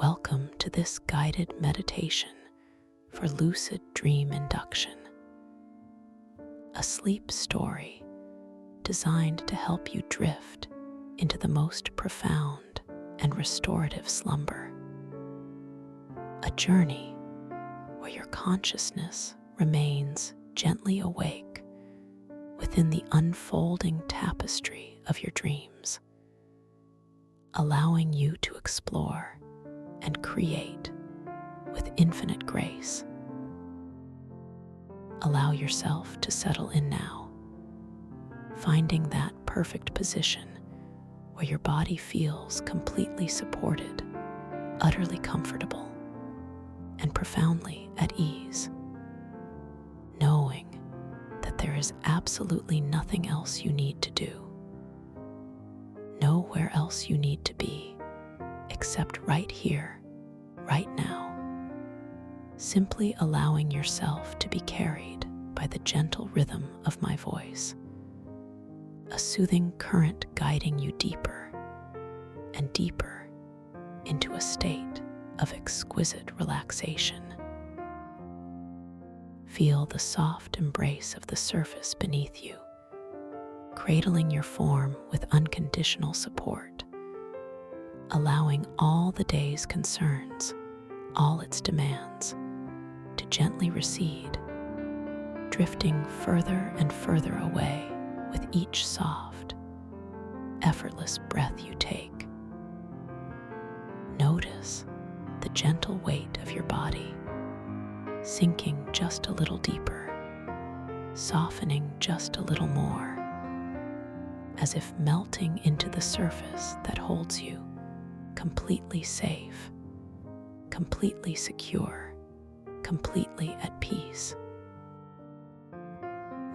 Welcome to this guided meditation for Lucid Dream Induction, a sleep story designed to help you drift into the most profound and restorative slumber. A journey where your consciousness remains gently awake within the unfolding tapestry of your dreams, allowing you to explore and create with infinite grace. Allow yourself to settle in now, finding that perfect position where your body feels completely supported, utterly comfortable, and profoundly at ease, knowing that there is absolutely nothing else you need to do, nowhere else you need to be, except right here, right now, simply allowing yourself to be carried by the gentle rhythm of my voice, a soothing current guiding you deeper and deeper into a state of exquisite relaxation. Feel the soft embrace of the surface beneath you, cradling your form with unconditional support, allowing all the day's concerns, all its demands, to gently recede, drifting further and further away with each soft, effortless breath you take. Notice the gentle weight of your body, sinking just a little deeper, softening just a little more, as if melting into the surface that holds you completely safe, completely secure, completely at peace.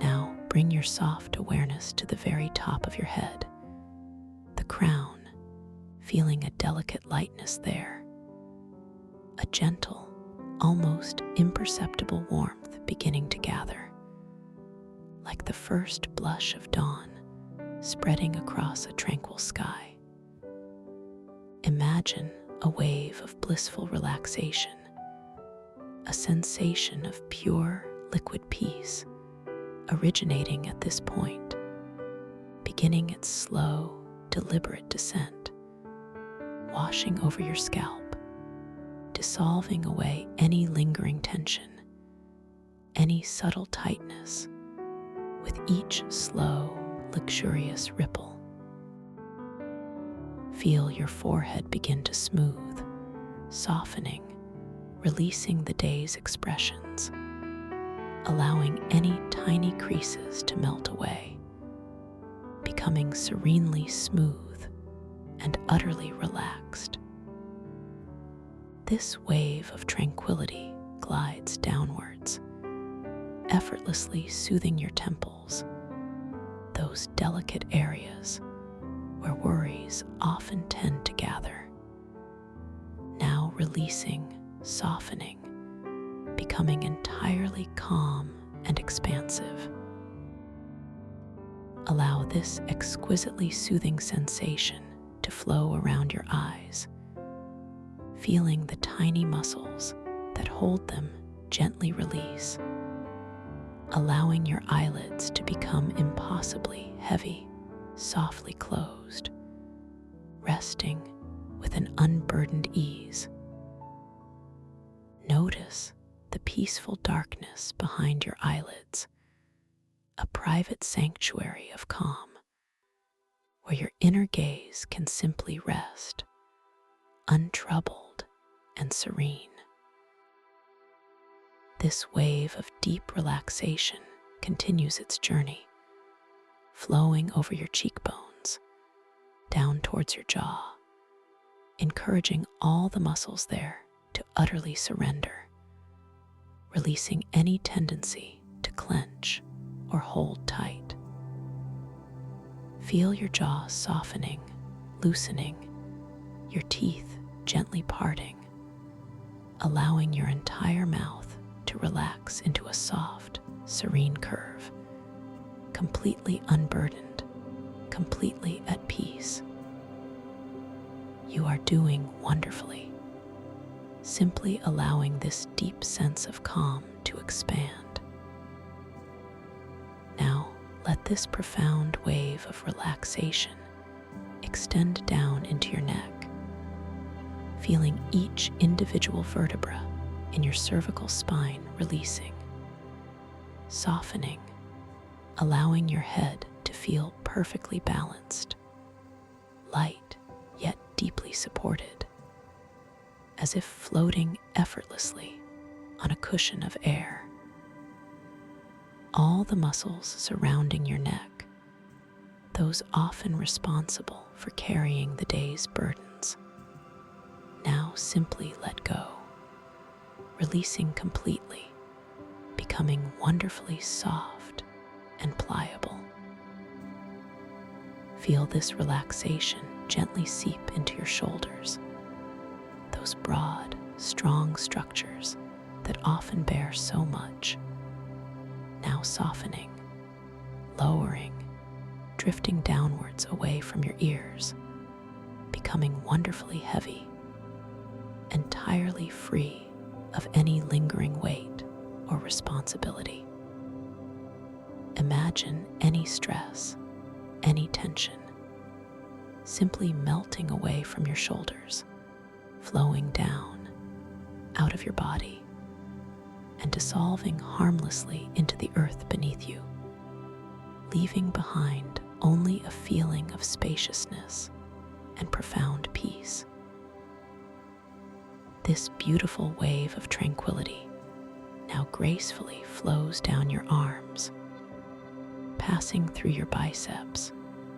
Now bring your soft awareness to the very top of your head, the crown, feeling a delicate lightness there, a gentle, almost imperceptible warmth beginning to gather, like the first blush of dawn spreading across a tranquil sky. Imagine a wave of blissful relaxation, a sensation of pure liquid peace originating at this point, beginning its slow, deliberate descent, washing over your scalp, dissolving away any lingering tension, any subtle tightness, with each slow, luxurious ripple. Feel your forehead begin to smooth, softening, releasing the day's expressions, allowing any tiny creases to melt away, becoming serenely smooth and utterly relaxed. This wave of tranquility glides downwards, effortlessly soothing your temples, those delicate areas where worries often tend to gather. Now releasing, softening, becoming entirely calm and expansive. Allow this exquisitely soothing sensation to flow around your eyes, feeling the tiny muscles that hold them gently release, allowing your eyelids to become impossibly heavy, softly closed, resting with an unburdened ease. Notice the peaceful darkness behind your eyelids, a private sanctuary of calm, where your inner gaze can simply rest, untroubled and serene. This wave of deep relaxation continues its journey, flowing over your cheekbones, down towards your jaw, encouraging all the muscles there to utterly surrender, releasing any tendency to clench or hold tight. Feel your jaw softening, loosening, your teeth gently parting, allowing your entire mouth to relax into a soft, serene curve, completely unburdened, completely at peace. You are doing wonderfully. simply allowing this deep sense of calm to expand. Now, let this profound wave of relaxation extend down into your neck, feeling each individual vertebra in your cervical spine releasing, softening, allowing your head to feel perfectly balanced, light yet deeply supported, as if floating effortlessly on a cushion of air. All the muscles surrounding your neck, those often responsible for carrying the day's burdens, now simply let go, releasing completely, becoming wonderfully soft and pliable. Feel this relaxation gently seep into your shoulders, those broad, strong structures that often bear so much, now softening, lowering, drifting downwards away from your ears, becoming wonderfully heavy, entirely free of any lingering weight or responsibility. Imagine any stress, any tension, simply melting away from your shoulders, flowing down, out of your body, and dissolving harmlessly into the earth beneath you, leaving behind only a feeling of spaciousness and profound peace. This beautiful wave of tranquility now gracefully flows down your arms, passing through your biceps,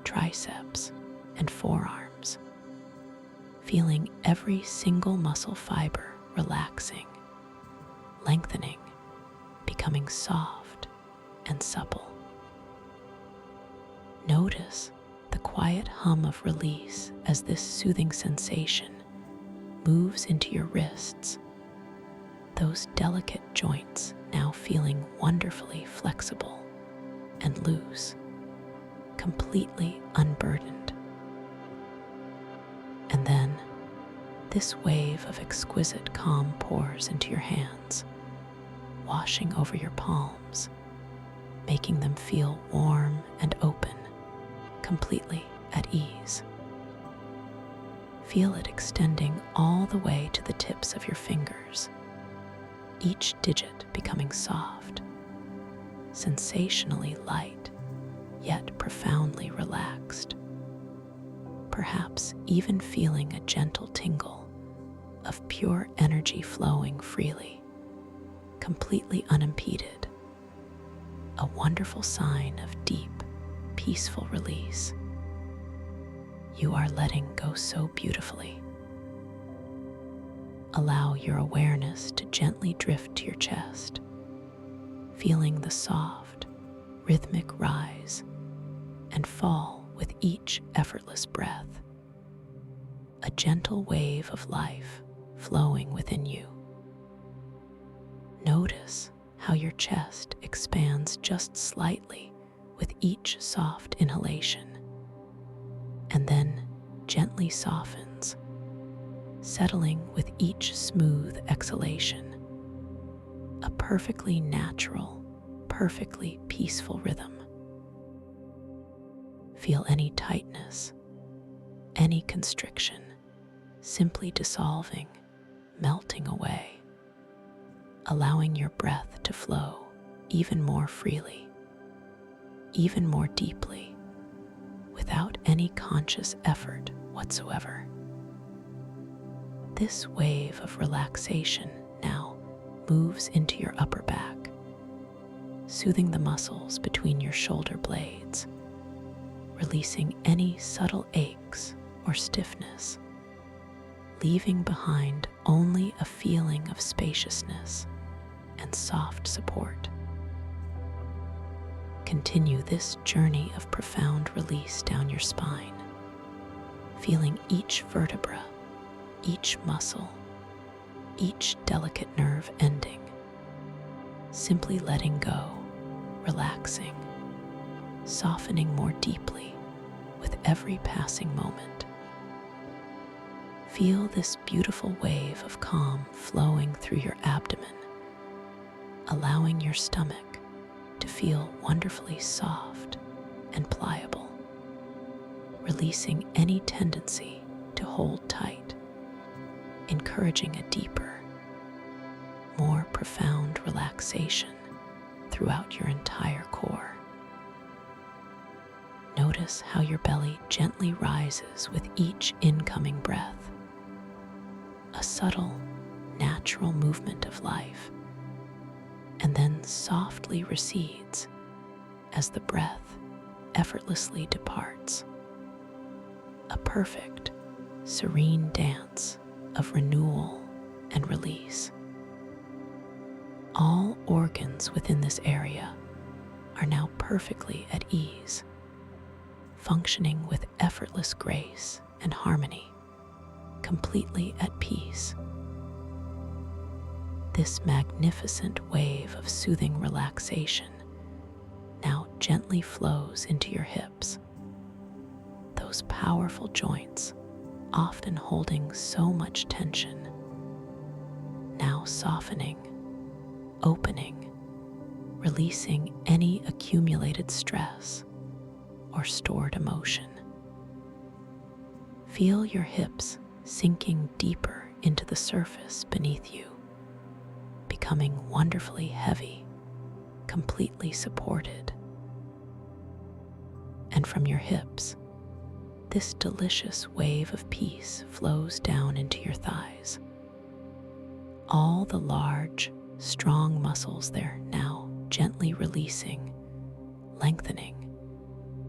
triceps, and forearms, feeling every single muscle fiber relaxing, lengthening, becoming soft and supple. Notice the quiet hum of release as this soothing sensation moves into your wrists, those delicate joints now feeling wonderfully flexible and loose, completely unburdened. And then this wave of exquisite calm pours into your hands, washing over your palms, making them feel warm and open, completely at ease. Feel it extending all the way to the tips of your fingers, each digit becoming soft, sensationally light, yet profoundly relaxed, perhaps even feeling a gentle tingle of pure energy flowing freely, completely unimpeded, a wonderful sign of deep, peaceful release. You are letting go so beautifully. Allow your awareness to gently drift to your chest, feeling the soft, rhythmic rise and fall with each effortless breath, a gentle wave of life flowing within you. Notice how your chest expands just slightly with each soft inhalation, and then gently softens, settling with each smooth exhalation, a perfectly natural, perfectly peaceful rhythm. Feel any tightness, any constriction, simply dissolving, melting away, allowing your breath to flow even more freely, even more deeply, without any conscious effort whatsoever. This wave of relaxation now moves into your upper back, soothing the muscles between your shoulder blades, releasing any subtle aches or stiffness, leaving behind only a feeling of spaciousness and soft support. Continue this journey of profound release down your spine, feeling each vertebra, each muscle, each delicate nerve ending, simply letting go, relaxing, softening more deeply with every passing moment. Feel this beautiful wave of calm flowing through your abdomen, allowing your stomach to feel wonderfully soft and pliable, releasing any tendency to hold tight, encouraging a deeper, more profound relaxation throughout your entire core. Notice how your belly gently rises with each incoming breath, a subtle, natural movement of life, and then softly recedes as the breath effortlessly departs. A perfect, serene dance of renewal and release. All organs within this area are now perfectly at ease, functioning with effortless grace and harmony, completely at peace. This magnificent wave of soothing relaxation now gently flows into your hips, those powerful joints often holding so much tension, now softening, opening, releasing any accumulated stress or stored emotion. Feel your hips sinking deeper into the surface beneath you, becoming wonderfully heavy, completely supported. And from your hips, this delicious wave of peace flows down into your thighs. All the large, strong muscles there now gently releasing, lengthening,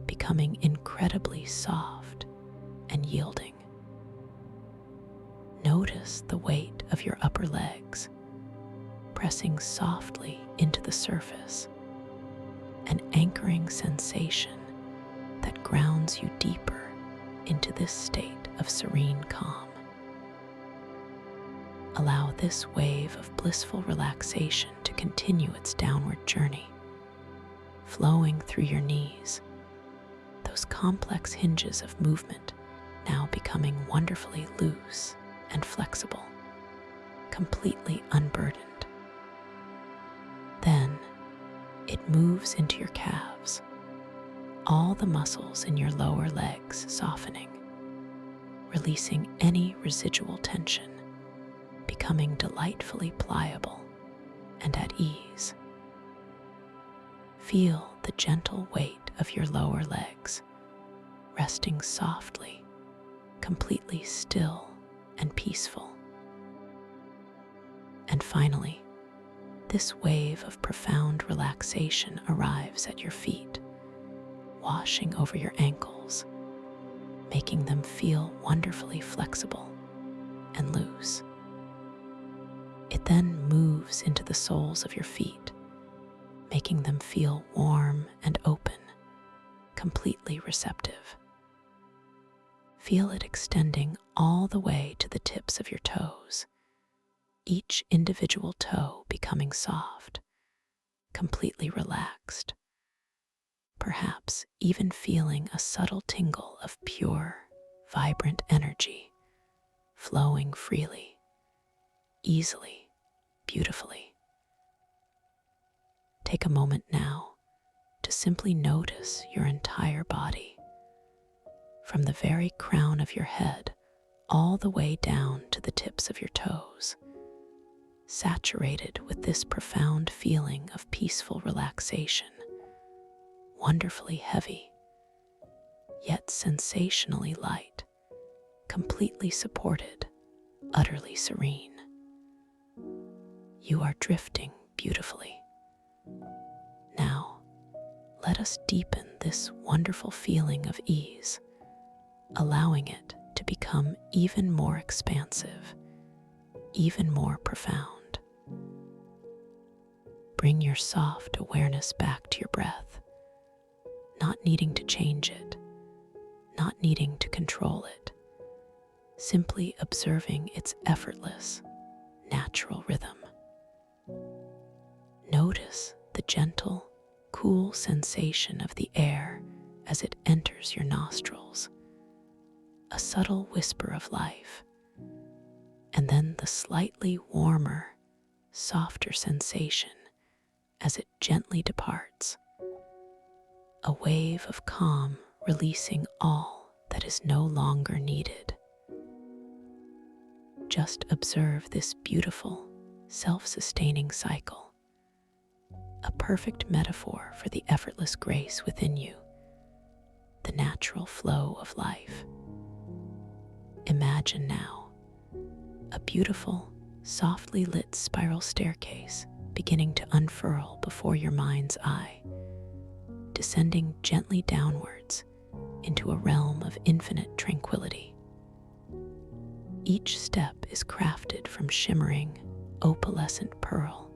becoming incredibly soft and yielding. Notice the weight of your upper legs pressing softly into the surface, an anchoring sensation that grounds you deeper into this state of serene calm. Allow this wave of blissful relaxation to continue its downward journey, flowing through your knees, those complex hinges of movement now becoming wonderfully loose and flexible, completely unburdened. Then it moves into your calves, all the muscles in your lower legs softening, releasing any residual tension, becoming delightfully pliable and at ease. Feel the gentle weight of your lower legs resting softly, completely still and peaceful. And finally, this wave of profound relaxation arrives at your feet, washing over your ankles, making them feel wonderfully flexible and loose. It then moves into the soles of your feet, making them feel warm and open, completely receptive. Feel it extending all the way to the tips of your toes, each individual toe becoming soft, completely relaxed, perhaps even feeling a subtle tingle of pure, vibrant energy flowing freely, easily, beautifully. Take a moment now to simply notice your entire body, from the very crown of your head all the way down to the tips of your toes, saturated with this profound feeling of peaceful relaxation, wonderfully heavy, yet sensationally light, completely supported, utterly serene. You are drifting beautifully. Now, let us deepen this wonderful feeling of ease, allowing it to become even more expansive, even more profound. Bring your soft awareness back to your breath, not needing to change it, not needing to control it, simply observing its effortless, natural rhythm. Notice the gentle, cool sensation of the air as it enters your nostrils, a subtle whisper of life, and then the slightly warmer, softer sensation as it gently departs, a wave of calm releasing all that is no longer needed. Just observe this beautiful, self-sustaining cycle, a perfect metaphor for the effortless grace within you, the natural flow of life. Imagine now a beautiful, softly lit spiral staircase beginning to unfurl before your mind's eye, descending gently downwards into a realm of infinite tranquility. Each step is crafted from shimmering, opalescent pearl,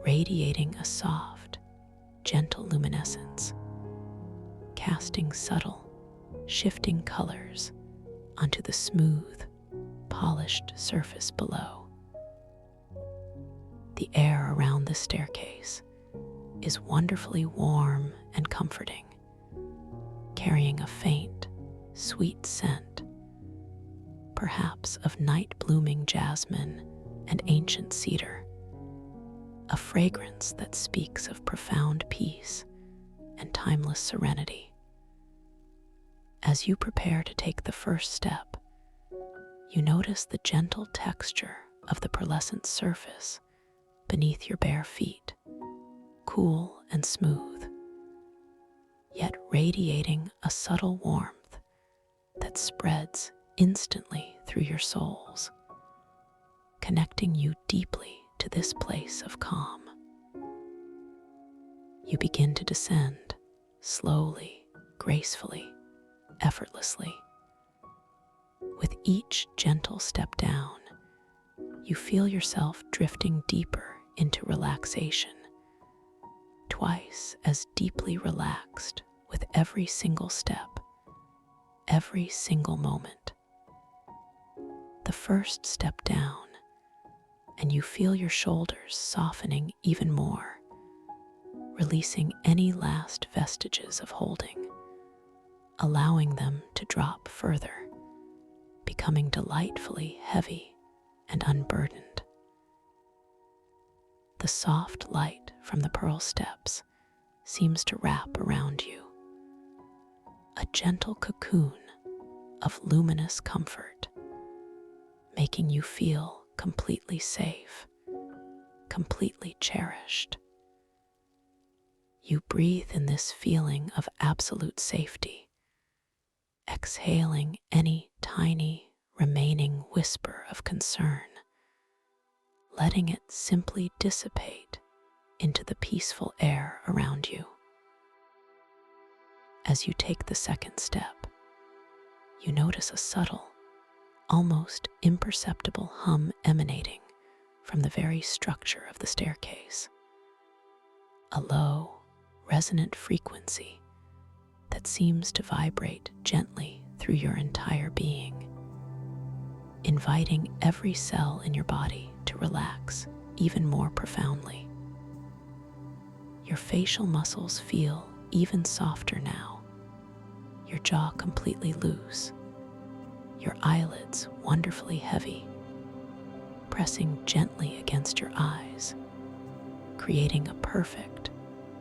radiating a soft, gentle luminescence, casting subtle, shifting colors onto the smooth, polished surface below. The air around the staircase is wonderfully warm and comforting, carrying a faint, sweet scent, perhaps of night-blooming jasmine and ancient cedar, a fragrance that speaks of profound peace and timeless serenity. As you prepare to take the first step, you notice the gentle texture of the pearlescent surface beneath your bare feet, cool and smooth, yet radiating a subtle warmth that spreads instantly through your soles, connecting you deeply to this place of calm. You begin to descend, slowly, gracefully, effortlessly. With each gentle step down, you feel yourself drifting deeper into relaxation, twice as deeply relaxed with every single step, every single moment. The first step down, and you feel your shoulders softening even more, releasing any last vestiges of holding, allowing them to drop further, becoming delightfully heavy and unburdened. The soft light from the pearl steps seems to wrap around you, a gentle cocoon of luminous comfort, making you feel completely safe, completely cherished. You breathe in this feeling of absolute safety, exhaling any tiny remaining whisper of concern, letting it simply dissipate into the peaceful air around you. As you take the second step, you notice a subtle, almost imperceptible hum emanating from the very structure of the staircase. A low, resonant frequency that seems to vibrate gently through your entire being, inviting every cell in your body to relax even more profoundly. Your facial muscles feel even softer now, your jaw completely loose, your eyelids wonderfully heavy, pressing gently against your eyes, creating a perfect,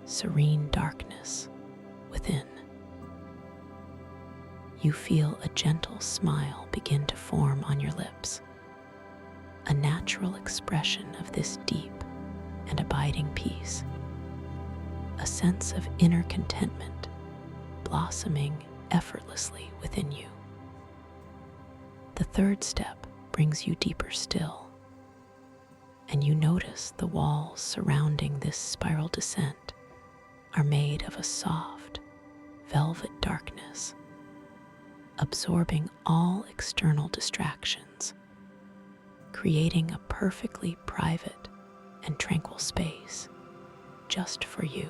serene darkness within. You feel a gentle smile begin to form on your lips, a natural expression of this deep and abiding peace, a sense of inner contentment blossoming effortlessly within you. The third step brings you deeper still, and you notice the walls surrounding this spiral descent are made of a soft, velvet darkness, absorbing all external distractions, creating a perfectly private and tranquil space just for you.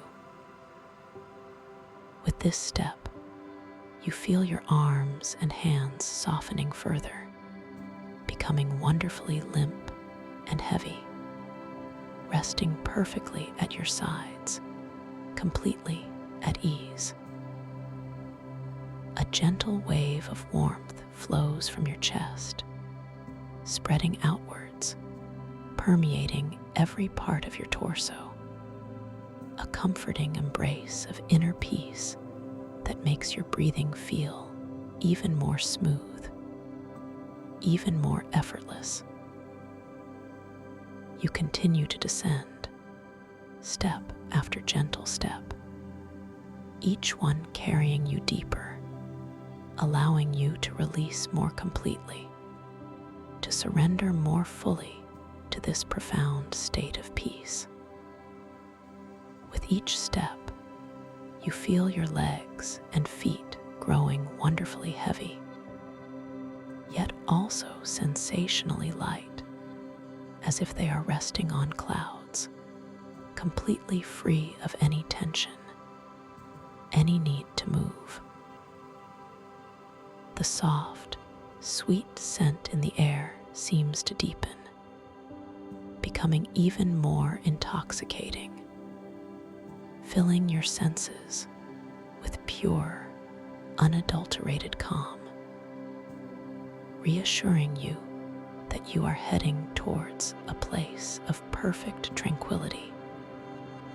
With this step, you feel your arms and hands softening further, becoming wonderfully limp and heavy, resting perfectly at your sides, completely at ease. A gentle wave of warmth flows from your chest, spreading outwards, permeating every part of your torso. A comforting embrace of inner peace that makes your breathing feel even more smooth, even more effortless. You continue to descend, step after gentle step, each one carrying you deeper, allowing you to release more completely, to surrender more fully to this profound state of peace. With each step, you feel your legs and feet growing wonderfully heavy, yet also sensationally light, as if they are resting on clouds, completely free of any tension, any need to move. The soft, sweet scent in the air seems to deepen, becoming even more intoxicating, filling your senses with pure, unadulterated calm, reassuring you that you are heading towards a place of perfect tranquility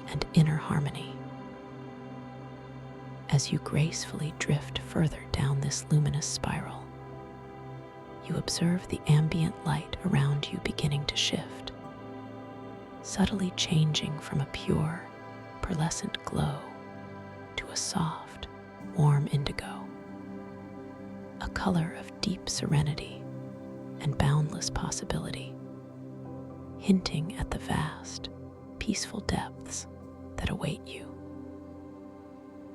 and inner harmony. As you gracefully drift further down this luminous spiral, you observe the ambient light around you beginning to shift, subtly changing from a pure, pearlescent glow to a soft, warm indigo, a color of deep serenity and boundless possibility, hinting at the vast, peaceful depths that await you.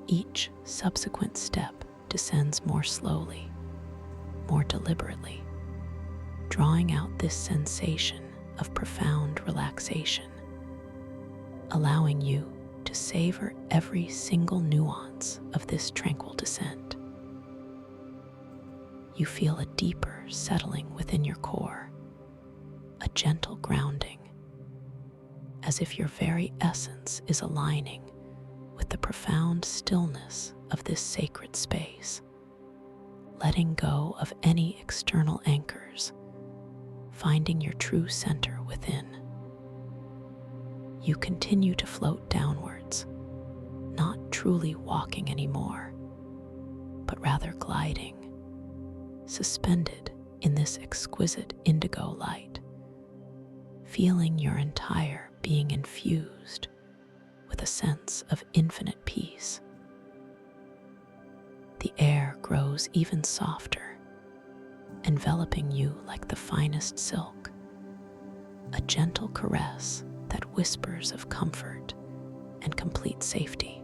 Each subsequent step descends more slowly, more deliberately, drawing out this sensation of profound relaxation, allowing you to savor every single nuance of this tranquil descent. You feel a deeper settling within your core, a gentle grounding, as if your very essence is aligning with the profound stillness of this sacred space, letting go of any external anchors, finding your true center within. You continue to float downwards, not truly walking anymore, but rather gliding, suspended in this exquisite indigo light, feeling your entire being infused with a sense of infinite peace. The air grows even softer, enveloping you like the finest silk, a gentle caress that whispers of comfort and complete safety.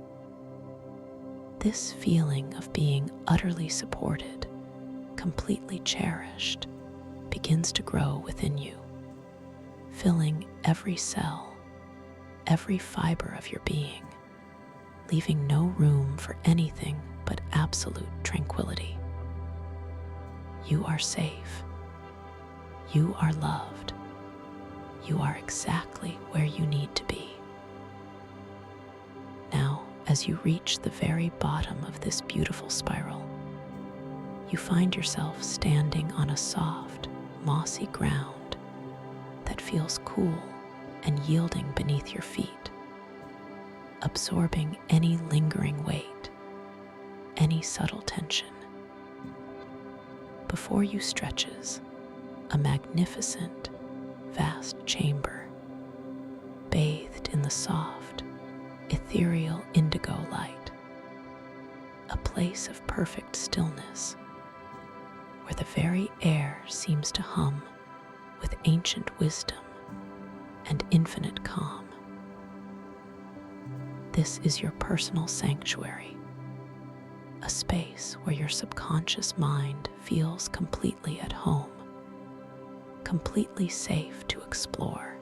This feeling of being utterly supported, completely cherished, begins to grow within you, filling every cell, every fiber of your being, leaving no room for anything but absolute tranquility. You are safe. You are loved. You are exactly where you need to be. Now, as you reach the very bottom of this beautiful spiral, you find yourself standing on a soft, mossy ground that feels cool and yielding beneath your feet, absorbing any lingering weight, any subtle tension. Before you stretches a magnificent, vast chamber, bathed in the soft, ethereal indigo light, a place of perfect stillness, where the very air seems to hum with ancient wisdom and infinite calm. This is your personal sanctuary, a space where your subconscious mind feels completely at home, completely safe to explore,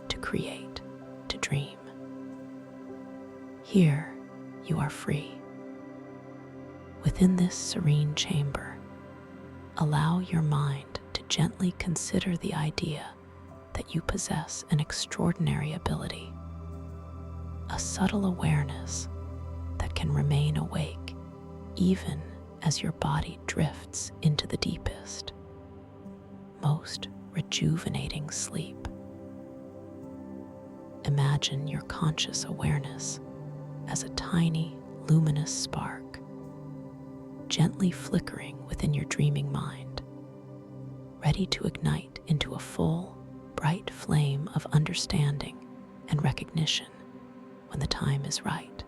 to create, to dream. Here, you are free. Within this serene chamber, allow your mind to gently consider the idea that you possess an extraordinary ability, a subtle awareness that can remain awake even as your body drifts into the deepest, most rejuvenating sleep. Imagine your conscious awareness as a tiny, luminous spark, gently flickering within your dreaming mind, ready to ignite into a full, bright flame of understanding and recognition when the time is right.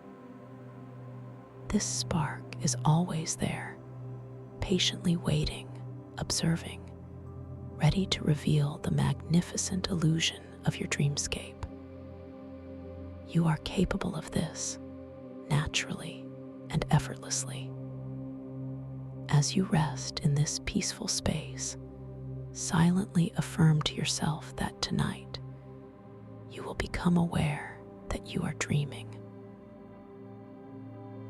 This spark is always there, patiently waiting, observing, ready to reveal the magnificent illusion of your dreamscape. You are capable of this, naturally and effortlessly. As you rest in this peaceful space, silently affirm to yourself that tonight you will become aware that you are dreaming.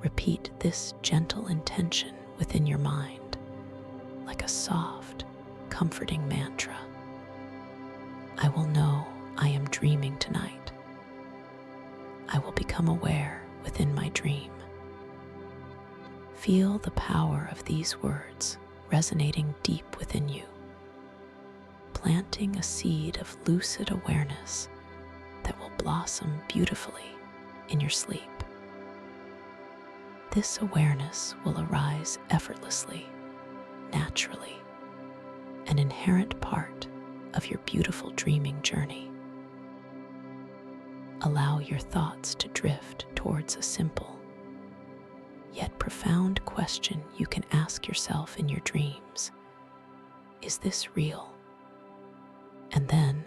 Repeat this gentle intention within your mind, like a soft, comforting mantra. I will know I am dreaming tonight. I will become aware within my dream. Feel the power of these words resonating deep within you, planting a seed of lucid awareness that will blossom beautifully in your sleep. This awareness will arise effortlessly, naturally, an inherent part of your beautiful dreaming journey. Allow your thoughts to drift towards a simple, yet profound question you can ask yourself in your dreams. Is this real? And then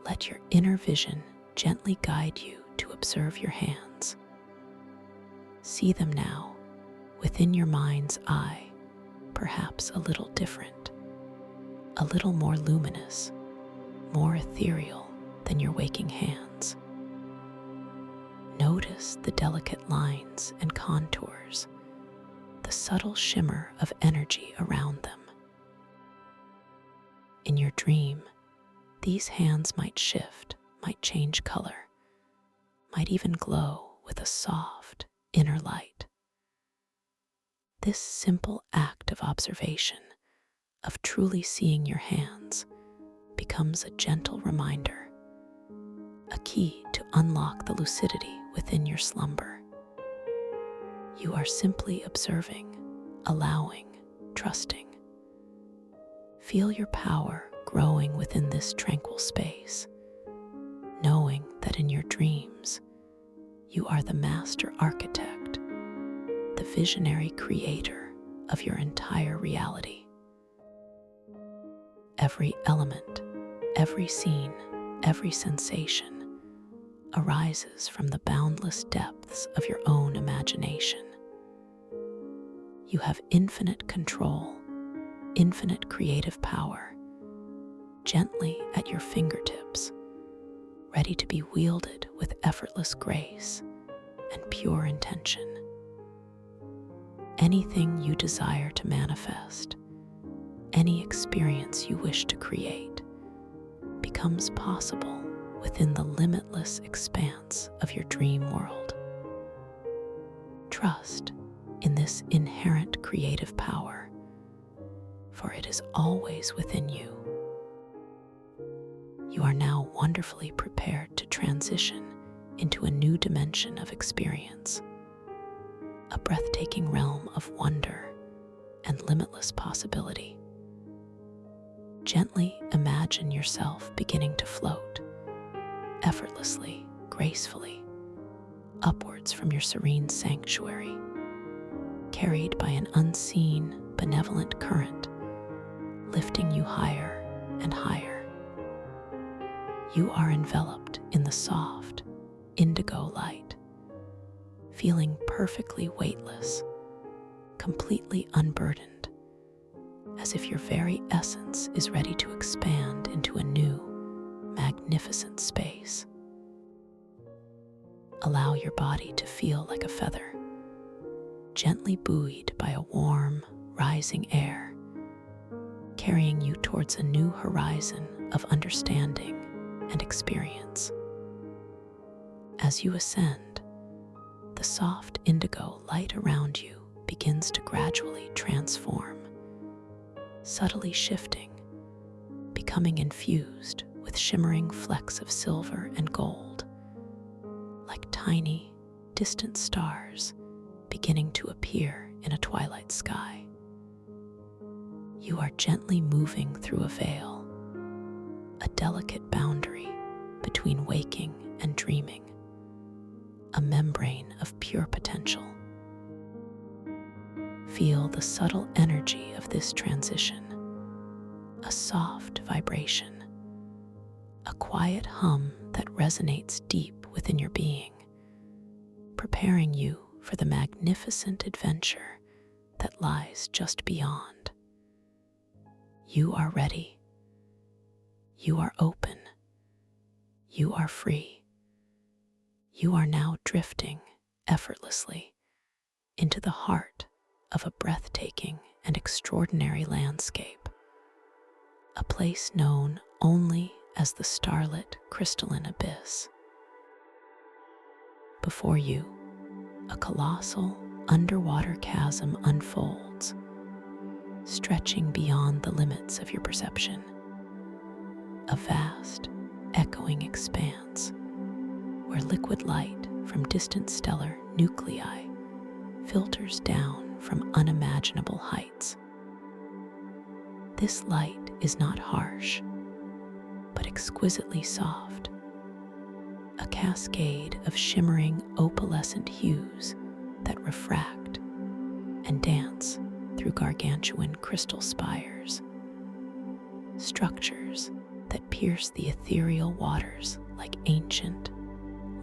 let your inner vision gently guide you to observe your hands. See them now within your mind's eye, perhaps a little different, a little more luminous, more ethereal than your waking hands. Notice the delicate lines and contours, the subtle shimmer of energy around them. In your dream, these hands might shift, might change color, might even glow with a soft inner light. This simple act of observation, of truly seeing your hands, becomes a gentle reminder, a key to unlock the lucidity within your slumber. You are simply observing, allowing, trusting. Feel your power growing within this tranquil space, knowing that in your dreams, you are the master architect, the visionary creator of your entire reality. Every element, every scene, every sensation arises from the boundless depths of your own imagination. You have infinite control, infinite creative power, gently at your fingertips, ready to be wielded with effortless grace and pure intention. Anything you desire to manifest, any experience you wish to create, becomes possible within the limitless expanse of your dream world. Trust in this inherent creative power, for it is always within you. You are now wonderfully prepared to transition into a new dimension of experience, a breathtaking realm of wonder and limitless possibility. Gently imagine yourself beginning to float, effortlessly, gracefully, upwards from your serene sanctuary, carried by an unseen, benevolent current, lifting you higher and higher. You are enveloped in the soft, indigo light, feeling perfectly weightless, completely unburdened, as if your very essence is ready to expand into a new, magnificent space. Allow your body to feel like a feather, gently buoyed by a warm, rising air, carrying you towards a new horizon of understanding and experience. As you ascend, the soft indigo light around you begins to gradually transform, subtly shifting, becoming infused with shimmering flecks of silver and gold, like tiny, distant stars beginning to appear in a twilight sky. You are gently moving through a veil, a delicate boundary between waking and dreaming, a membrane of pure potential. Feel the subtle energy of this transition, a soft vibration, a quiet hum that resonates deep within your being, preparing you for the magnificent adventure that lies just beyond. You are ready. You are open. You are free. You are now drifting effortlessly into the heart of a breathtaking and extraordinary landscape, a place known only as the starlit crystalline abyss. Before you, a colossal underwater chasm unfolds, stretching beyond the limits of your perception. A vast, echoing expanse where liquid light from distant stellar nuclei filters down from unimaginable heights. This light is not harsh, but exquisitely soft, a cascade of shimmering opalescent hues that refract and dance through gargantuan crystal spires, structures that pierce the ethereal waters like ancient,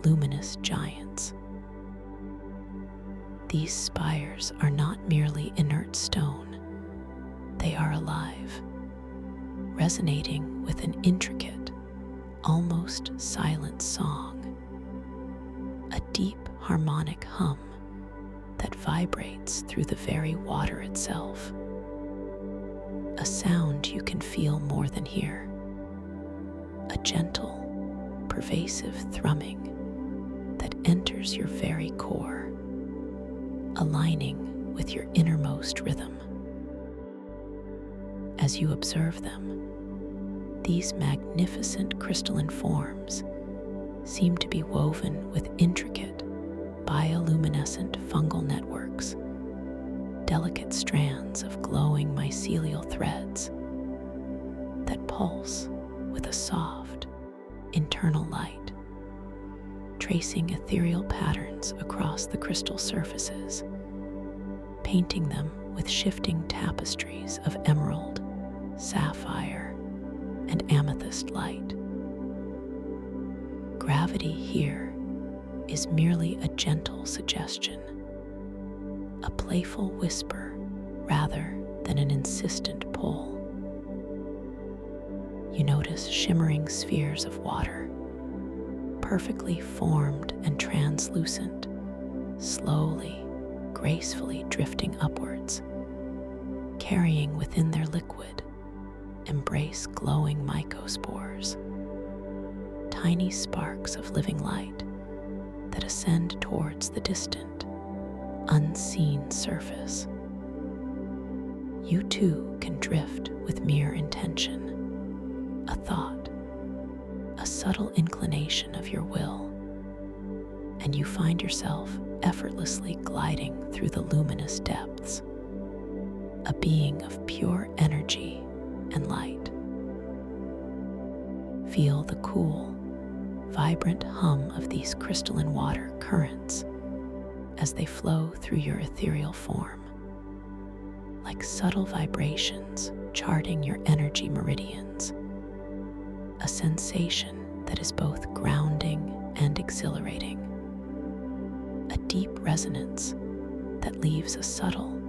luminous giants. These spires are not merely inert stone, they are alive, resonating with an intricate, almost silent song, a deep harmonic hum that vibrates through the very water itself, a sound you can feel more than hear, a gentle, pervasive thrumming that enters your very core, aligning with your innermost rhythm. As you observe them, these magnificent crystalline forms seem to be woven with intricate, bioluminescent fungal networks, delicate strands of glowing mycelial threads that pulse with a soft, internal light, tracing ethereal patterns across the crystal surfaces, painting them with shifting tapestries of emerald, sapphire, and amethyst light. Gravity here is merely a gentle suggestion, a playful whisper rather than an insistent pull. You notice shimmering spheres of water, perfectly formed and translucent, slowly, gracefully drifting upwards, carrying within their liquid embrace glowing mycospores, tiny sparks of living light that ascend towards the distant, unseen surface. You too can drift with mere intention, a thought, a subtle inclination of your will, and you find yourself effortlessly gliding through the luminous depths, a being of pure energy and light. Feel the cool, vibrant hum of these crystalline water currents as they flow through your ethereal form, like subtle vibrations charting your energy meridians, a sensation that is both grounding and exhilarating, a deep resonance that leaves a subtle,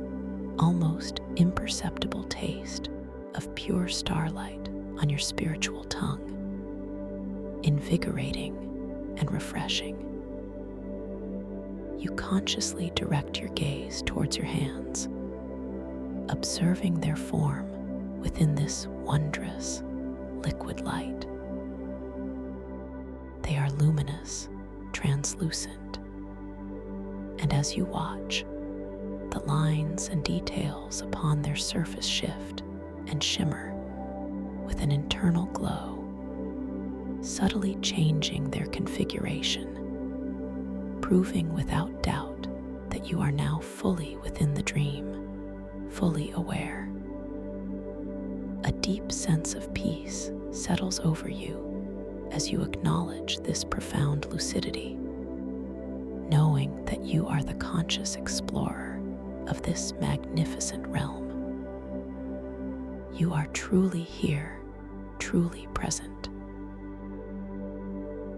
almost imperceptible taste of pure starlight on your spiritual tongue, invigorating and refreshing. You consciously direct your gaze towards your hands, observing their form within this wondrous, liquid light. They are luminous, translucent, and as you watch, the lines and details upon their surface shift and shimmer, with an internal glow, subtly changing their configuration, proving without doubt that you are now fully within the dream, fully aware. A deep sense of peace settles over you as you acknowledge this profound lucidity, knowing that you are the conscious explorer of this magnificent realm. You are truly here, truly present.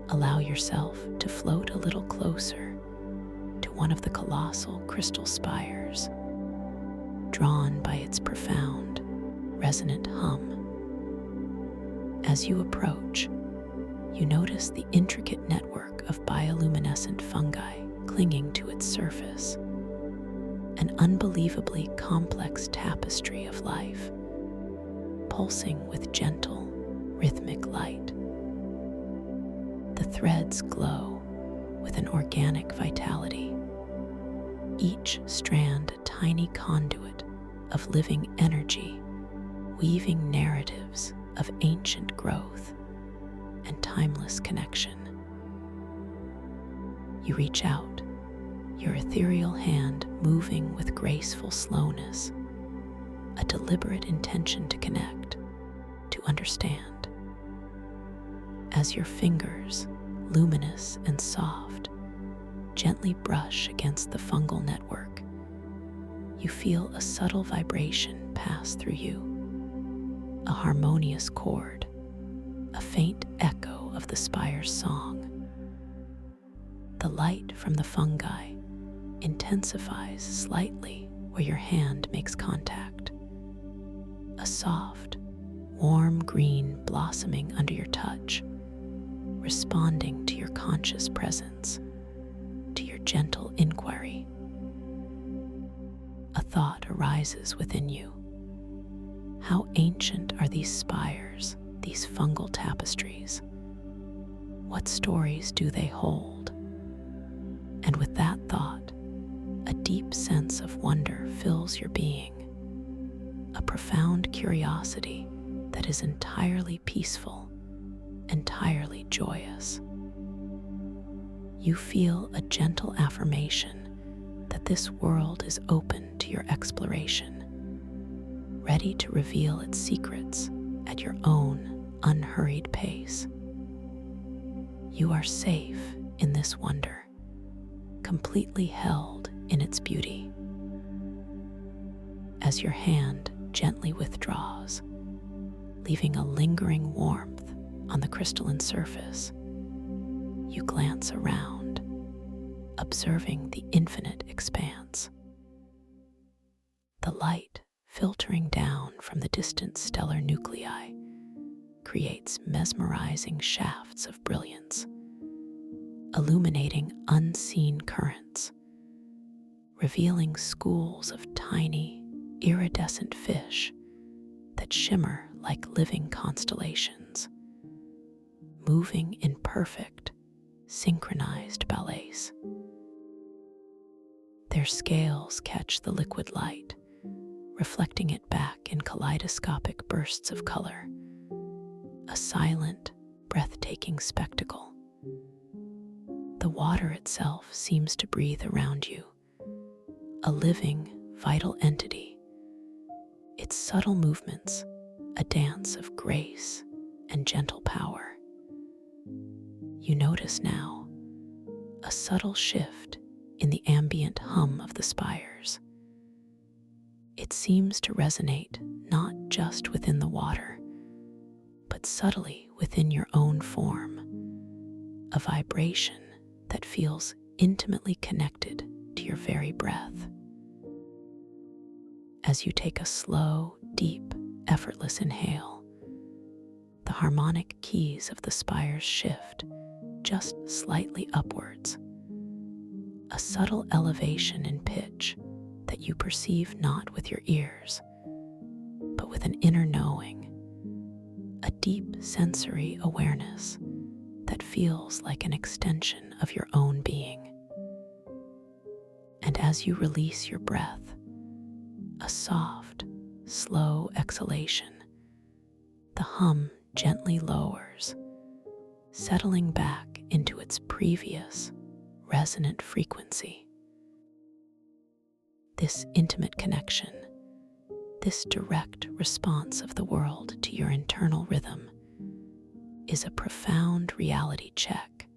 Allow yourself to float a little closer to one of the colossal crystal spires, drawn by its profound, resonant hum. As you approach, you notice the intricate network of bioluminescent fungi clinging to its surface, an unbelievably complex tapestry of life, pulsing with gentle, rhythmic light. The threads glow with an organic vitality, each strand a tiny conduit of living energy, weaving narratives of ancient growth and timeless connection. You reach out, your ethereal hand moving with graceful slowness, a deliberate intention to connect, to understand. As your fingers, luminous and soft, gently brush against the fungal network, you feel a subtle vibration pass through you, a harmonious chord, a faint echo of the spire's song. The light from the fungi intensifies slightly where your hand makes contact. A soft, warm green blossoming under your touch, responding to your conscious presence, to your gentle inquiry. A thought arises within you. How ancient are these spires, these fungal tapestries? What stories do they hold? And with that thought, a deep sense of wonder fills your being, a profound curiosity that is entirely peaceful, entirely joyous. You feel a gentle affirmation that this world is open to your exploration, ready to reveal its secrets at your own unhurried pace. You are safe in this wonder, completely held in its beauty. As your hand gently withdraws, leaving a lingering warmth on the crystalline surface, you glance around, observing the infinite expanse. The light filtering down from the distant stellar nuclei creates mesmerizing shafts of brilliance, illuminating unseen currents, revealing schools of tiny, iridescent fish that shimmer like living constellations, moving in perfect, synchronized ballets. Their scales catch the liquid light, reflecting it back in kaleidoscopic bursts of color, a silent, breathtaking spectacle. The water itself seems to breathe around you, a living, vital entity, its subtle movements a dance of grace and gentle power. You notice now a subtle shift in the ambient hum of the spires. It seems to resonate not just within the water, but subtly within your own form, a vibration that feels intimately connected to your very breath. As you take a slow, deep, effortless inhale, the harmonic keys of the spires shift just slightly upwards, a subtle elevation in pitch that you perceive not with your ears, but with an inner knowing, a deep sensory awareness that feels like an extension of your own being. And as you release your breath, a soft, slow exhalation the hum gently lowers, settling back into its previous resonant frequency. This intimate connection, this direct response of the world to your internal rhythm, is a profound reality check,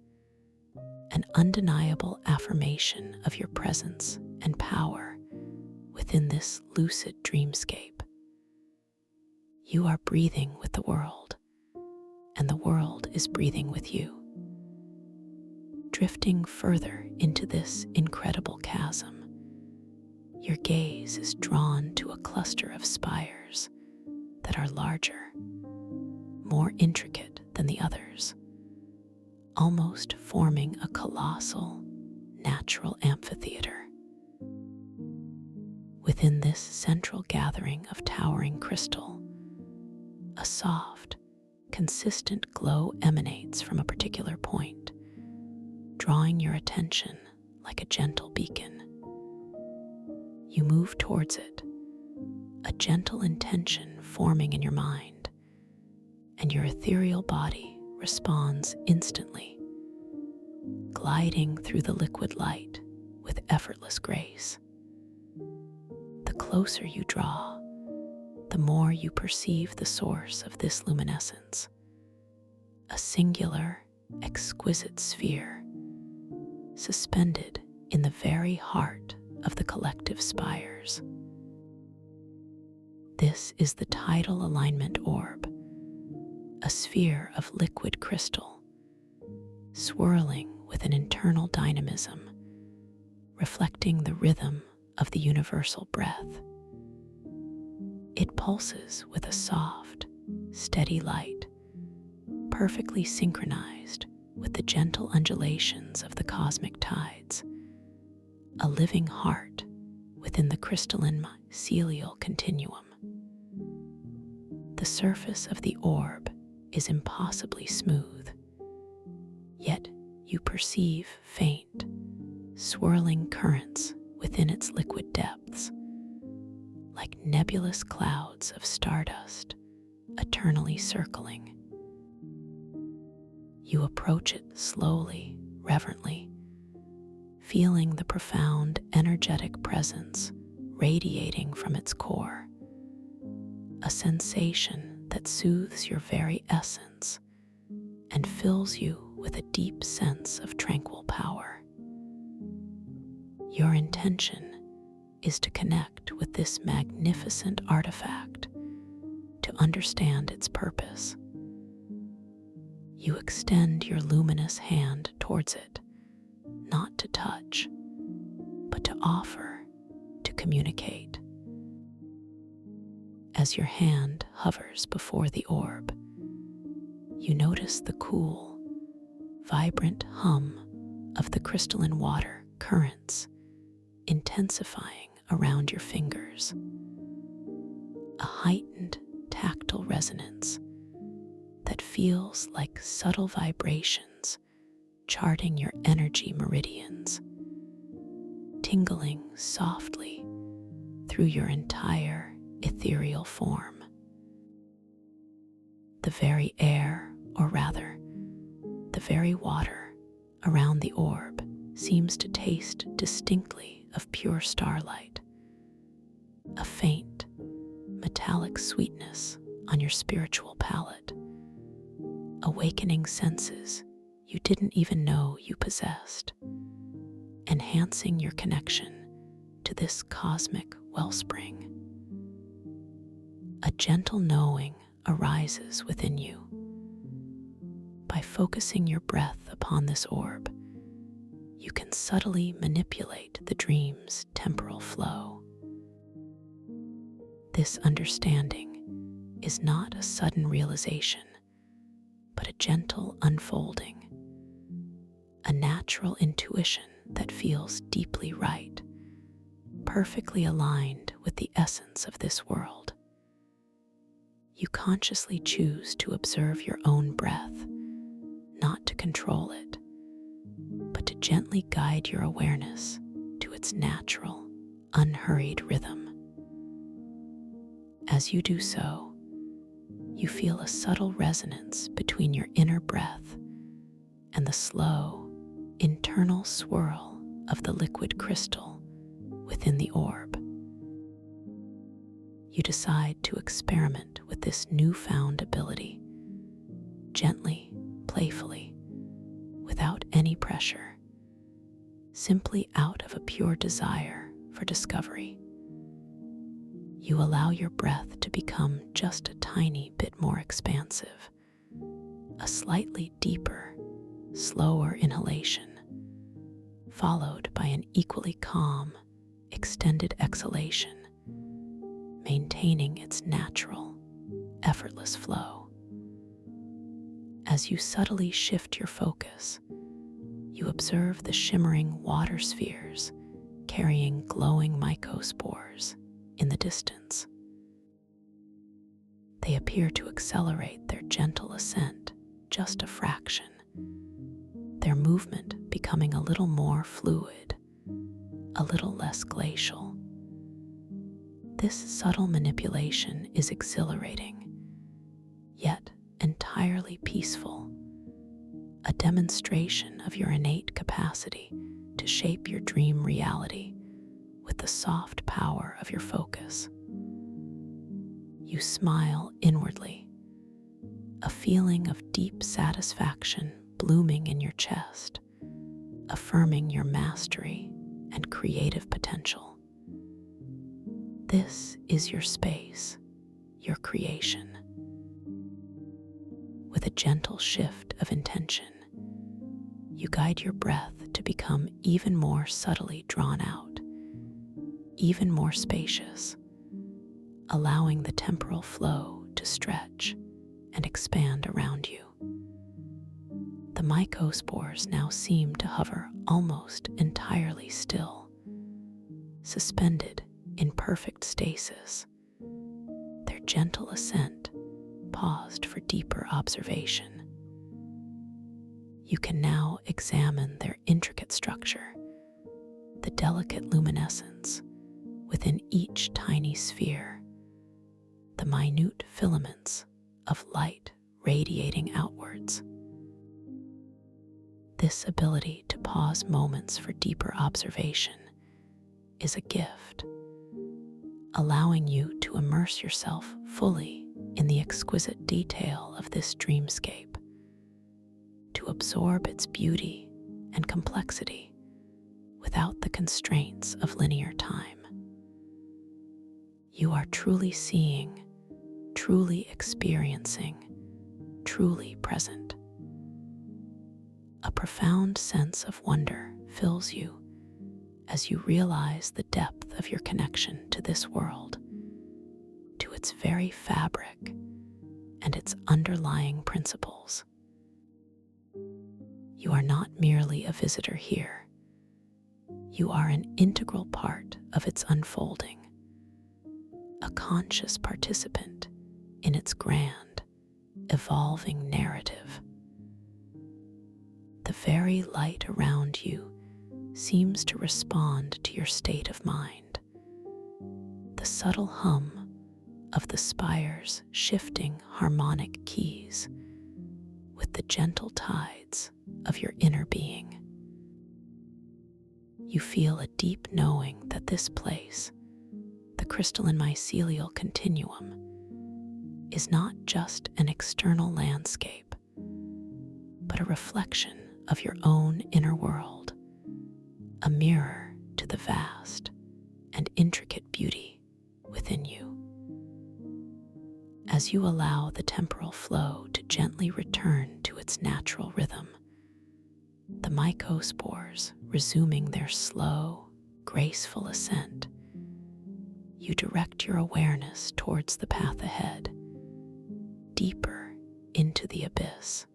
an undeniable affirmation of your presence and power within this lucid dreamscape. You are breathing with the world, and the world is breathing with you. Drifting further into this incredible chasm, your gaze is drawn to a cluster of spires that are larger, more intricate than the others, almost forming a colossal, natural amphitheater. Within this central gathering of towering crystal, a soft, consistent glow emanates from a particular point, drawing your attention like a gentle beacon. You move towards it, a gentle intention forming in your mind, and your ethereal body responds instantly, gliding through the liquid light with effortless grace. The closer you draw, the more you perceive the source of this luminescence, a singular, exquisite sphere, suspended in the very heart of the collective spires. This is the tidal alignment orb, a sphere of liquid crystal, swirling with an internal dynamism, reflecting the rhythm of the universal breath. It pulses with a soft, steady light, perfectly synchronized with the gentle undulations of the cosmic tides, a living heart within the crystalline mycelial continuum. The surface of the orb is impossibly smooth, yet you perceive faint, swirling currents within its liquid depths, like nebulous clouds of stardust eternally circling. You approach it slowly, reverently, feeling the profound energetic presence radiating from its core, a sensation that soothes your very essence and fills you with a deep sense of tranquil power. Your intention is to connect with this magnificent artifact, to understand its purpose. You extend your luminous hand towards it, not to touch, but to offer, to communicate. As your hand hovers before the orb, you notice the cool, vibrant hum of the crystalline water currents intensifying around your fingers, a heightened tactile resonance that feels like subtle vibrations charting your energy meridians, tingling softly through your entire ethereal form. The very air, or rather, the very water around the orb seems to taste distinctly of pure starlight, a faint, metallic sweetness on your spiritual palate, awakening senses you didn't even know you possessed, enhancing your connection to this cosmic wellspring. A gentle knowing arises within you. By focusing your breath upon this orb, you can subtly manipulate the dream's temporal flow. This understanding is not a sudden realization, but a gentle unfolding, a natural intuition that feels deeply right, perfectly aligned with the essence of this world. You consciously choose to observe your own breath, not to control it, but to gently guide your awareness to its natural, unhurried rhythm. As you do so, You feel a subtle resonance between your inner breath and the slow, internal swirl of the liquid crystal within the orb. You decide to experiment with this newfound ability, gently, playfully, without any pressure, simply out of a pure desire for discovery. You allow your breath to become just a tiny bit more expansive, a slightly deeper, slower inhalation, followed by an equally calm, extended exhalation, maintaining its natural, effortless flow. As you subtly shift your focus, you observe the shimmering water spheres carrying glowing mycospores in the distance. They appear to accelerate their gentle ascent just a fraction, their movement becoming a little more fluid, a little less glacial. This subtle manipulation is exhilarating, yet entirely peaceful, a demonstration of your innate capacity to shape your dream reality with the soft power of your focus. You smile inwardly, a feeling of deep satisfaction blooming in your chest, affirming your mastery and creative potential. This is your space, your creation. With a gentle shift of intention, you guide your breath to become even more subtly drawn out, even more spacious, allowing the temporal flow to stretch and expand around you. The mycospores now seem to hover almost entirely still, suspended in perfect stasis, their gentle ascent paused for deeper observation. You can now examine their intricate structure, the delicate luminescence within each tiny sphere, the minute filaments of light radiating outwards. This ability to pause moments for deeper observation is a gift, allowing you to immerse yourself fully in the exquisite detail of this dreamscape, to absorb its beauty and complexity without the constraints of linear time. You are truly seeing, truly experiencing, truly present. A profound sense of wonder fills you as you realize the depth of your connection to this world, to its very fabric and its underlying principles. You are not merely a visitor here. You are an integral part of its unfolding, a conscious participant in its grand, evolving narrative. The very light around you seems to respond to your state of mind. The subtle hum of the spire's shifting harmonic keys with the gentle tides of your inner being. You feel a deep knowing that this place, the crystalline mycelial continuum, is not just an external landscape, but a reflection of your own inner world, a mirror to the vast and intricate beauty within you. As you allow the temporal flow to gently return to its natural rhythm, the mycospores resuming their slow, graceful ascent, you direct your awareness towards the path ahead, deeper into the abyss.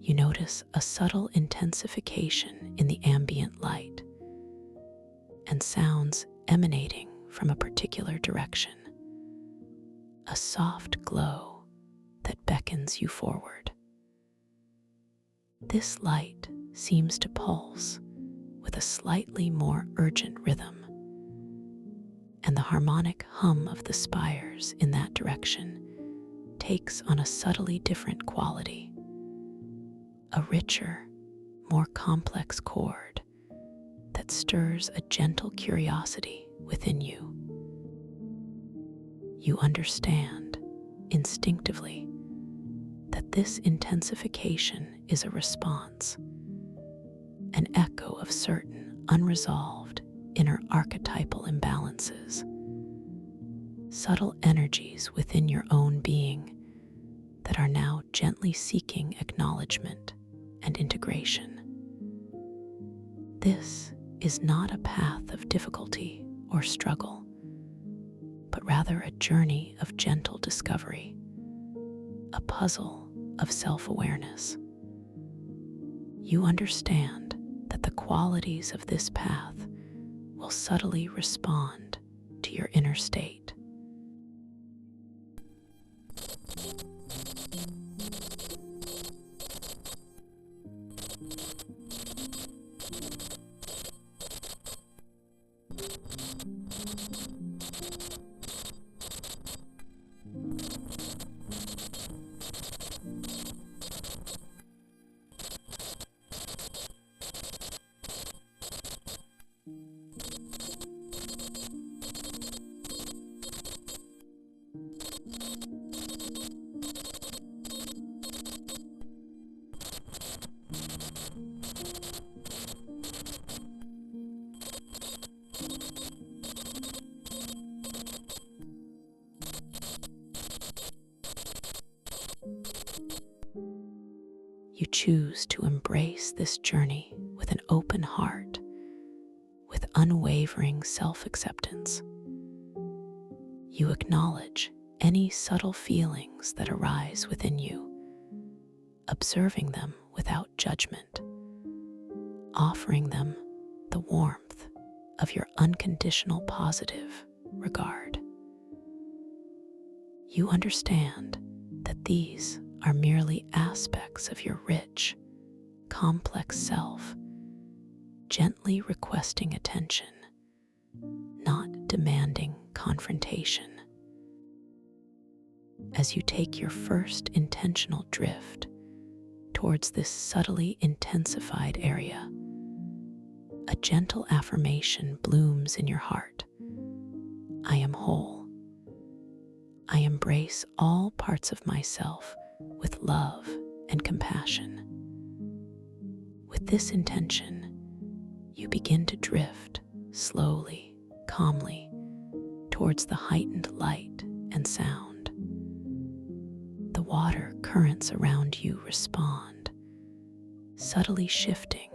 You notice a subtle intensification in the ambient light and sounds emanating from a particular direction, a soft glow that beckons you forward. This light seems to pulse with a slightly more urgent rhythm, and the harmonic hum of the spires in that direction takes on a subtly different quality. A richer, more complex chord that stirs a gentle curiosity within you. You understand instinctively that this intensification is a response, an echo of certain unresolved inner archetypal imbalances, subtle energies within your own being that are now gently seeking acknowledgement and integration. This is not a path of difficulty or struggle, but rather a journey of gentle discovery, a puzzle of self-awareness. You understand that the qualities of this path will subtly respond to your inner state. You choose to embrace this journey with an open heart, with unwavering self-acceptance. You acknowledge any subtle feelings that arise within you, observing them without judgment, offering them the warmth of your unconditional positive regard. You understand that these are merely aspects of your rich, complex self, gently requesting attention, not demanding confrontation. As you take your first intentional drift towards this subtly intensified area, a gentle affirmation blooms in your heart. I am whole. I embrace all parts of myself with love and compassion. With this intention, you begin to drift slowly, calmly, towards the heightened light and sound. The water currents around you respond, subtly shifting,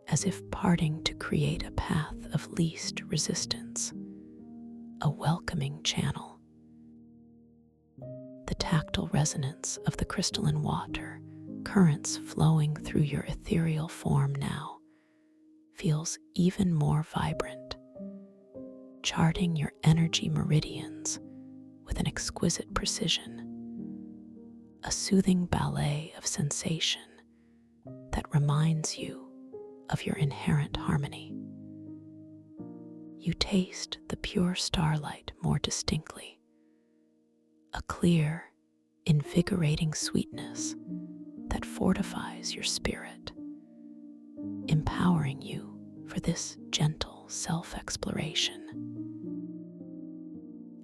as if parting to create a path of least resistance, a welcoming channel. The tactile resonance of the crystalline water, currents flowing through your ethereal form now, feels even more vibrant, charting your energy meridians with an exquisite precision, a soothing ballet of sensation that reminds you of your inherent harmony. You taste the pure starlight more distinctly, a clear, invigorating sweetness that fortifies your spirit, empowering you for this gentle self-exploration.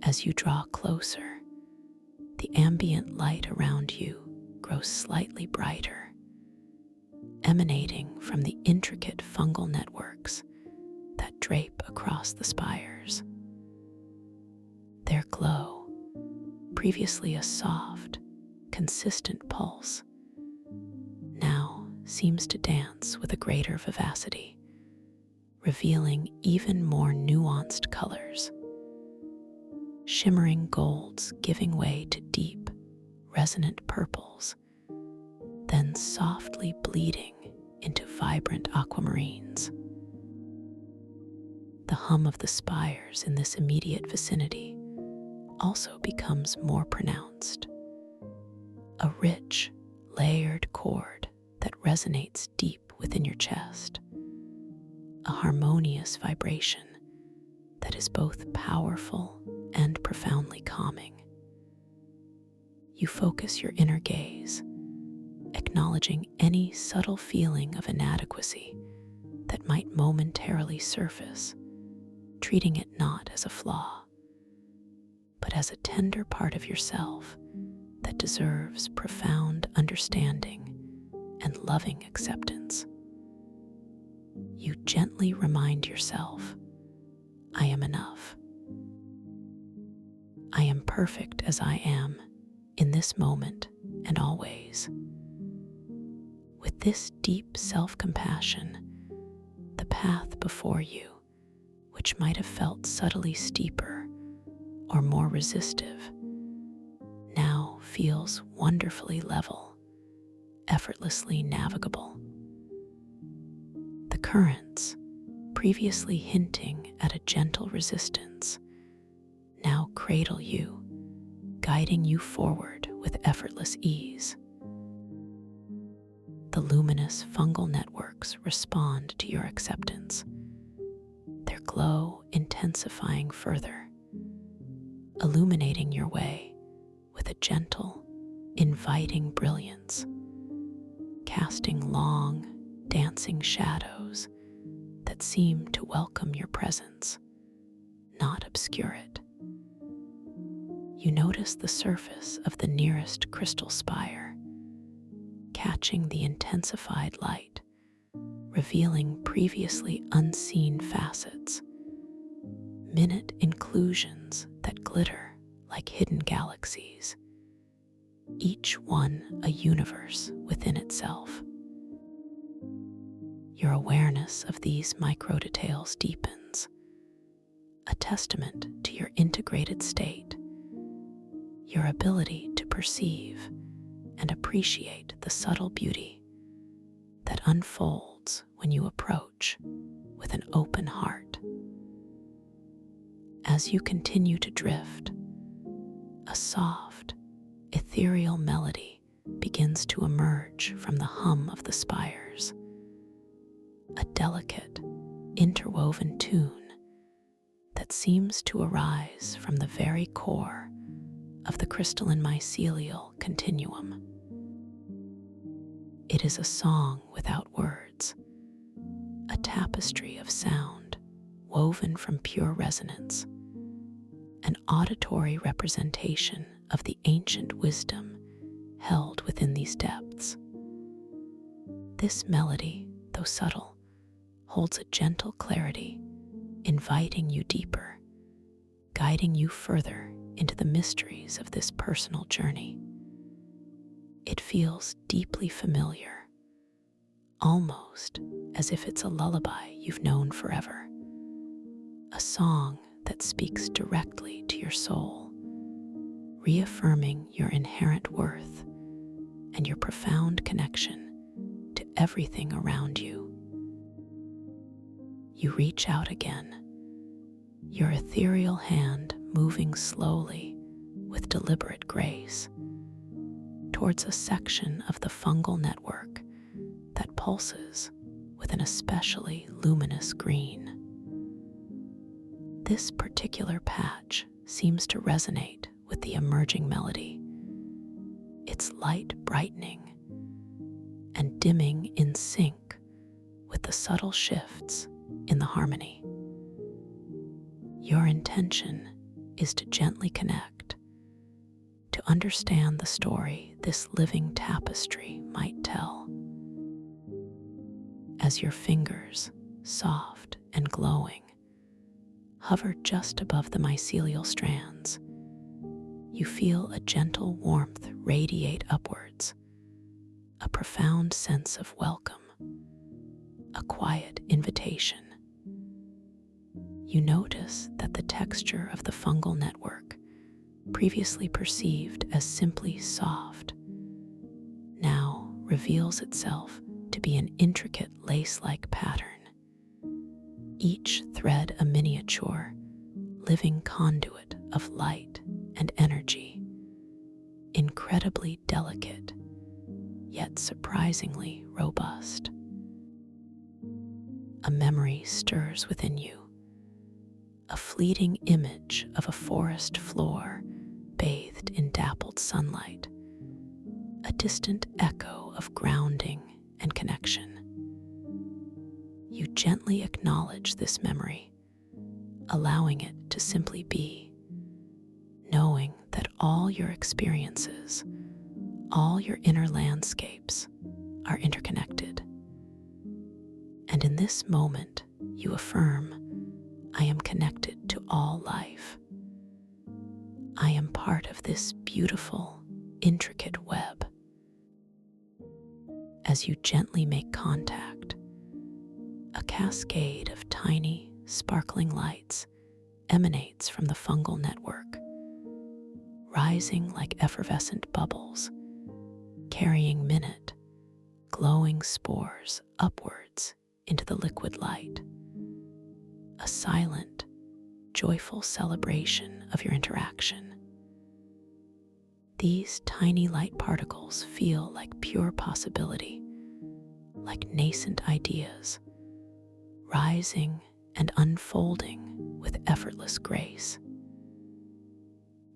As you draw closer, the ambient light around you grows slightly brighter, emanating from the intricate fungal networks that drape across the spires. Their glow, previously a soft, consistent pulse, now seems to dance with a greater vivacity, revealing even more nuanced colors. Shimmering golds giving way to deep, resonant purples, then softly bleeding into vibrant aquamarines. The hum of the spires in this immediate vicinity also becomes more pronounced, a rich, layered chord that resonates deep within your chest, a harmonious vibration that is both powerful and profoundly calming. You focus your inner gaze, acknowledging any subtle feeling of inadequacy that might momentarily surface, treating it not as a flaw, but as a tender part of yourself that deserves profound understanding and loving acceptance. You gently remind yourself, I am enough. I am perfect as I am in this moment and always. With this deep self-compassion, the path before you, which might have felt subtly steeper or more resistive, now feels wonderfully level, effortlessly navigable. The currents, previously hinting at a gentle resistance, now cradle you, guiding you forward with effortless ease. The luminous fungal networks respond to your acceptance, their glow intensifying further, illuminating your way with a gentle, inviting brilliance, casting long, dancing shadows that seem to welcome your presence, not obscure it. You notice the surface of the nearest crystal spire, catching the intensified light, revealing previously unseen facets, minute inclusions that glitter like hidden galaxies, each one a universe within itself. Your awareness of these micro details deepens, a testament to your integrated state, your ability to perceive and appreciate the subtle beauty that unfolds when you approach with an open heart. As you continue to drift, a soft, ethereal melody begins to emerge from the hum of the spires, a delicate, interwoven tune that seems to arise from the very core of the crystalline mycelial continuum. It is a song without words, a tapestry of sound woven from pure resonance, an auditory representation of the ancient wisdom held within these depths. This melody, though subtle, holds a gentle clarity, inviting you deeper, guiding you further into the mysteries of this personal journey. It feels deeply familiar, almost as if it's a lullaby you've known forever, a song that speaks directly to your soul, reaffirming your inherent worth and your profound connection to everything around you. You reach out again, your ethereal hand moving slowly with deliberate grace towards a section of the fungal network that pulses with an especially luminous green. This particular patch seems to resonate with the emerging melody, its light brightening and dimming in sync with the subtle shifts in the harmony. Your intention is to gently connect, to understand the story this living tapestry might tell. As your fingers, soft and glowing, hover just above the mycelial strands, you feel a gentle warmth radiate upwards, a profound sense of welcome, a quiet invitation. You notice that the texture of the fungal network, previously perceived as simply soft, now reveals itself to be an intricate lace-like pattern, each thread a miniature, living conduit of light and energy, incredibly delicate, yet surprisingly robust. A memory stirs within you, a fleeting image of a forest floor bathed in dappled sunlight, a distant echo of grounding and connection. You gently acknowledge this memory, allowing it to simply be, knowing that all your experiences, all your inner landscapes are interconnected. And in this moment, you affirm, I am connected to all life. I am part of this beautiful, intricate web. As you gently make contact, a cascade of tiny, sparkling lights emanates from the fungal network, rising like effervescent bubbles, carrying minute, glowing spores upwards into the liquid light. A silent, joyful celebration of your interaction. These tiny light particles feel like pure possibility, like nascent ideas, rising and unfolding with effortless grace.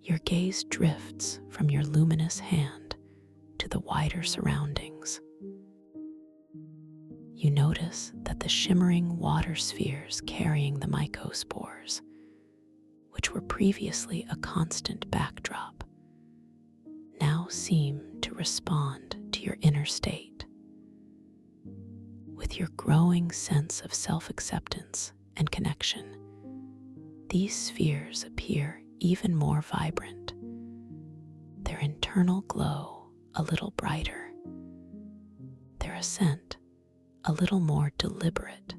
Your gaze drifts from your luminous hand to the wider surroundings. You notice that the shimmering water spheres carrying the mycospores, which were previously a constant backdrop, now seem to respond to your inner state. With your growing sense of self-acceptance and connection, these spheres appear even more vibrant, their internal glow a little brighter, their ascent a little more deliberate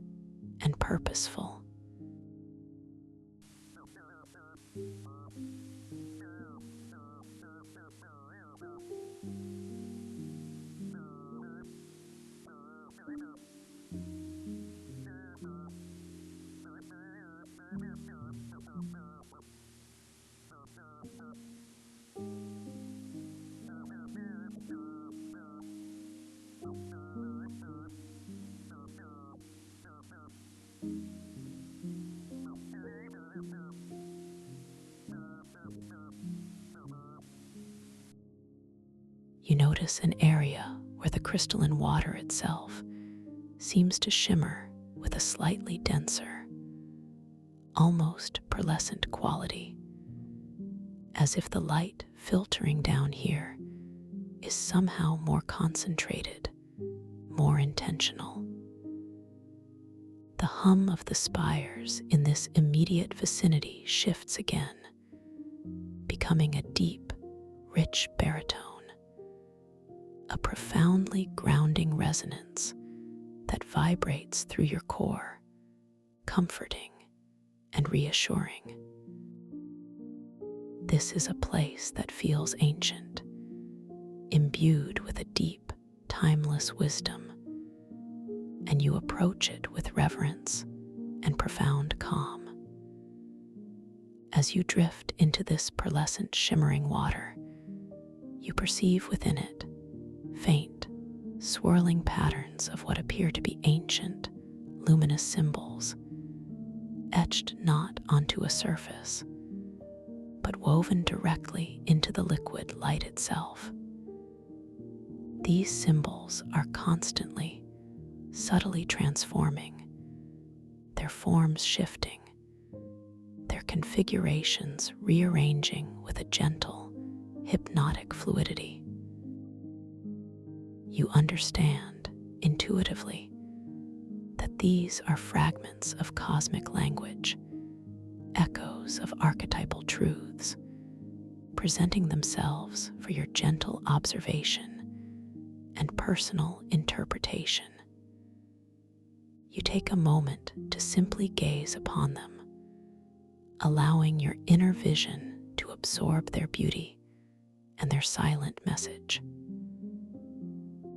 and purposeful. You notice an area where the crystalline water itself seems to shimmer with a slightly denser, almost pearlescent quality, as if the light filtering down here is somehow more concentrated, more intentional. The hum of the spires in this immediate vicinity shifts again, becoming a deep, rich baritone, a profoundly grounding resonance that vibrates through your core, comforting and reassuring. This is a place that feels ancient, imbued with a deep, timeless wisdom, and you approach it with reverence and profound calm. As you drift into this pearlescent, shimmering water, you perceive within it faint, swirling patterns of what appear to be ancient, luminous symbols, etched not onto a surface, but woven directly into the liquid light itself. These symbols are constantly, subtly transforming, their forms shifting, their configurations rearranging with a gentle, hypnotic fluidity. You understand intuitively that these are fragments of cosmic language, echoes of archetypal truths, presenting themselves for your gentle observation and personal interpretation. You take a moment to simply gaze upon them, allowing your inner vision to absorb their beauty and their silent message.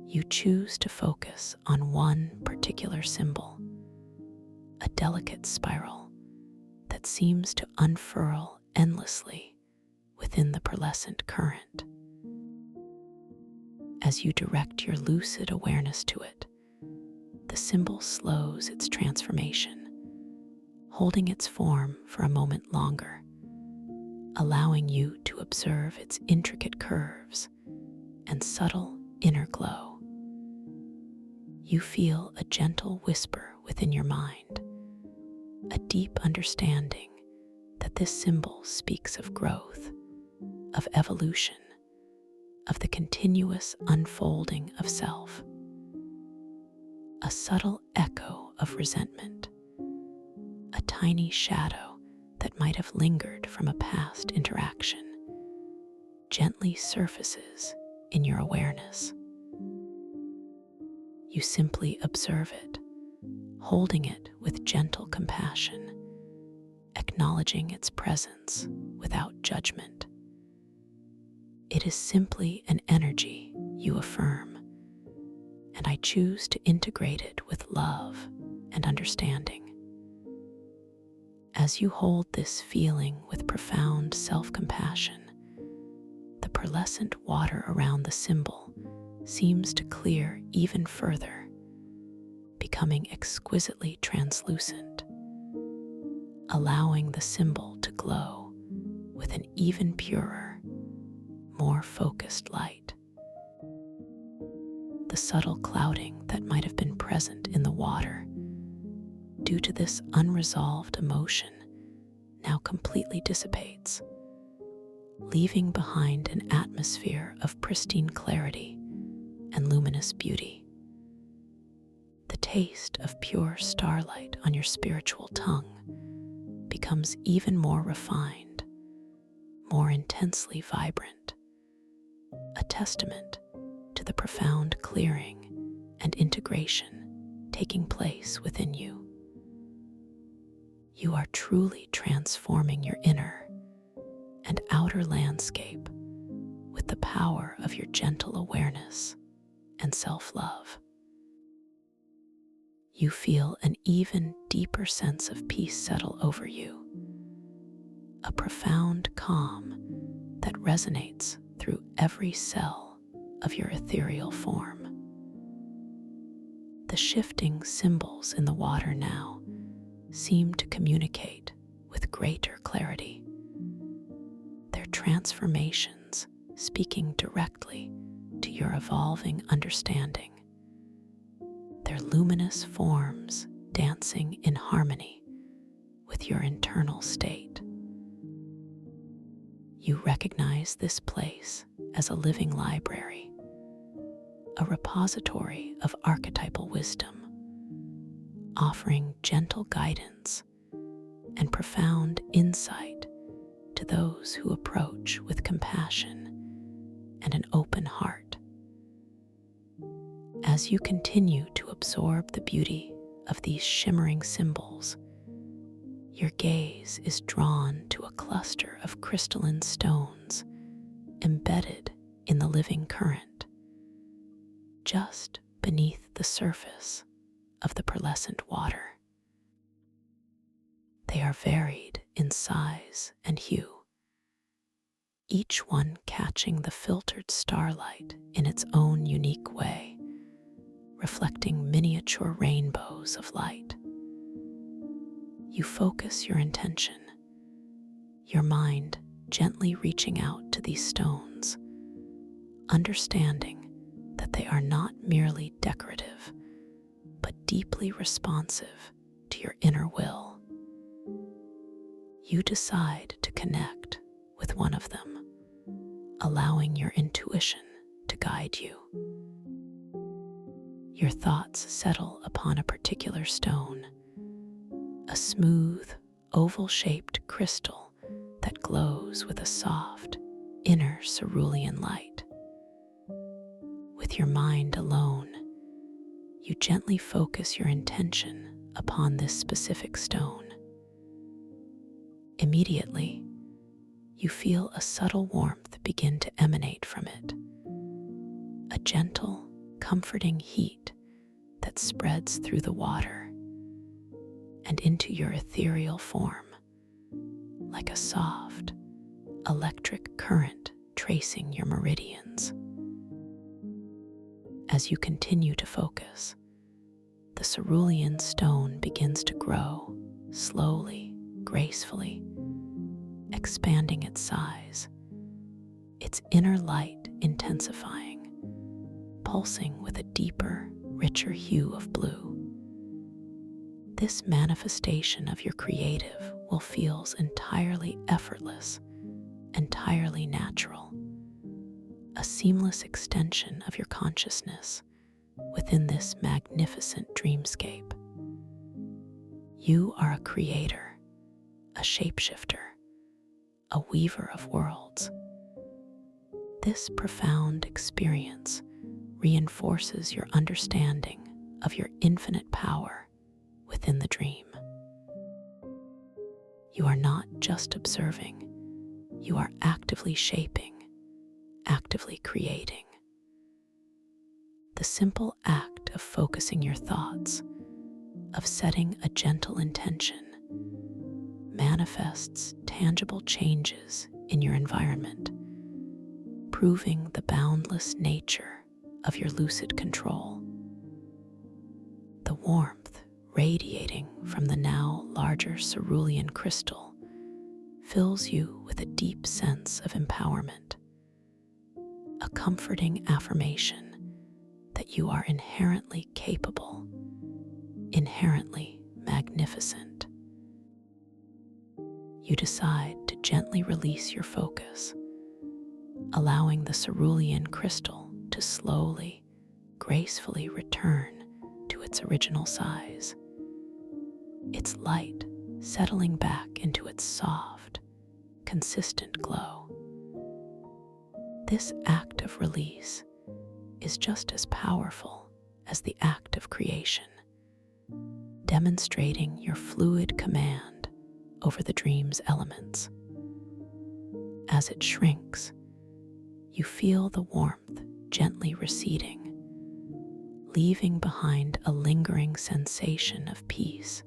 You choose to focus on one particular symbol, a delicate spiral that seems to unfurl endlessly within the pearlescent current. As you direct your lucid awareness to it, the symbol slows its transformation, holding its form for a moment longer, allowing you to observe its intricate curves and subtle inner glow. You feel a gentle whisper within your mind, a deep understanding that this symbol speaks of growth, of evolution, of the continuous unfolding of self. A subtle echo of resentment, a tiny shadow that might have lingered from a past interaction, gently surfaces in your awareness. You simply observe it, holding it with gentle compassion, acknowledging its presence without judgment. It is simply an energy you affirm, and I choose to integrate it with love and understanding. As you hold this feeling with profound self-compassion, the pearlescent water around the symbol seems to clear even further, becoming exquisitely translucent, allowing the symbol to glow with an even purer, more focused light. The subtle clouding that might have been present in the water due to this unresolved emotion now completely dissipates, leaving behind an atmosphere of pristine clarity and luminous beauty. The taste of pure starlight on your spiritual tongue becomes even more refined, more intensely vibrant, a testament to the profound clearing and integration taking place within you. You are truly transforming your inner and outer landscape with the power of your gentle awareness and self-love. You feel an even deeper sense of peace settle over you, a profound calm that resonates through every cell of your ethereal form. The shifting symbols in the water now seem to communicate with greater clarity, their transformations speaking directly to your evolving understanding, their luminous forms dancing in harmony with your internal state. You recognize this place as a living library, a repository of archetypal wisdom, offering gentle guidance and profound insight to those who approach with compassion and an open heart. As you continue to absorb the beauty of these shimmering symbols, your gaze is drawn to a cluster of crystalline stones embedded in the living current, just beneath the surface of the pearlescent water. They are varied in size and hue, each one catching the filtered starlight in its own unique way, reflecting miniature rainbows of light. You focus your intention, your mind gently reaching out to these stones, understanding that they are not merely decorative, but deeply responsive to your inner will. You decide to connect with one of them, allowing your intuition to guide you. Your thoughts settle upon a particular stone, a smooth, oval-shaped crystal that glows with a soft, inner cerulean light. With your mind alone, you gently focus your intention upon this specific stone. Immediately, you feel a subtle warmth begin to emanate from it, a gentle, comforting heat that spreads through the water and into your ethereal form, like a soft, electric current tracing your meridians. As you continue to focus, the cerulean stone begins to grow slowly, gracefully, expanding its size, its inner light intensifying, pulsing with a deeper, richer hue of blue. This manifestation of your creative will feel entirely effortless, entirely natural, a seamless extension of your consciousness within this magnificent dreamscape. You are a creator, a shapeshifter, a weaver of worlds. This profound experience reinforces your understanding of your infinite power within the dream. You are not just observing, you are actively shaping, actively creating. The simple act of focusing your thoughts, of setting a gentle intention, manifests tangible changes in your environment, proving the boundless nature of your lucid control. The warmth radiating from the now larger cerulean crystal fills you with a deep sense of empowerment, a comforting affirmation that you are inherently capable, inherently magnificent. You decide to gently release your focus, allowing the cerulean crystal to slowly, gracefully return to its original size, its light settling back into its soft, consistent glow. This act of release is just as powerful as the act of creation, demonstrating your fluid command over the dream's elements. As it shrinks, you feel the warmth gently receding, leaving behind a lingering sensation of peace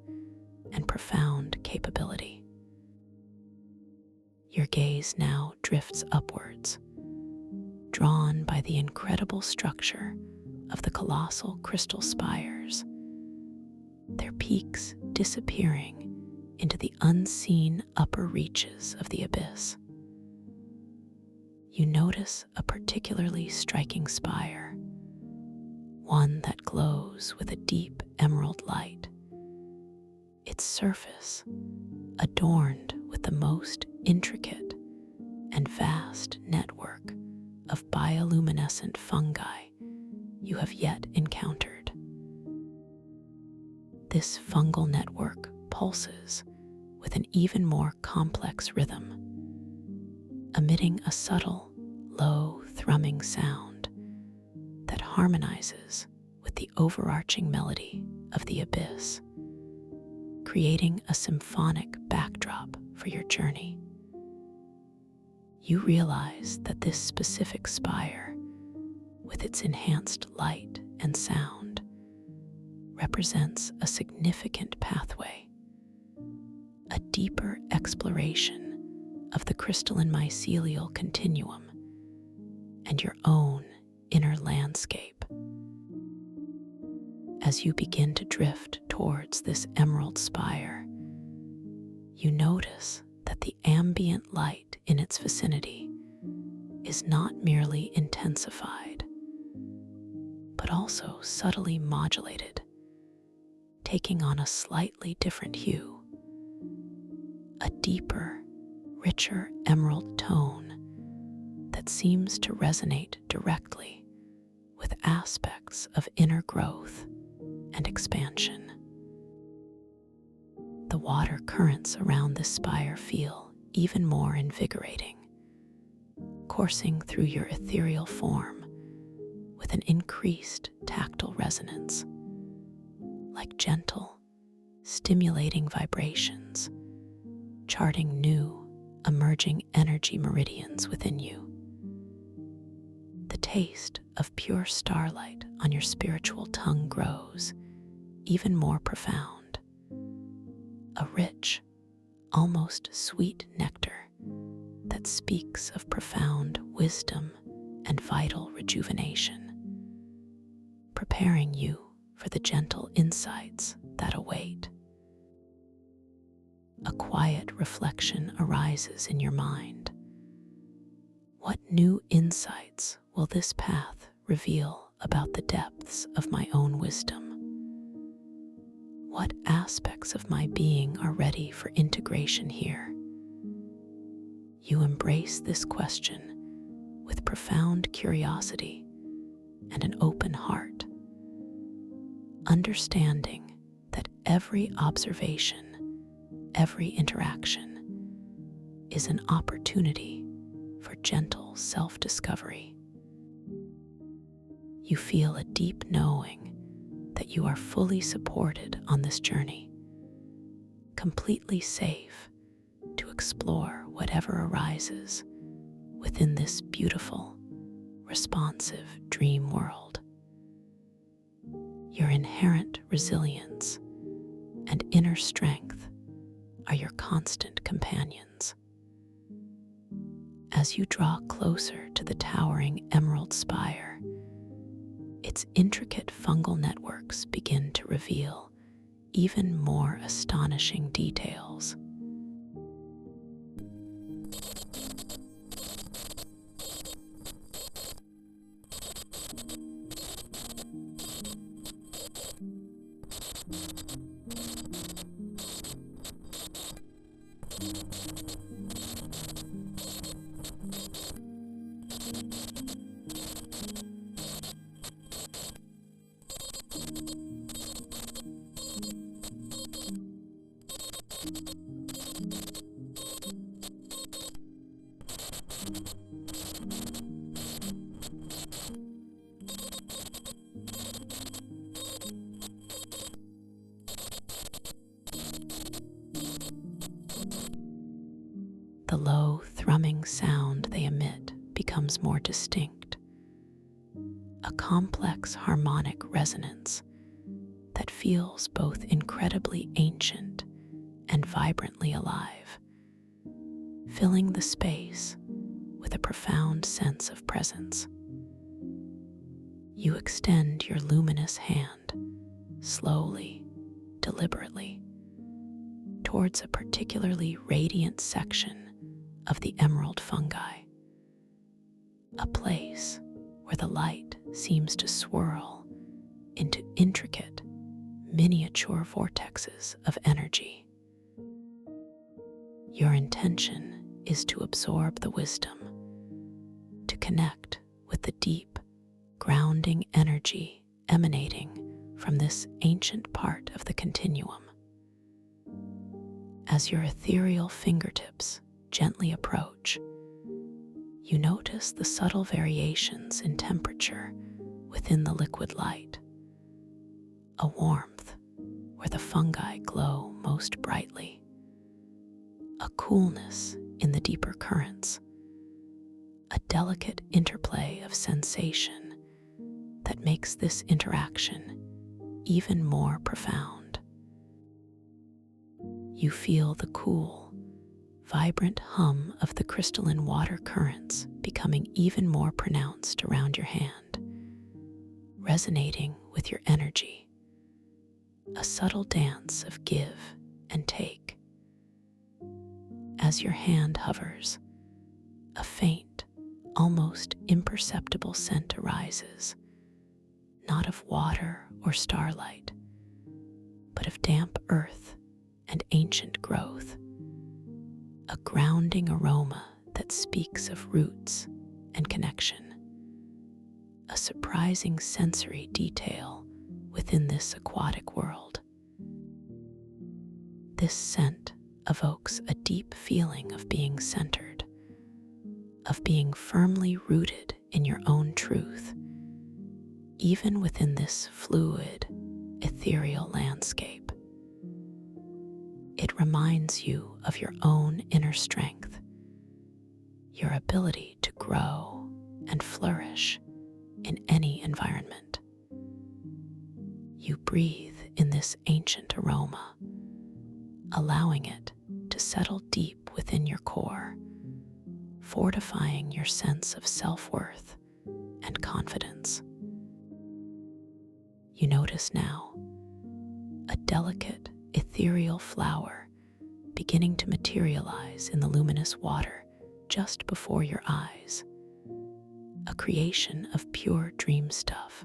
and profound capability. Your gaze now drifts upwards, drawn by the incredible structure of the colossal crystal spires, their peaks disappearing into the unseen upper reaches of the abyss. You notice a particularly striking spire, one that glows with a deep emerald light, its surface adorned with the most intricate and vast network of bioluminescent fungi you have yet encountered. This fungal network pulses with an even more complex rhythm, emitting a subtle, low thrumming sound that harmonizes with the overarching melody of the abyss, creating a symphonic backdrop for your journey. You realize that this specific spire, with its enhanced light and sound, represents a significant pathway, a deeper exploration of the crystalline mycelial continuum and your own inner landscape. As you begin to drift towards this emerald spire, you notice that the ambient light in its vicinity is not merely intensified, but also subtly modulated, taking on a slightly different hue, a deeper, richer emerald tone that seems to resonate directly with aspects of inner growth and expansion. The water currents around this spire feel even more invigorating, coursing through your ethereal form with an increased tactile resonance, like gentle, stimulating vibrations, charting new, emerging energy meridians within you. The taste of pure starlight on your spiritual tongue grows even more profound, a rich, almost sweet nectar that speaks of profound wisdom and vital rejuvenation, preparing you for the gentle insights that await. a quiet reflection arises in your mind. What new insights will this path reveal about the depths of my own wisdom? What aspects of my being are ready for integration here? You embrace this question with profound curiosity and an open heart, understanding that every observation, every interaction is an opportunity for gentle self-discovery. You feel a deep knowing that you are fully supported on this journey, completely safe to explore whatever arises within this beautiful, responsive dream world. Your inherent resilience and inner strength are your constant companions. As you draw closer to the towering emerald spire, its intricate fungal networks begin to reveal even more astonishing details. The low, thrumming sound they emit becomes more distinct, a complex harmonic resonance that feels both incredibly ancient and vibrantly alive, filling the space with a profound sense of presence. You extend your luminous hand, slowly, deliberately, towards a particularly radiant section of the emerald fungi, a place where the light seems to swirl into intricate, miniature vortexes of energy. Your intention is to absorb the wisdom, to connect with the deep, grounding energy emanating from this ancient part of the continuum. As your ethereal fingertips gently approach, you notice the subtle variations in temperature within the liquid light, a warmth where the fungi glow most brightly, a coolness in the deeper currents, a delicate interplay of sensation that makes this interaction even more profound. You feel the cool, vibrant hum of the crystalline water currents becoming even more pronounced around your hand, resonating with your energy, a subtle dance of give and take. As your hand hovers, a faint, almost imperceptible scent arises, not of water or starlight, but of damp earth and ancient growth, a grounding aroma that speaks of roots and connection, a surprising sensory detail within this aquatic world. This scent evokes a deep feeling of being centered, of being firmly rooted in your own truth, even within this fluid, ethereal landscape. It reminds you of your own inner strength, your ability to grow and flourish in any environment. You breathe in this ancient aroma, allowing it to settle deep within your core, fortifying your sense of self-worth and confidence. You notice now a delicate, ethereal flower beginning to materialize in the luminous water just before your eyes, a creation of pure dream stuff,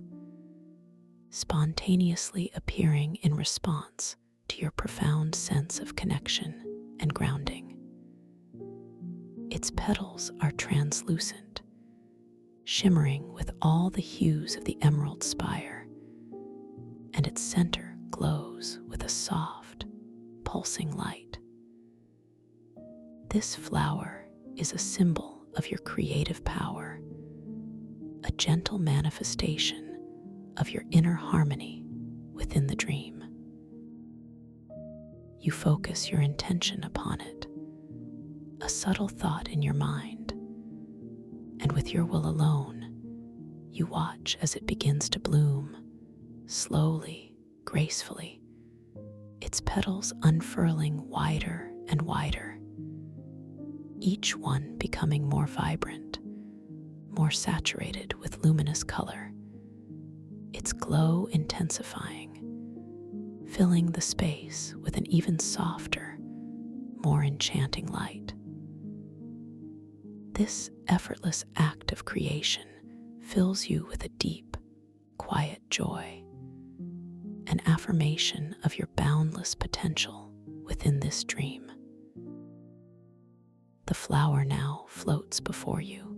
spontaneously appearing in response to your profound sense of connection and grounding. Its petals are translucent, shimmering with all the hues of the emerald spire, and its center glows with a soft, pulsing light. This flower is a symbol of your creative power, a gentle manifestation of your inner harmony within the dream. You focus your intention upon it, a subtle thought in your mind, and with your will alone, you watch as it begins to bloom, slowly, gracefully, its petals unfurling wider and wider, each one becoming more vibrant, more saturated with luminous color, its glow intensifying, filling the space with an even softer, more enchanting light. This effortless act of creation fills you with a deep, quiet joy, an affirmation of your boundless potential within this dream. The flower now floats before you,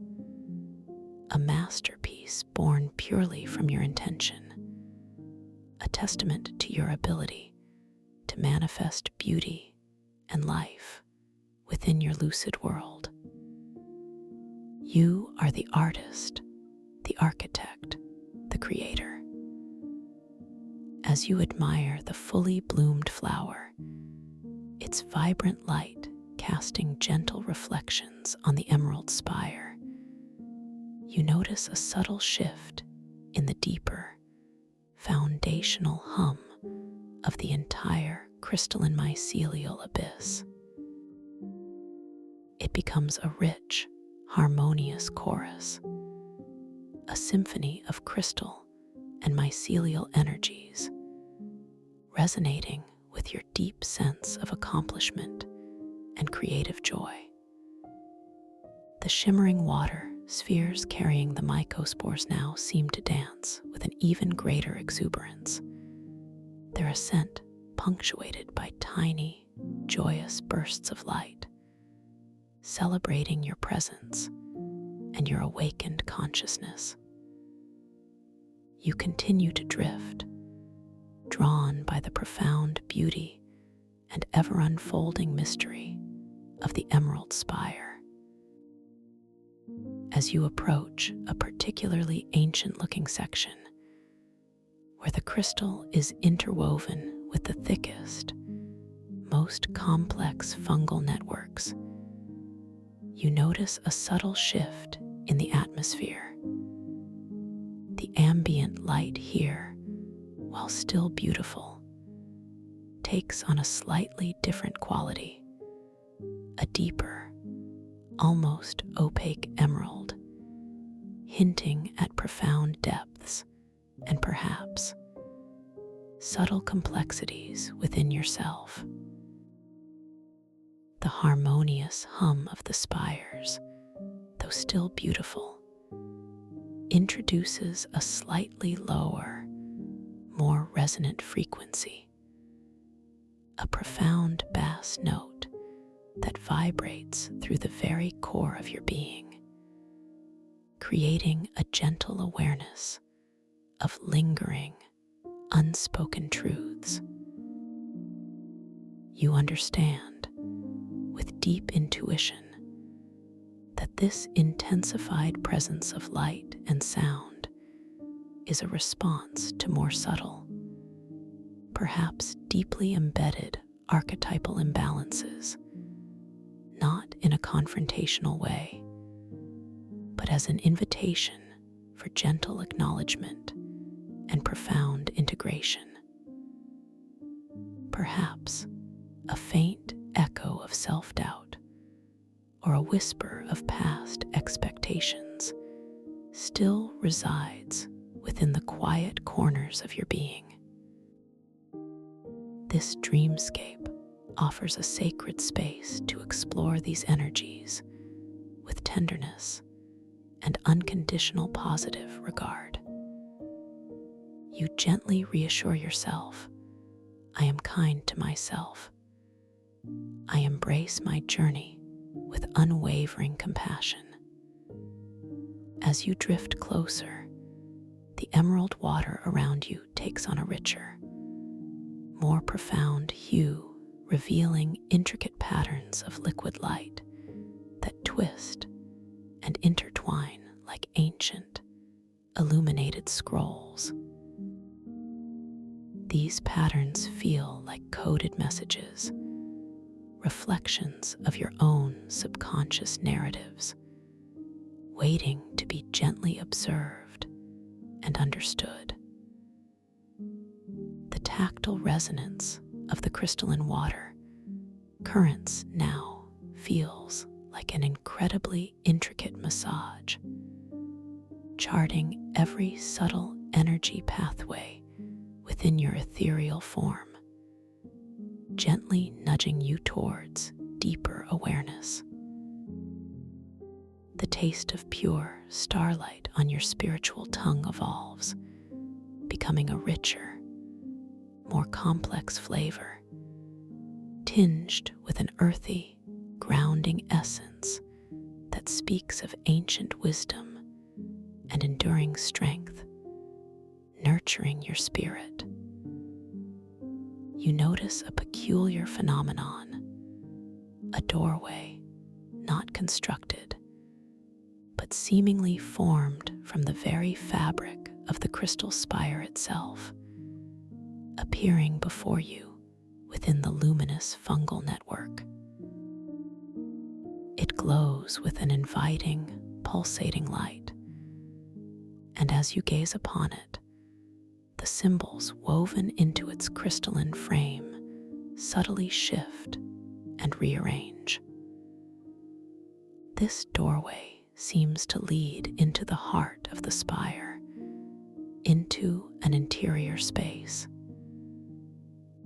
a masterpiece born purely from your intention, a testament to your ability to manifest beauty and life within your lucid world. You are the artist, the architect, the creator. As you admire the fully bloomed flower, its vibrant light casting gentle reflections on the emerald spire, you notice a subtle shift in the deeper, foundational hum of the entire crystalline mycelial abyss. It becomes a rich, harmonious chorus, a symphony of crystal and mycelial energies, resonating with your deep sense of accomplishment and creative joy. The shimmering water spheres carrying the mycospores now seem to dance with an even greater exuberance, their ascent punctuated by tiny, joyous bursts of light, celebrating your presence and your awakened consciousness. You continue to drift, drawn by the profound beauty and ever-unfolding mystery of the emerald spire. As you approach a particularly ancient-looking section, where the crystal is interwoven with the thickest, most complex fungal networks, you notice a subtle shift in the atmosphere. The ambient light here, while still beautiful, takes on a slightly different quality, a deeper, almost opaque emerald, hinting at profound depths and perhaps subtle complexities within yourself. The harmonious hum of the spires, though still beautiful, introduces a slightly lower, more resonant frequency, a profound bass note that vibrates through the very core of your being, creating a gentle awareness of lingering, unspoken truths. You understand, with deep intuition, that this intensified presence of light and sound is a response to more subtle, perhaps deeply embedded archetypal imbalances, not in a confrontational way, but as an invitation for gentle acknowledgement and profound integration. Perhaps a faint echo of self-doubt or a whisper of past expectations still resides within the quiet corners of your being. This dreamscape offers a sacred space to explore these energies with tenderness and unconditional positive regard. You gently reassure yourself, I am kind to myself. I embrace my journey with unwavering compassion. As you drift closer, the emerald water around you takes on a richer, more profound hue, revealing intricate patterns of liquid light that twist and intertwine like ancient, illuminated scrolls. These patterns feel like coded messages, reflections of your own subconscious narratives, waiting to be gently observed and understood. The tactile resonance of the crystalline water currents now feels like an incredibly intricate massage, charting every subtle energy pathway within your ethereal form, gently nudging you towards deeper awareness. The taste of pure starlight on your spiritual tongue evolves, becoming a richer, more complex flavor, tinged with an earthy, grounding essence that speaks of ancient wisdom and enduring strength, nurturing your spirit. You notice a peculiar phenomenon, a doorway not constructed, but seemingly formed from the very fabric of the crystal spire itself, appearing before you within the luminous fungal network. It glows with an inviting, pulsating light, and as you gaze upon it, the symbols woven into its crystalline frame subtly shift and rearrange. This doorway seems to lead into the heart of the spire, into an interior space.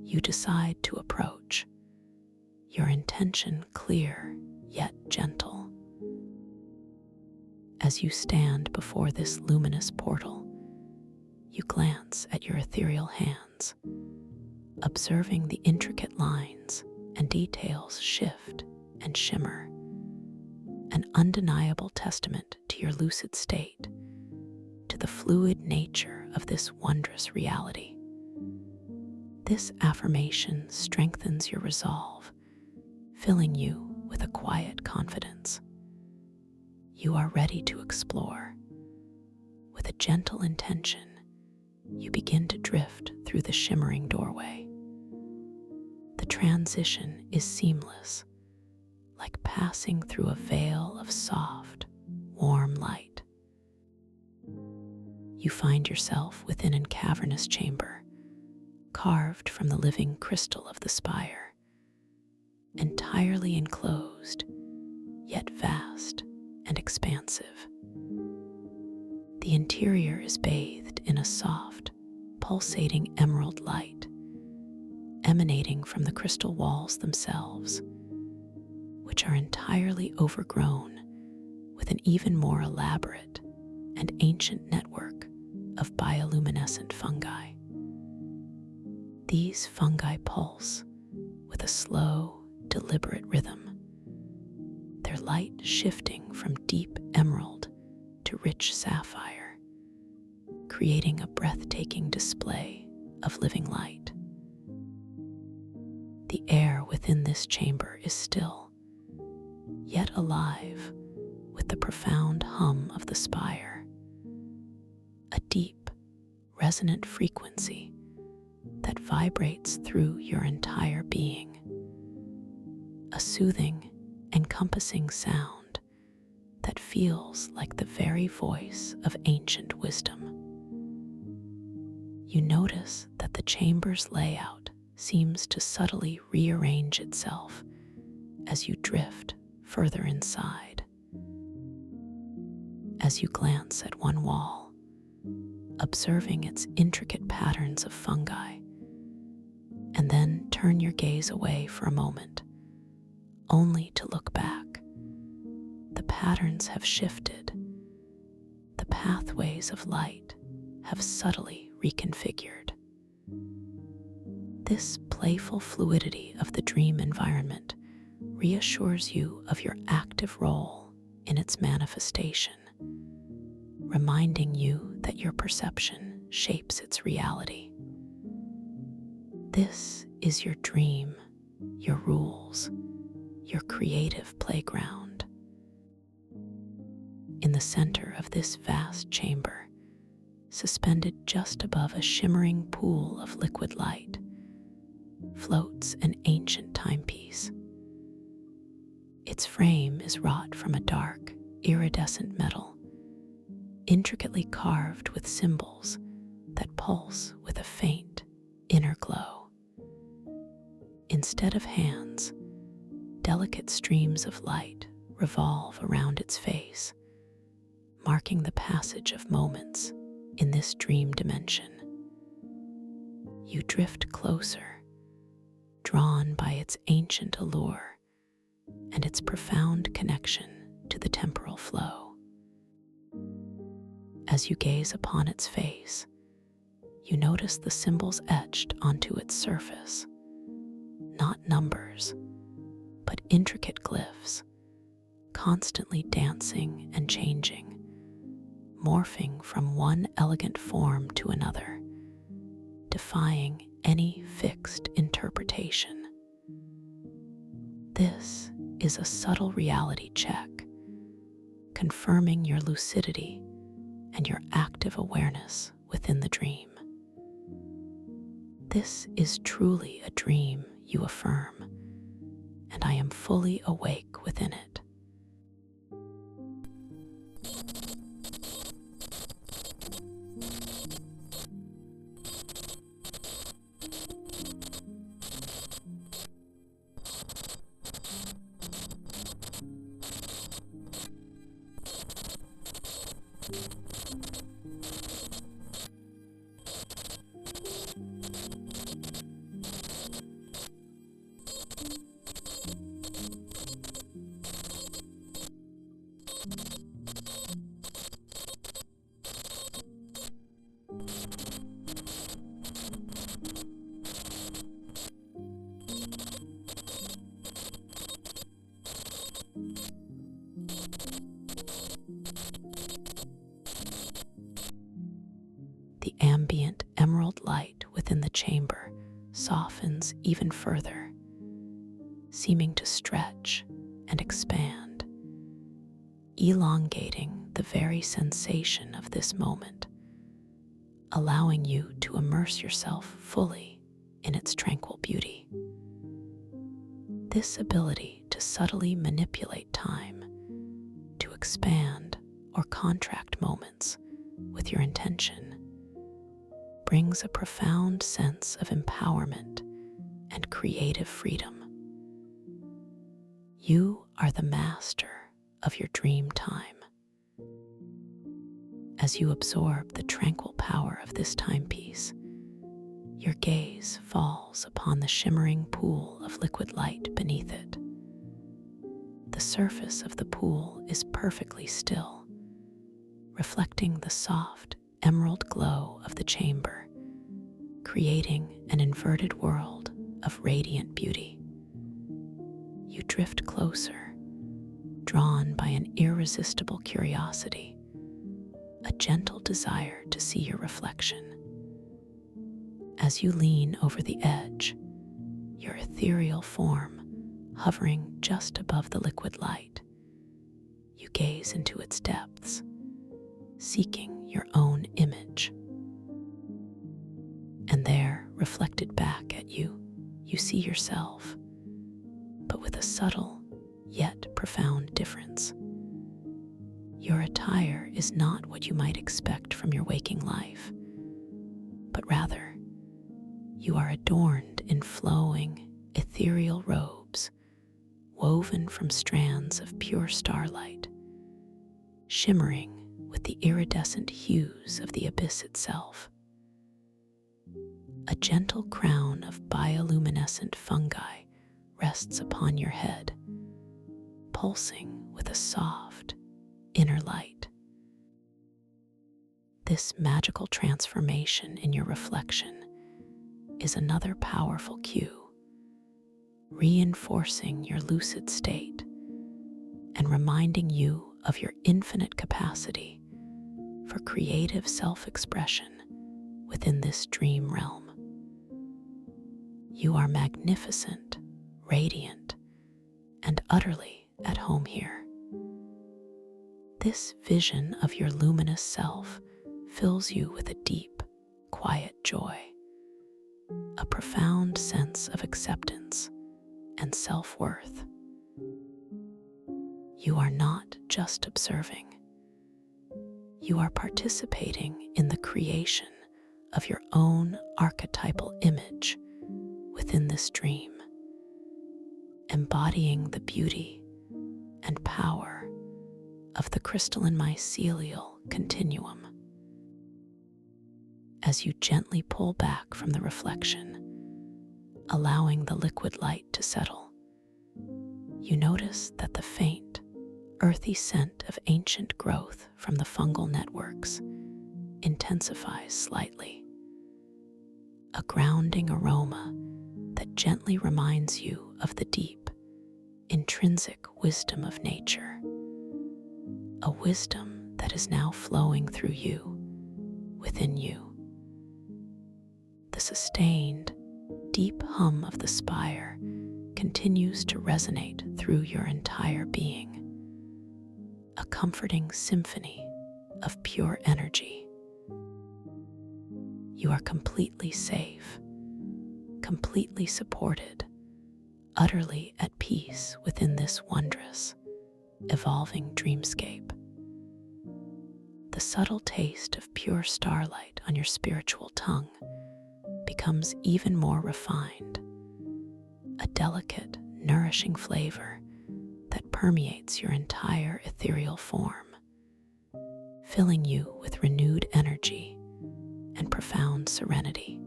You decide to approach, your intention clear yet gentle. As you stand before this luminous portal, you glance at your ethereal hands, observing the intricate lines and details shift and shimmer, an undeniable testament to your lucid state, to the fluid nature of this wondrous reality. This affirmation strengthens your resolve, filling you with a quiet confidence. You are ready to explore. With a gentle intention, you begin to drift through the shimmering doorway. The transition is seamless, like passing through a veil of soft, warm light. You find yourself within a cavernous chamber, carved from the living crystal of the spire, entirely enclosed, yet vast and expansive. The interior is bathed in a soft, pulsating emerald light, emanating from the crystal walls themselves, which are entirely overgrown with an even more elaborate and ancient network of bioluminescent fungi. These fungi pulse with a slow, deliberate rhythm, their light shifting from deep emerald to rich sapphire, creating a breathtaking display of living light. The air within this chamber is still, yet alive with the profound hum of the spire, a deep, resonant frequency that vibrates through your entire being, a soothing, encompassing sound that feels like the very voice of ancient wisdom. You notice that the chamber's layout seems to subtly rearrange itself as you drift further inside. As you glance at one wall, observing its intricate patterns of fungi, and then turn your gaze away for a moment, only to look back. The patterns have shifted. The pathways of light have subtly reconfigured. This playful fluidity of the dream environment reassures you of your active role in its manifestation, reminding you that your perception shapes its reality. This is your dream, your rules, your creative playground. In the center of this vast chamber, suspended just above a shimmering pool of liquid light, floats an ancient timepiece. Its frame is wrought from a dark, iridescent metal, intricately carved with symbols that pulse with a faint inner glow. Instead of hands, delicate streams of light revolve around its face, marking the passage of moments in this dream dimension. You drift closer, drawn by its ancient allure and its profound connection to the temporal flow. As you gaze upon its face, you notice the symbols etched onto its surface, not numbers, but intricate glyphs, constantly dancing and changing, morphing from one elegant form to another, defying any fixed interpretation. This is a subtle reality check, confirming your lucidity and your active awareness within the dream. This is truly a dream, you affirm, and I am fully awake within it. The ambient emerald light within the chamber softens even further, seeming to stretch and expand, elongating the very sensation of this moment, allowing you to immerse yourself fully in its tranquil beauty. This ability to subtly manipulate time, to expand or contract moments with your intention, brings a profound sense of empowerment and creative freedom. You are the master of your dream time. As you absorb the tranquil power of this timepiece, your gaze falls upon the shimmering pool of liquid light beneath it. The surface of the pool is perfectly still, reflecting the soft emerald glow of the chamber, creating an inverted world of radiant beauty. You drift closer, drawn by an irresistible curiosity, a gentle desire to see your reflection. As you lean over the edge, your ethereal form hovering just above the liquid light, you gaze into its depths, seeking your own image. And there, reflected back at you, you see yourself, but with a subtle yet profound difference. Your attire is not what you might expect from your waking life, but rather, you are adorned in flowing, ethereal robes, woven from strands of pure starlight, shimmering with the iridescent hues of the abyss itself. A gentle crown of bioluminescent fungi rests upon your head, pulsing with a soft inner light. This magical transformation in your reflection is another powerful cue, reinforcing your lucid state and reminding you of your infinite capacity for creative self-expression within this dream realm. You are magnificent, radiant, and utterly at home here. This vision of your luminous self fills you with a deep, quiet joy, a profound sense of acceptance and self-worth. You are not just observing. You are participating in the creation of your own archetypal image within this dream, embodying the beauty and power of the crystalline mycelial continuum. As you gently pull back from the reflection, allowing the liquid light to settle, you notice that the faint, earthy scent of ancient growth from the fungal networks intensifies slightly, a grounding aroma that gently reminds you of the deep, intrinsic wisdom of nature, a wisdom that is now flowing through you, within you. The sustained, deep hum of the spire continues to resonate through your entire being, a comforting symphony of pure energy. You are completely safe, completely supported, utterly at peace within this wondrous, evolving dreamscape. The subtle taste of pure starlight on your spiritual tongue becomes even more refined, a delicate, nourishing flavor that permeates your entire ethereal form, filling you with renewed energy and profound serenity.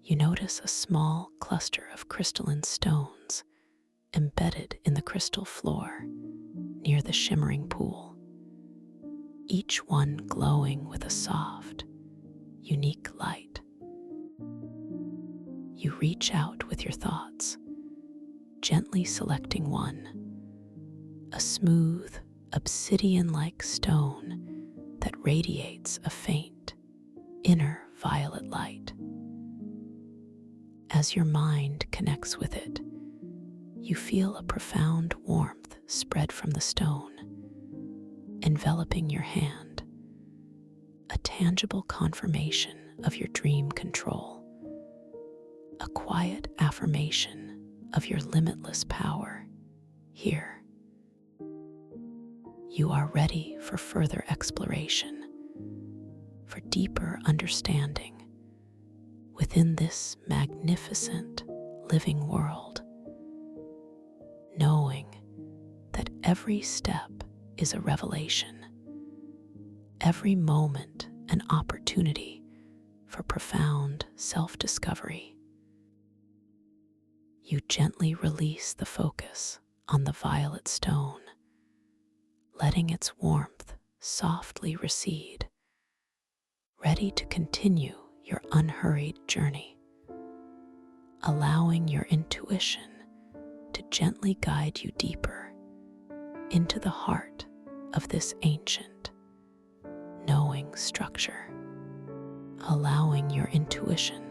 You notice a small cluster of crystalline stones embedded in the crystal floor near the shimmering pool, each one glowing with a soft, unique light. You reach out with your thoughts, gently selecting one, a smooth, obsidian-like stone that radiates a faint, inner violet light. As your mind connects with it, you feel a profound warmth spread from the stone, enveloping your hand, a tangible confirmation of your dream control, a quiet affirmation of your limitless power here. You are ready for further exploration, for deeper understanding within this magnificent living world, knowing that every step is a revelation, every moment an opportunity for profound self-discovery. You gently release the focus on the violet stone, letting its warmth softly recede, ready to continue your unhurried journey, allowing your intuition to gently guide you deeper into the heart of this ancient, knowing structure, allowing your intuition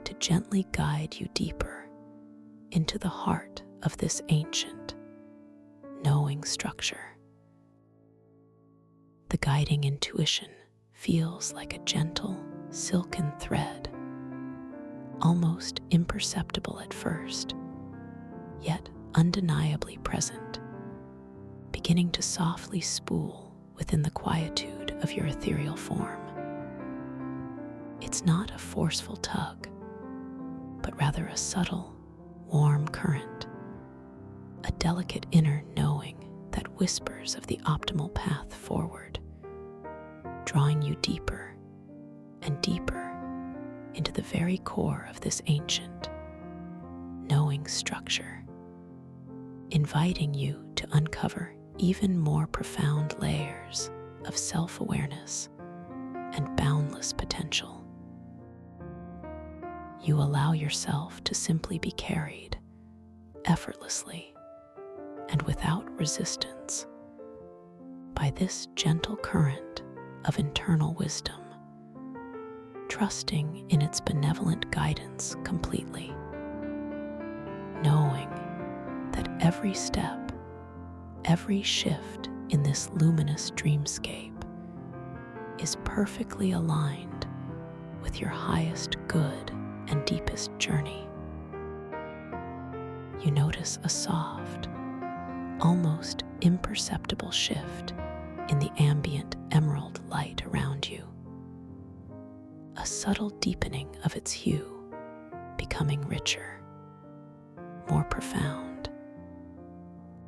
to gently guide you deeper into the heart of this ancient, knowing structure. The guiding intuition feels like a gentle, silken thread, almost imperceptible at first, yet undeniably present, beginning to softly spool within the quietude of your ethereal form. It's not a forceful tug, but rather a subtle, warm current, a delicate inner knowing that whispers of the optimal path forward, drawing you deeper and deeper into the very core of this ancient, knowing structure, inviting you to uncover even more profound layers of self-awareness and boundless potential. You allow yourself to simply be carried effortlessly and without resistance by this gentle current of internal wisdom, trusting in its benevolent guidance completely, knowing that every step, every shift in this luminous dreamscape is perfectly aligned with your highest good and deepest journey. You notice a soft, almost imperceptible shift in the ambient emerald light around you, a subtle deepening of its hue, becoming richer, more profound,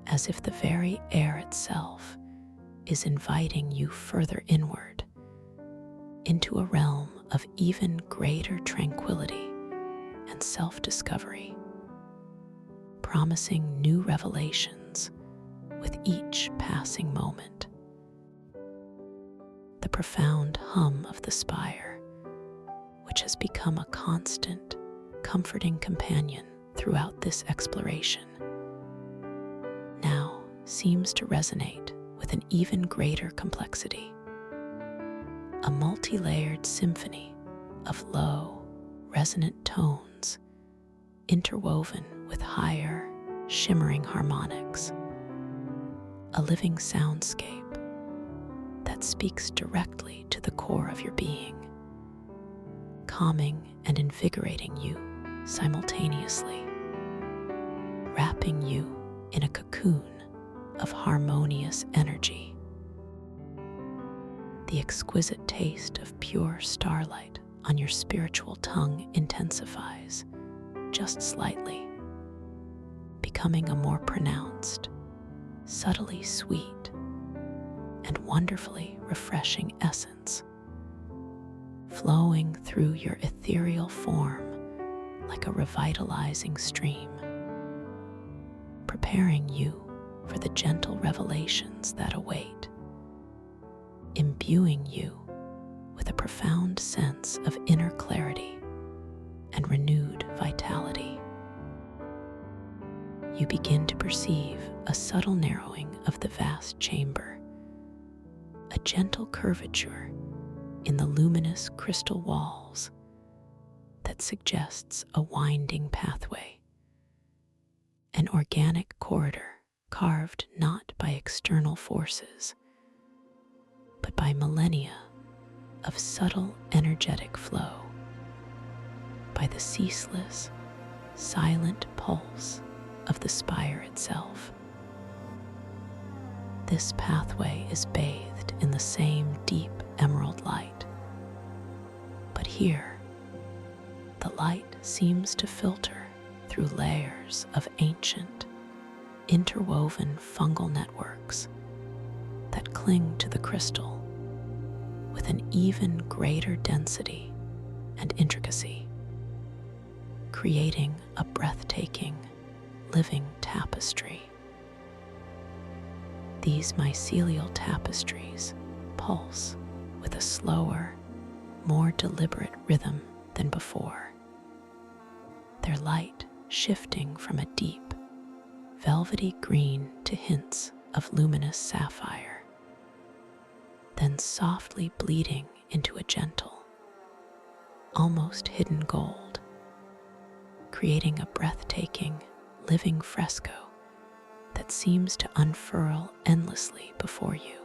as if the very air itself is inviting you further inward into a realm of even greater tranquility and self-discovery, promising new revelations with each passing moment. The profound hum of the spire, which has become a constant, comforting companion throughout this exploration, now seems to resonate with an even greater complexity, a multi-layered symphony of low, resonant tones interwoven with higher, shimmering harmonics, a living soundscape that speaks directly to the core of your being, calming and invigorating you simultaneously, wrapping you in a cocoon of harmonious energy. The exquisite taste of pure starlight on your spiritual tongue intensifies just slightly, becoming a more pronounced, subtly sweet, and wonderfully refreshing essence, flowing through your ethereal form like a revitalizing stream, preparing you for the gentle revelations that await, imbuing you with a profound sense of inner clarity and renewed vitality. You begin to perceive a subtle narrowing of the vast chamber, a gentle curvature in the luminous crystal walls that suggests a winding pathway, an organic corridor carved not by external forces, but by millennia of subtle energetic flow, by the ceaseless, silent pulse of the spire itself. This pathway is bathed in the same deep emerald light, but here, the light seems to filter through layers of ancient, interwoven fungal networks that cling to the crystal with an even greater density and intricacy, creating a breathtaking, living tapestry. These mycelial tapestries pulse with a slower, more deliberate rhythm than before, their light shifting from a deep, velvety green to hints of luminous sapphire, then softly bleeding into a gentle, almost hidden gold, creating a breathtaking, living fresco that seems to unfurl endlessly before you.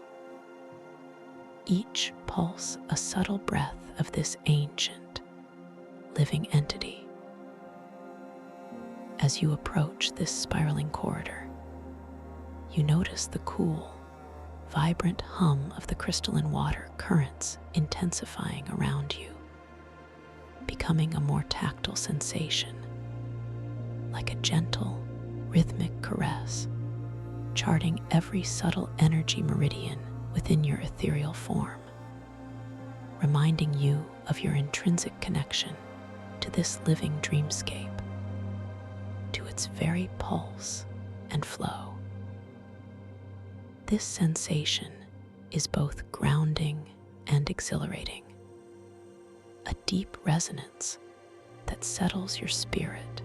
Each pulse a subtle breath of this ancient, living entity. As you approach this spiraling corridor, you notice the cool, vibrant hum of the crystalline water currents intensifying around you, becoming a more tactile sensation, like a gentle, rhythmic caress, charting every subtle energy meridian within your ethereal form, reminding you of your intrinsic connection to this living dreamscape, to its very pulse and flow. This sensation is both grounding and exhilarating, a deep resonance that settles your spirit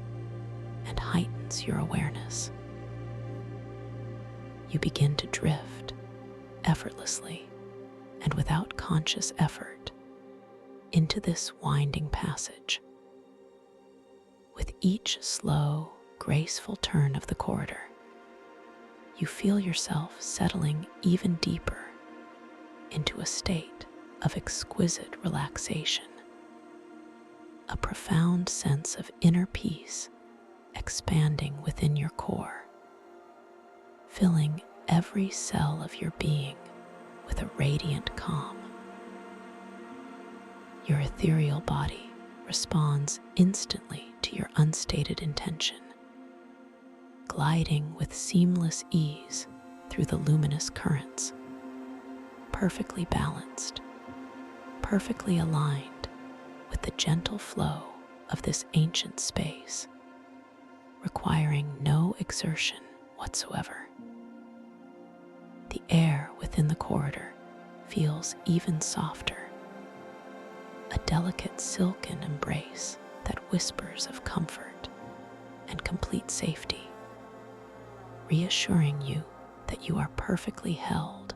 and heightens your awareness. You begin to drift effortlessly and without conscious effort into this winding passage. With each slow, graceful turn of the corridor, you feel yourself settling even deeper into a state of exquisite relaxation. A profound sense of inner peace expanding within your core, filling every cell of your being with a radiant calm. Your ethereal body responds instantly to your unstated intention, gliding with seamless ease through the luminous currents, perfectly balanced, perfectly aligned with the gentle flow of this ancient space, requiring no exertion whatsoever. The air within the corridor feels even softer, a delicate silken embrace that whispers of comfort and complete safety, reassuring you that you are perfectly held,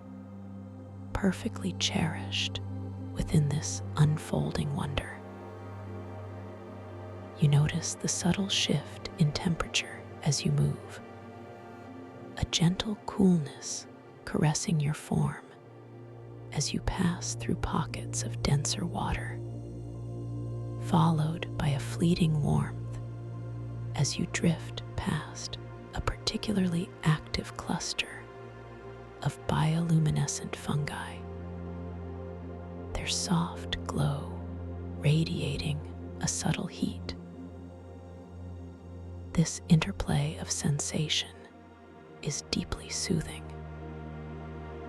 perfectly cherished within this unfolding wonder. You notice the subtle shift in temperature as you move, a gentle coolness caressing your form as you pass through pockets of denser water, followed by a fleeting warmth as you drift past a particularly active cluster of bioluminescent fungi, their soft glow radiating a subtle heat. This interplay of sensation is deeply soothing,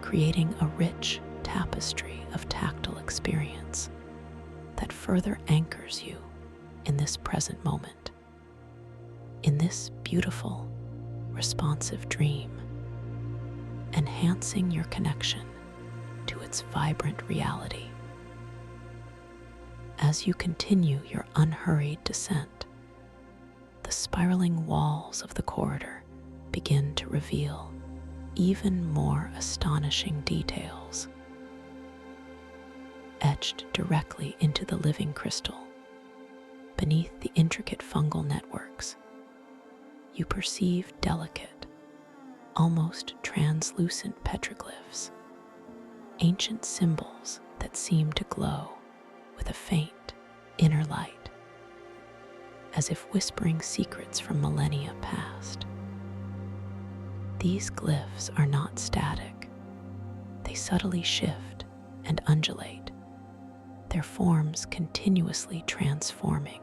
creating a rich tapestry of tactile experience that further anchors you in this present moment, in this beautiful, responsive dream, enhancing your connection to its vibrant reality. As you continue your unhurried descent, the spiraling walls of the corridor begin to reveal even more astonishing details. Etched directly into the living crystal, beneath the intricate fungal networks, you perceive delicate, almost translucent petroglyphs, ancient symbols that seem to glow with a faint inner light, as if whispering secrets from millennia past. These glyphs are not static. They subtly shift and undulate, their forms continuously transforming,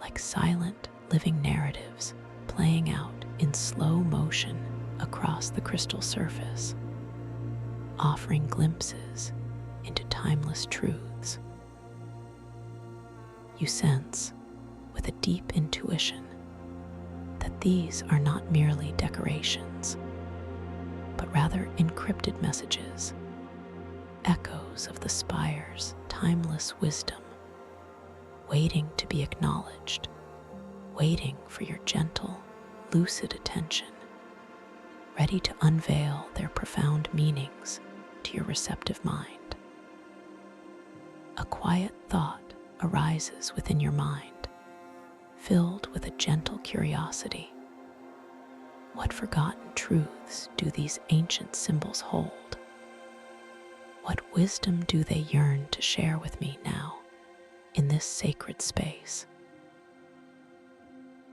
like silent, living narratives playing out in slow motion across the crystal surface, offering glimpses into timeless truths. You sense, with a deep intuition, that these are not merely decorations, but rather encrypted messages, echoes of the spire's timeless wisdom, waiting to be acknowledged, waiting for your gentle, lucid attention, ready to unveil their profound meanings to your receptive mind. A quiet thought arises within your mind, filled with a gentle curiosity. What forgotten truths do these ancient symbols hold? What wisdom do they yearn to share with me now in this sacred space?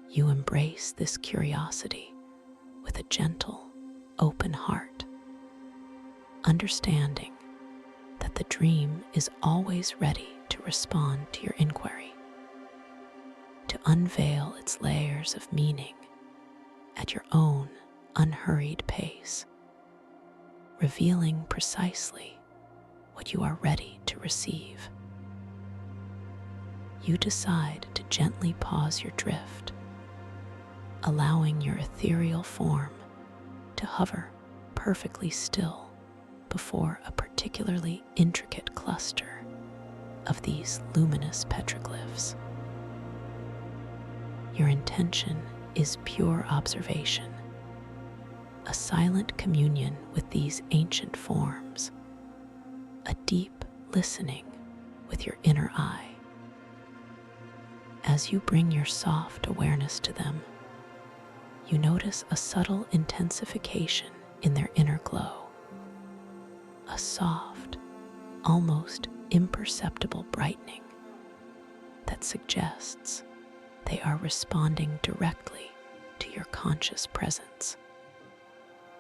You embrace this curiosity with a gentle, open heart, understanding that the dream is always ready to respond to your inquiry, to unveil its layers of meaning at your own unhurried pace, revealing precisely what you are ready to receive. you decide to gently pause your drift, allowing your ethereal form to hover perfectly still before a particularly intricate cluster of these luminous petroglyphs. Your intention is pure observation, a silent communion with these ancient forms, a deep listening with your inner eye. As you bring your soft awareness to them, you notice a subtle intensification in their inner glow, a soft, almost imperceptible brightening that suggests they are responding directly to your conscious presence,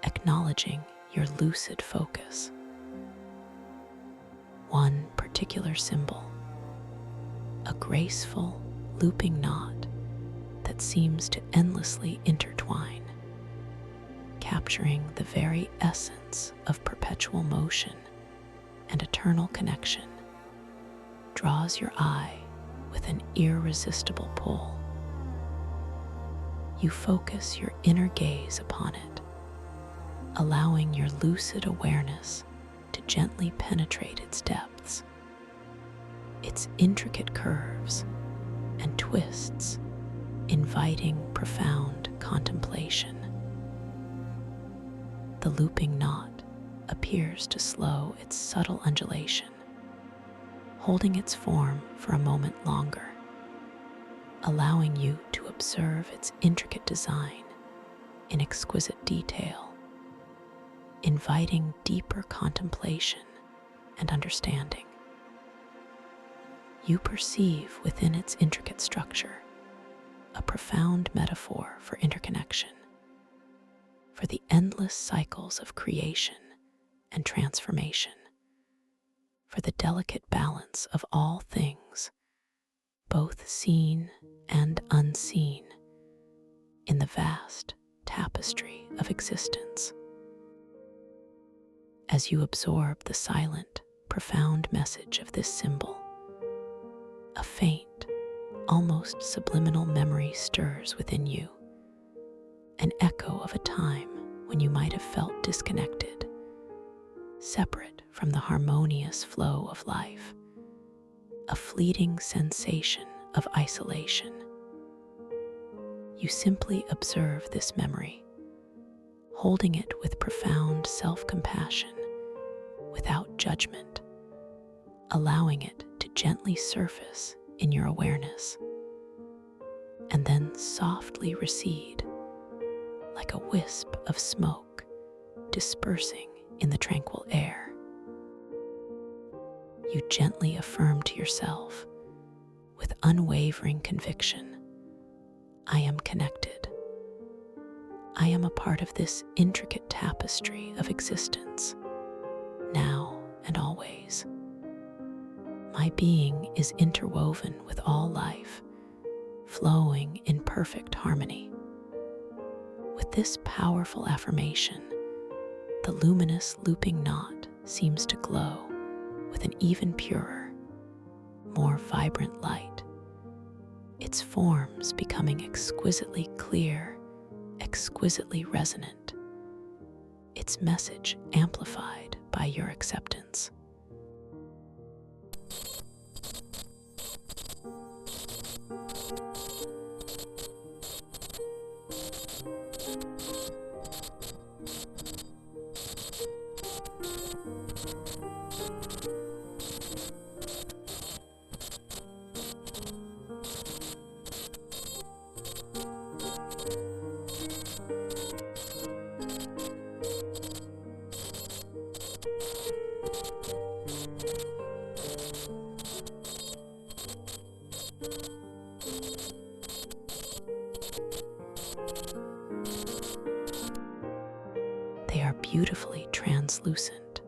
acknowledging your lucid focus. One particular symbol, a graceful, looping knot that seems to endlessly intertwine, capturing the very essence of perpetual motion and eternal connection, draws your eye with an irresistible pull. You focus your inner gaze upon it, allowing your lucid awareness to gently penetrate its depths, its intricate curves and twists, inviting profound contemplation. The looping knot appears to slow its subtle undulation, holding its form for a moment longer, allowing you to observe its intricate design in exquisite detail, inviting deeper contemplation and understanding. You perceive within its intricate structure a profound metaphor for interconnection, for the endless cycles of creation and transformation, for the delicate balance of all things, both seen and unseen, in the vast tapestry of existence. As you absorb the silent, profound message of this symbol, a faint, almost subliminal memory stirs within you, an echo of a time when you might have felt disconnected, separate from the harmonious flow of life, a fleeting sensation of isolation. You simply observe this memory, holding it with profound self-compassion, without judgment, allowing it to gently surface in your awareness, and then softly recede like a wisp of smoke dispersing in the tranquil air. You gently affirm to yourself, with unwavering conviction, I am connected. I am a part of this intricate tapestry of existence, now and always. My being is interwoven with all life, flowing in perfect harmony. With this powerful affirmation, the luminous looping knot seems to glow with an even purer, more vibrant light, its forms becoming exquisitely clear, exquisitely resonant, its message amplified by your acceptance. They are beautifully translucent,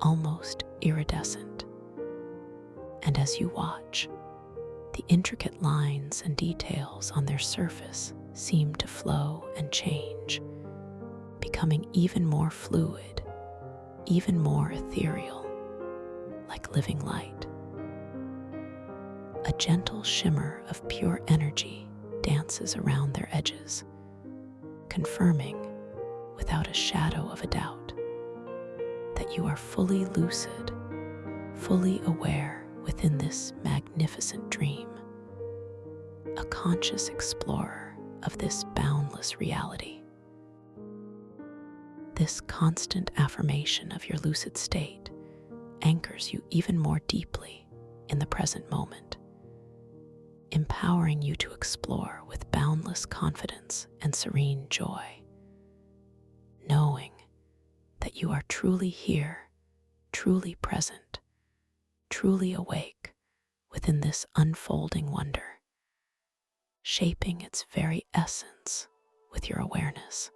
almost iridescent, and as you watch, the intricate lines and details on their surface seem to flow and change, becoming even more fluid, even more ethereal, like living light. A gentle shimmer of pure energy dances around their edges, confirming, without a shadow of a doubt, that you are fully lucid, fully aware within this magnificent dream, a conscious explorer of this boundless reality. This constant affirmation of your lucid state anchors you even more deeply in the present moment, empowering you to explore with boundless confidence and serene joy, knowing that you are truly here, truly present, truly awake within this unfolding wonder, shaping its very essence with your awareness.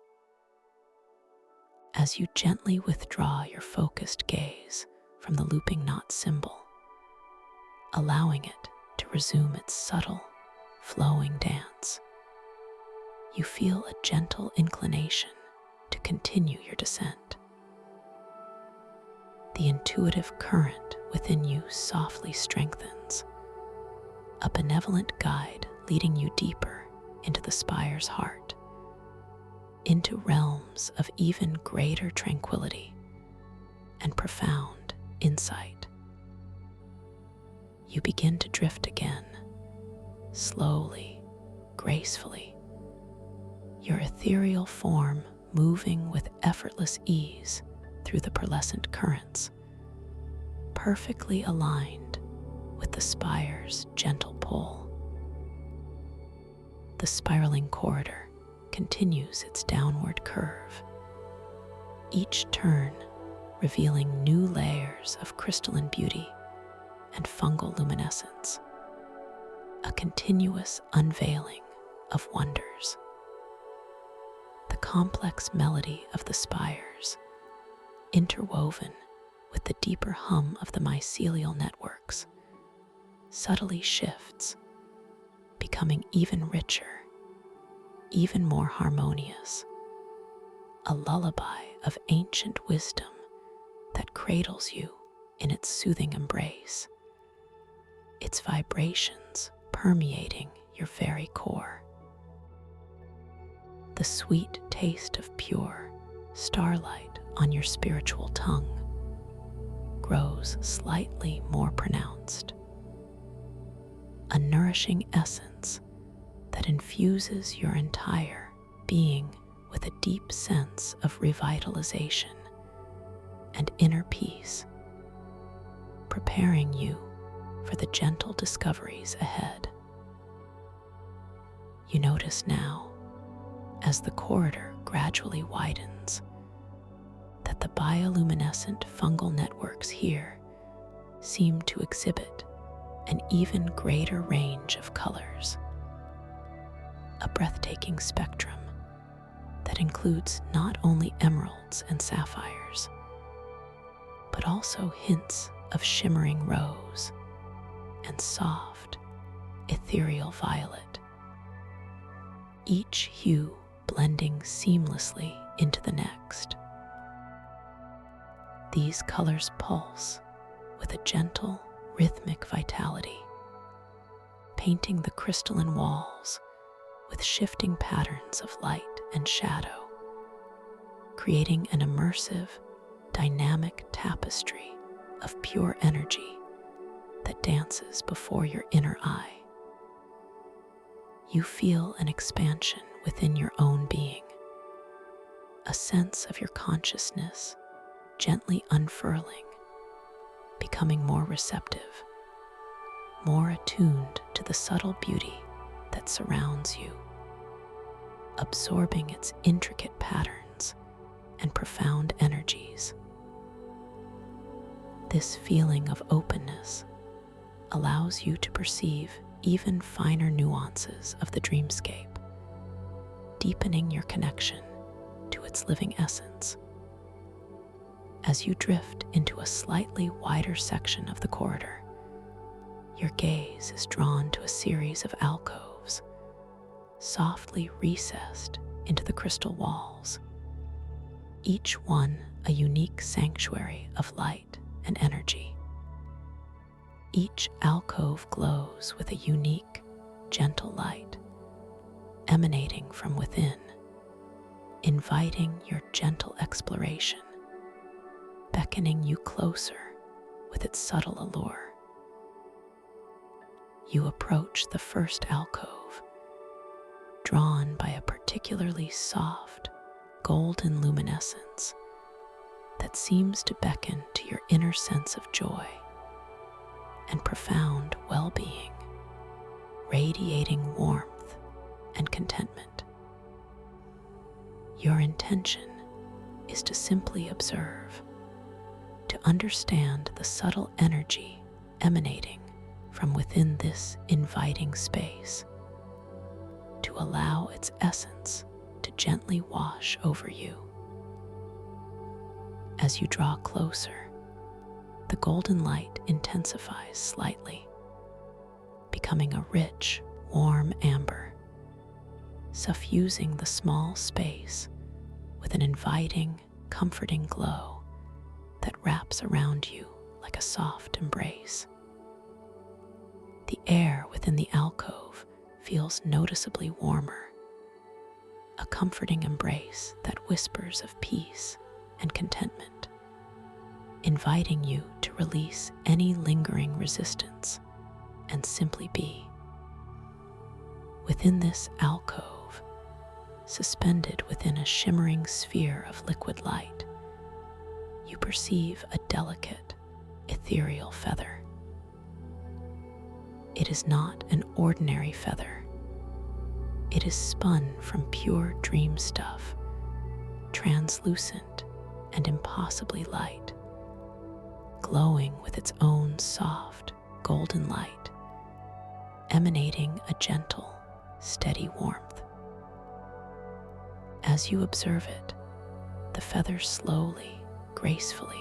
As you gently withdraw your focused gaze from the looping knot symbol, allowing it to resume its subtle, flowing dance, you feel a gentle inclination to continue your descent. The intuitive current within you softly strengthens, a benevolent guide leading you deeper into the spire's heart, into realms of even greater tranquility and profound insight. You begin to drift again, slowly, gracefully, your ethereal form moving with effortless ease through the pearlescent currents, perfectly aligned with the spire's gentle pull. The spiraling corridor continues its downward curve, each turn revealing new layers of crystalline beauty and fungal luminescence, a continuous unveiling of wonders. The complex melody of the spires, interwoven with the deeper hum of the mycelial networks, subtly shifts, becoming even richer, even more harmonious, a lullaby of ancient wisdom that cradles you in its soothing embrace, its vibrations permeating your very core. The sweet taste of pure starlight on your spiritual tongue grows slightly more pronounced, a nourishing essence that infuses your entire being with a deep sense of revitalization and inner peace, preparing you for the gentle discoveries ahead. You notice now, as the corridor gradually widens, that the bioluminescent fungal networks here seem to exhibit an even greater range of colors, a breathtaking spectrum that includes not only emeralds and sapphires, but also hints of shimmering rose and soft, ethereal violet, each hue blending seamlessly into the next. These colors pulse with a gentle, rhythmic vitality, painting the crystalline walls with shifting patterns of light and shadow, creating an immersive, dynamic tapestry of pure energy that dances before your inner eye. You feel an expansion within your own being, a sense of your consciousness gently unfurling, becoming more receptive, more attuned to the subtle beauty that surrounds you, absorbing its intricate patterns and profound energies. This feeling of openness allows you to perceive even finer nuances of the dreamscape, deepening your connection to its living essence. As you drift into a slightly wider section of the corridor, your gaze is drawn to a series of alcoves, softly recessed into the crystal walls, each one a unique sanctuary of light and energy. Each alcove glows with a unique, gentle light emanating from within, inviting your gentle exploration, beckoning you closer with its subtle allure. You approach the first alcove, drawn by a particularly soft, golden luminescence that seems to beckon to your inner sense of joy and profound well-being, radiating warmth and contentment. Your intention is to simply observe, to understand the subtle energy emanating from within this inviting space, to allow its essence to gently wash over you. As you draw closer, the golden light intensifies slightly, becoming a rich, warm amber, suffusing the small space with an inviting, comforting glow that wraps around you like a soft embrace. The air within the alcove feels noticeably warmer, a comforting embrace that whispers of peace and contentment, inviting you to release any lingering resistance and simply be. Within this alcove, suspended within a shimmering sphere of liquid light, you perceive a delicate, ethereal feather. It is not an ordinary feather. It is spun from pure dream stuff, translucent and impossibly light, glowing with its own soft, golden light, emanating a gentle, steady warmth. As you observe it, the feather slowly, gracefully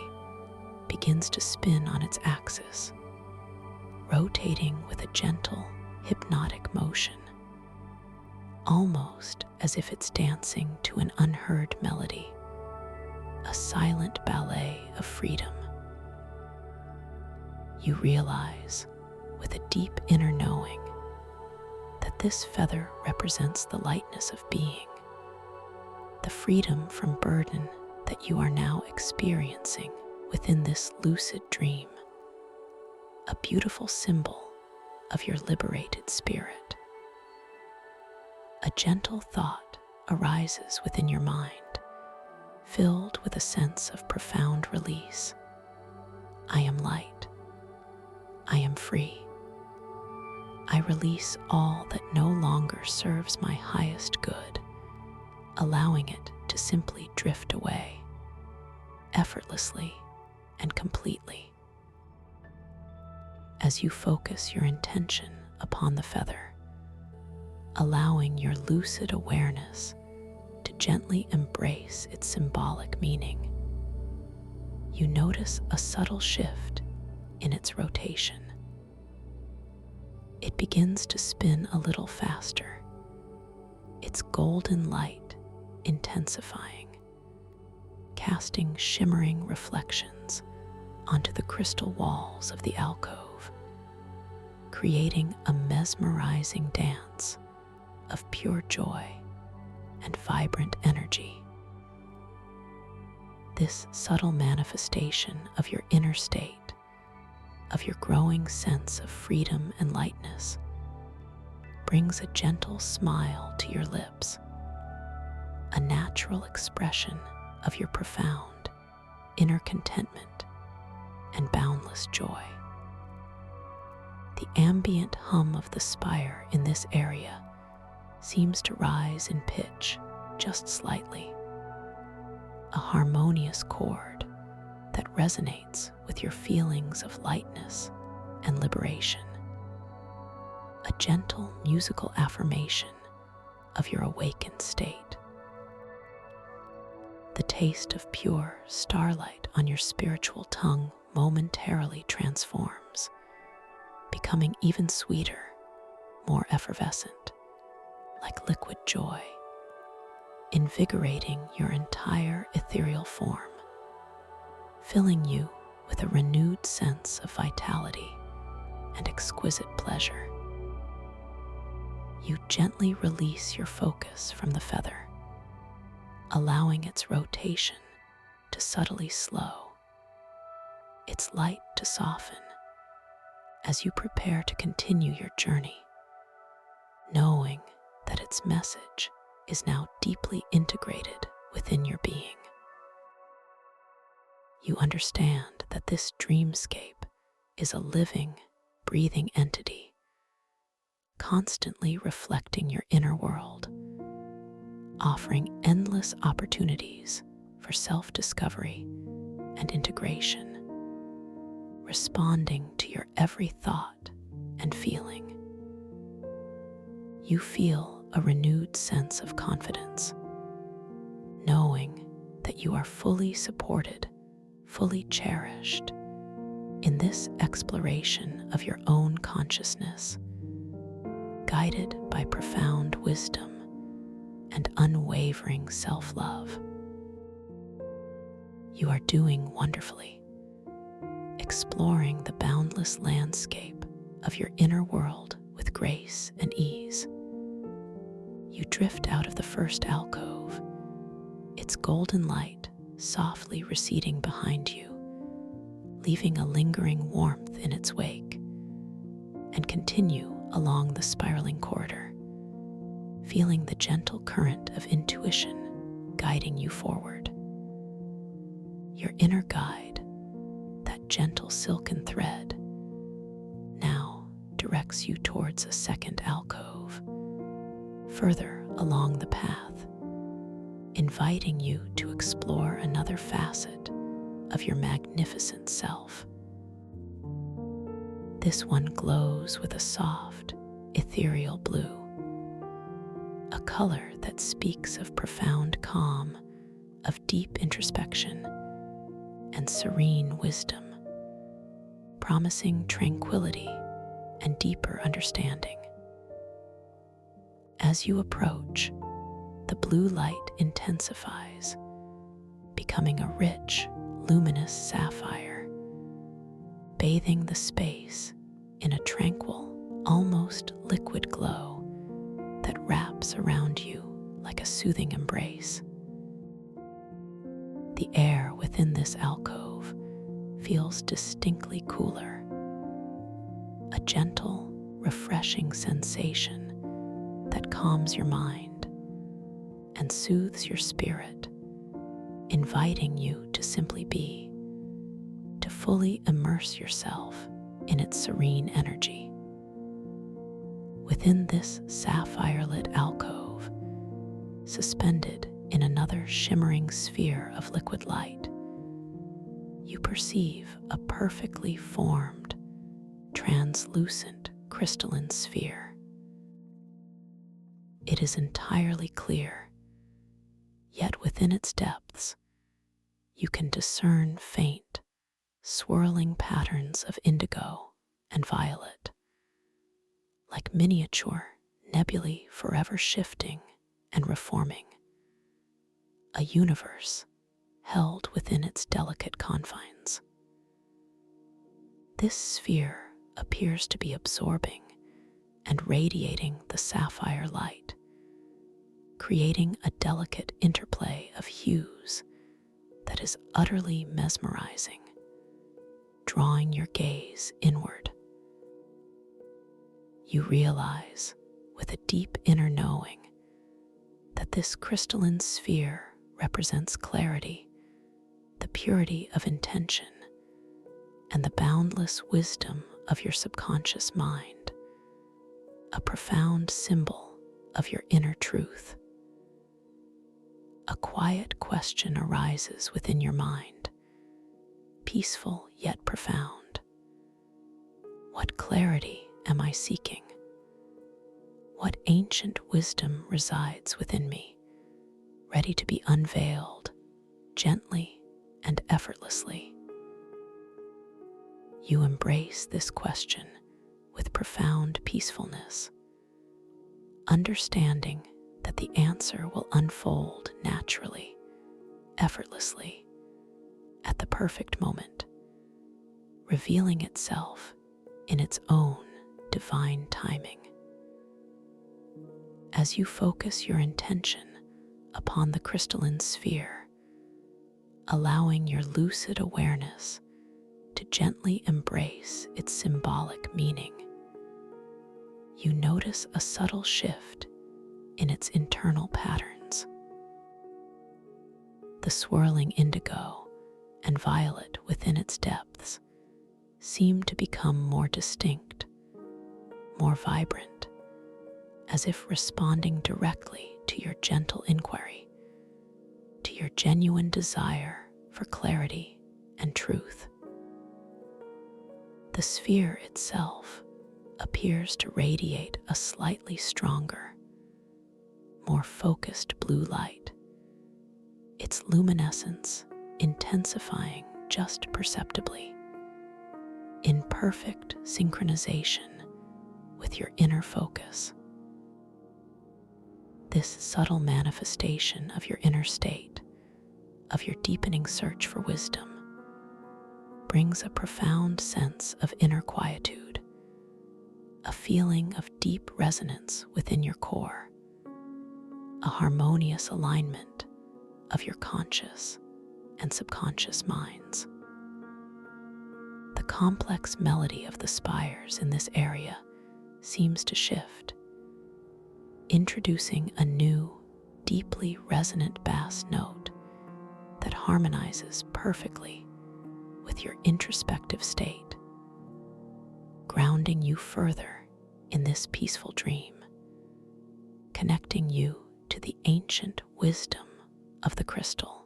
begins to spin on its axis, rotating with a gentle, hypnotic motion, almost as if it's dancing to an unheard melody, a silent ballet of freedom. You realize, with a deep inner knowing, that this feather represents the lightness of being, the freedom from burden that you are now experiencing within this lucid dream, a beautiful symbol of your liberated spirit. A gentle thought arises within your mind, filled with a sense of profound release. I am light. I am free. I release all that no longer serves my highest good, allowing it to simply drift away, effortlessly and completely. As you focus your intention upon the feather, allowing your lucid awareness to gently embrace its symbolic meaning, you notice a subtle shift in its rotation. It begins to spin a little faster, its golden light intensifying, casting shimmering reflections onto the crystal walls of the alcove, creating a mesmerizing dance of pure joy and vibrant energy. This subtle manifestation of your inner state, of your growing sense of freedom and lightness, brings a gentle smile to your lips, a natural expression of your profound inner contentment and boundless joy. The ambient hum of the spire in this area seems to rise in pitch just slightly, a harmonious chord that resonates with your feelings of lightness and liberation, a gentle musical affirmation of your awakened state. The taste of pure starlight on your spiritual tongue momentarily transforms, becoming even sweeter, more effervescent, like liquid joy, invigorating your entire ethereal form, filling you with a renewed sense of vitality and exquisite pleasure. You gently release your focus from the feather, allowing its rotation to subtly slow, its light to soften as you prepare to continue your journey, knowing that its message is now deeply integrated within your being. You understand that this dreamscape is a living, breathing entity, constantly reflecting your inner world, offering endless opportunities for self-discovery and integration, responding to your every thought and feeling. You feel a renewed sense of confidence, knowing that you are fully supported, fully cherished in this exploration of your own consciousness, guided by profound wisdom and unwavering self-love. You are doing wonderfully, exploring the boundless landscape of your inner world with grace and ease. You drift out of the first alcove, its golden light softly receding behind you, leaving a lingering warmth in its wake, and continue along the spiraling corridor, feeling the gentle current of intuition guiding you forward. Your inner guide, that gentle silken thread, now directs you towards a second alcove, further along the path, inviting you to explore another facet of your magnificent self. This one glows with a soft, ethereal blue, a color that speaks of profound calm, of deep introspection, and serene wisdom, promising tranquility and deeper understanding. As you approach, the blue light intensifies, becoming a rich, luminous sapphire, bathing the space in a tranquil, almost liquid glow that wraps around you like a soothing embrace. The air within this alcove feels distinctly cooler, a gentle, refreshing sensation that calms your mind and soothes your spirit, inviting you to simply be, to fully immerse yourself in its serene energy. Within this sapphire-lit alcove, suspended in another shimmering sphere of liquid light, you perceive a perfectly formed, translucent crystalline sphere. It is entirely clear, yet within its depths, you can discern faint, swirling patterns of indigo and violet, like miniature nebulae forever shifting and reforming, a universe held within its delicate confines. This sphere appears to be absorbing and radiating the sapphire light, creating a delicate interplay of hues that is utterly mesmerizing, drawing your gaze inward. You realize, with a deep inner knowing, that this crystalline sphere represents clarity, the purity of intention, and the boundless wisdom of your subconscious mind, a profound symbol of your inner truth. A quiet question arises within your mind, peaceful yet profound. What clarity am I seeking? What ancient wisdom resides within me, ready to be unveiled gently and effortlessly? You embrace this question with profound peacefulness, understanding that the answer will unfold naturally, effortlessly, at the perfect moment, revealing itself in its own divine timing. As you focus your intention upon the crystalline sphere, allowing your lucid awareness to gently embrace its symbolic meaning, you notice a subtle shift in its internal patterns. The swirling indigo and violet within its depths seem to become more distinct, more vibrant, as if responding directly to your gentle inquiry, to your genuine desire for clarity and truth. The sphere itself appears to radiate a slightly stronger, more focused blue light, its luminescence intensifying just perceptibly, in perfect synchronization with your inner focus. This subtle manifestation of your inner state, of your deepening search for wisdom, brings a profound sense of inner quietude, a feeling of deep resonance within your core, a harmonious alignment of your conscious and subconscious minds. The complex melody of the spires in this area seems to shift, introducing a new, deeply resonant bass note that harmonizes perfectly with your introspective state, grounding you further in this peaceful dream, connecting you to the ancient wisdom of the crystal.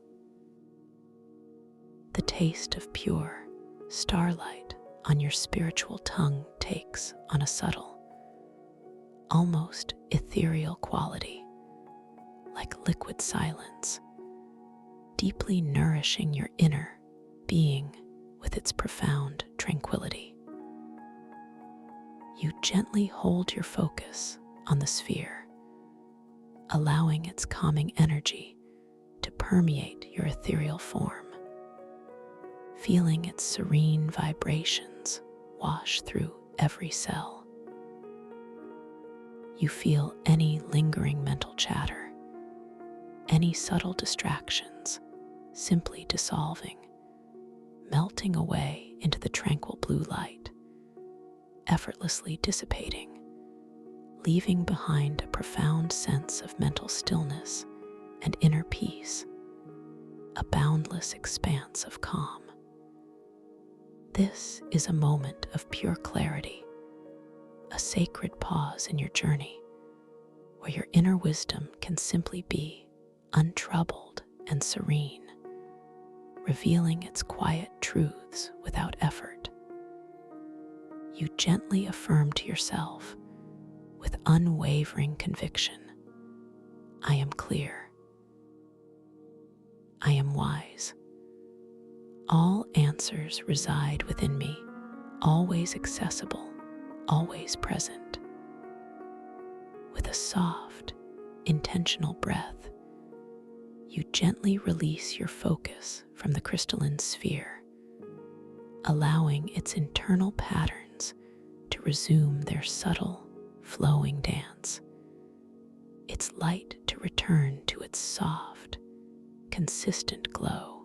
The taste of pure starlight on your spiritual tongue takes on a subtle, almost ethereal quality, like liquid silence, deeply nourishing your inner being with its profound tranquility. You gently hold your focus on the sphere, allowing its calming energy to permeate your ethereal form, feeling its serene vibrations wash through every cell. You feel any lingering mental chatter, any subtle distractions simply dissolving, melting away into the tranquil blue light, effortlessly dissipating, leaving behind a profound sense of mental stillness and inner peace, a boundless expanse of calm. This is a moment of pure clarity, a sacred pause in your journey, where your inner wisdom can simply be untroubled and serene, revealing its quiet truths without effort. You gently affirm to yourself, with unwavering conviction, I am clear. I am wise. All answers reside within me, always accessible, always present. With a soft, intentional breath, you gently release your focus from the crystalline sphere, allowing its internal patterns to resume their subtle, flowing dance, its light to return to its soft, consistent glow.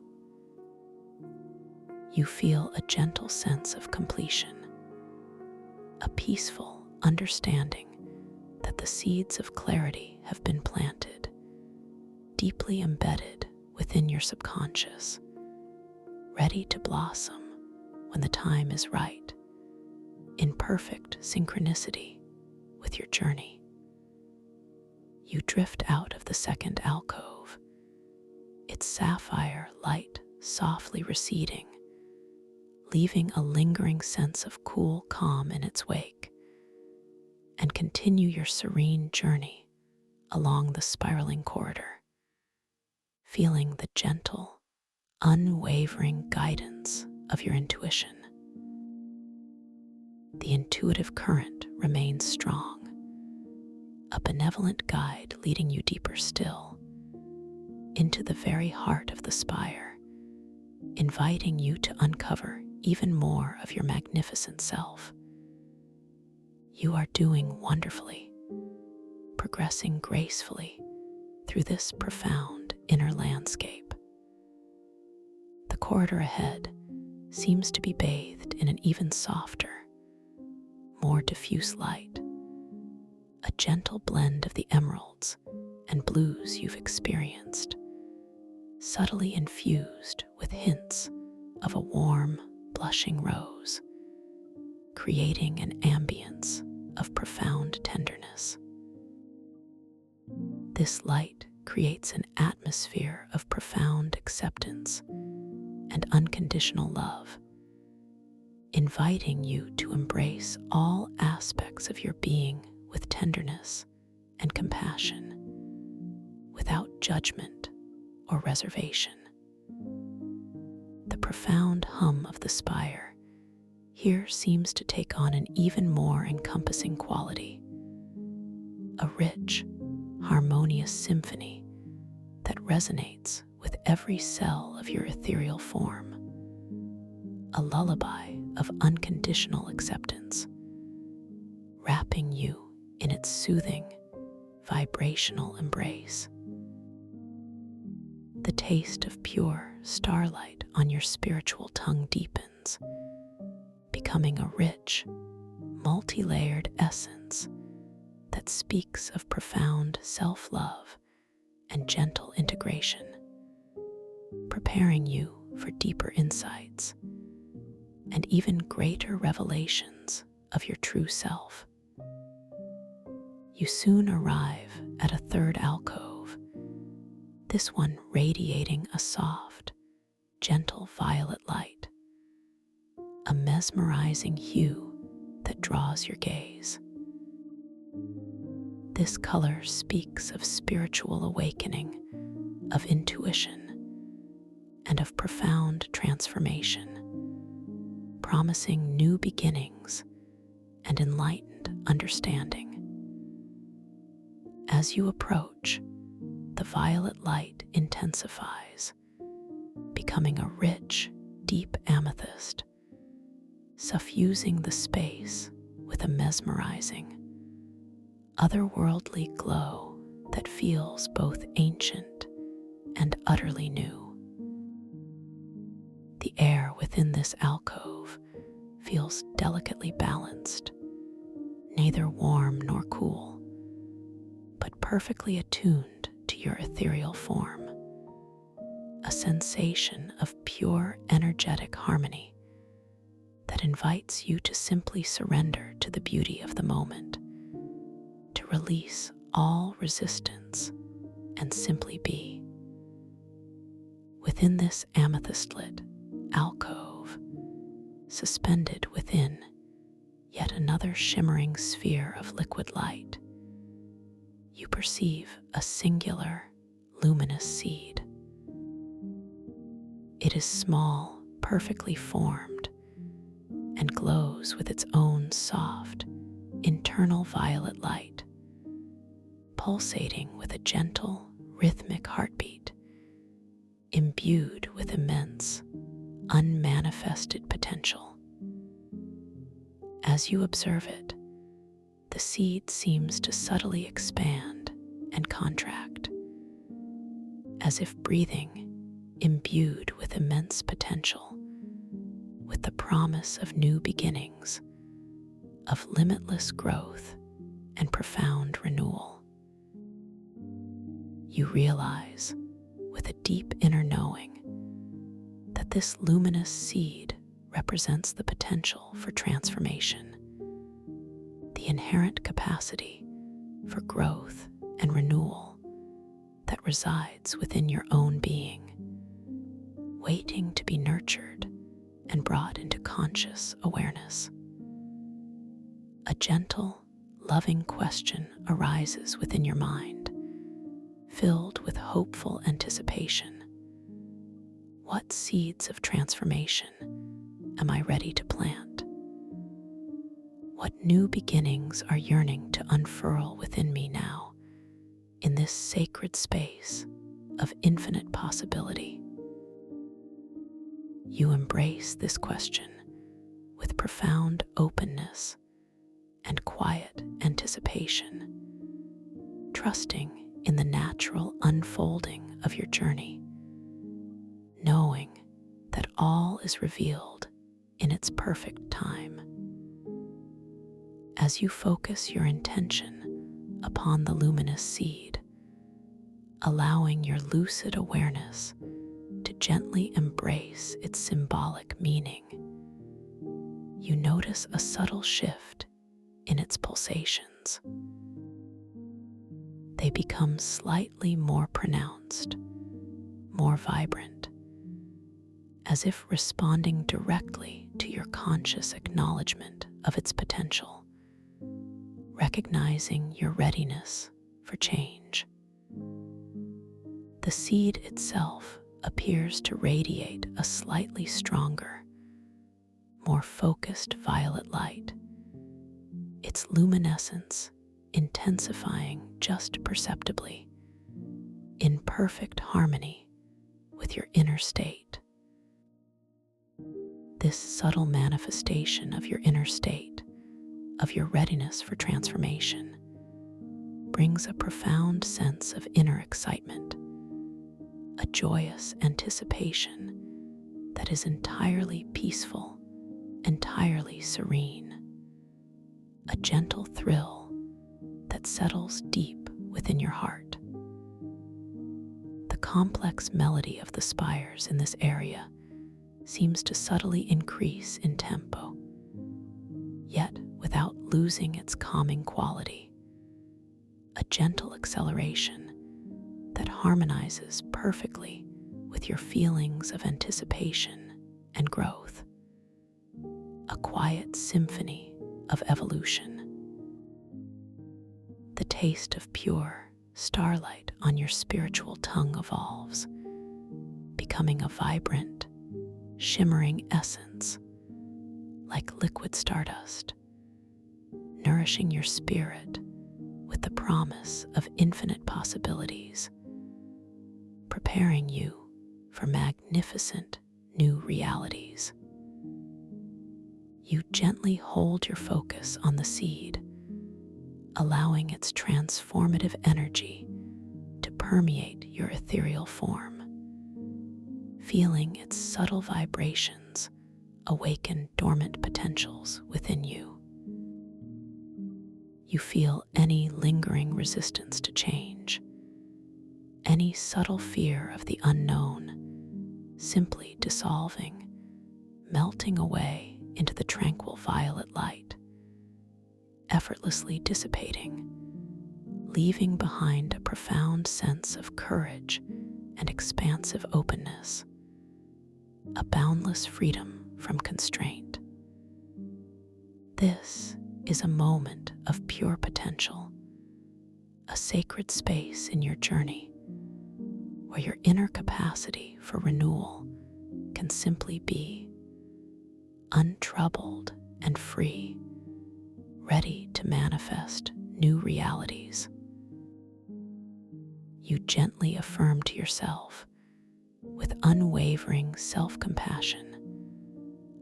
You feel a gentle sense of completion, a peaceful understanding that the seeds of clarity have been planted, deeply embedded within your subconscious, ready to blossom when the time is right, in perfect synchronicity with your journey. You drift out of the second alcove, its sapphire light softly receding, leaving a lingering sense of cool calm in its wake, and continue your serene journey along the spiraling corridor, feeling the gentle, unwavering guidance of your intuition. The intuitive current remains strong, a benevolent guide leading you deeper still, into the very heart of the spire, inviting you to uncover even more of your magnificent self, You are doing wonderfully, progressing gracefully through this profound inner landscape. The corridor ahead seems to be bathed in an even softer, more diffuse light, a gentle blend of the emeralds and blues you've experienced, subtly infused with hints of a warm, blushing rose, creating an ambience of profound tenderness. This light creates an atmosphere of profound acceptance and unconditional love, inviting you to embrace all aspects of your being with tenderness and compassion, without judgment or reservation. The profound hum of the spire here seems to take on an even more encompassing quality, a rich, harmonious symphony that resonates with every cell of your ethereal form, a lullaby of unconditional acceptance, wrapping you in its soothing, vibrational embrace. The taste of pure starlight on your spiritual tongue deepens, becoming a rich, multi-layered essence that speaks of profound self-love and gentle integration, preparing you for deeper insights and even greater revelations of your true self. You soon arrive at a third alcove, this one radiating a soft, gentle violet light, a mesmerizing hue that draws your gaze. This color speaks of spiritual awakening, of intuition, and of profound transformation, promising new beginnings and enlightened understanding. As you approach, the violet light intensifies, becoming a rich, deep amethyst, suffusing the space with a mesmerizing, otherworldly glow that feels both ancient and utterly new. The air within this alcove feels delicately balanced, neither warm nor cool, but perfectly attuned to your ethereal form, a sensation of pure energetic harmony that invites you to simply surrender to the beauty of the moment, to release all resistance and simply be. Within this amethyst-lit alcove, suspended within yet another shimmering sphere of liquid light, you perceive a singular, luminous seed. It is small, perfectly formed, and glows with its own soft, internal violet light, pulsating with a gentle, rhythmic heartbeat, imbued with immense, unmanifested potential. As you observe it, the seed seems to subtly expand and contract, as if breathing, imbued with immense potential, with the promise of new beginnings, of limitless growth and profound renewal. You realize, with a deep inner knowing, that this luminous seed represents the potential for transformation, the inherent capacity for growth and renewal that resides within your own being, waiting to be nurtured and brought into conscious awareness. A gentle, loving question arises within your mind, filled with hopeful anticipation. What seeds of transformation am I ready to plant? What new beginnings are yearning to unfurl within me now, in this sacred space of infinite possibility? You embrace this question with profound openness and quiet anticipation, trusting in the natural unfolding of your journey, knowing that all is revealed in its perfect time. As you focus your intention upon the luminous seed, allowing your lucid awareness to gently embrace its symbolic meaning, you notice a subtle shift in its pulsations. They become slightly more pronounced, more vibrant, as if responding directly to your conscious acknowledgement of its potential, recognizing your readiness for change. The seed itself appears to radiate a slightly stronger, more focused violet light, its luminescence intensifying just perceptibly, in perfect harmony with your inner state. This subtle manifestation of your inner state, of your readiness for transformation, brings a profound sense of inner excitement, a joyous anticipation that is entirely peaceful, entirely serene, a gentle thrill that settles deep within your heart. The complex melody of the spires in this area seems to subtly increase in tempo, yet without losing its calming quality, a gentle acceleration that harmonizes perfectly with your feelings of anticipation and growth, a quiet symphony of evolution. The taste of pure starlight on your spiritual tongue evolves, becoming a vibrant, shimmering essence, like liquid stardust, nourishing your spirit with the promise of infinite possibilities, preparing you for magnificent new realities. You gently hold your focus on the seed, allowing its transformative energy to permeate your ethereal form. Feeling its subtle vibrations awaken dormant potentials within you. You feel any lingering resistance to change, any subtle fear of the unknown, simply dissolving, melting away into the tranquil violet light, effortlessly dissipating, leaving behind a profound sense of courage and expansive openness, a boundless freedom from constraint. This is a moment of pure potential, a sacred space in your journey where your inner capacity for renewal can simply be, untroubled and free, ready to manifest new realities. You gently affirm to yourself, with unwavering self-compassion,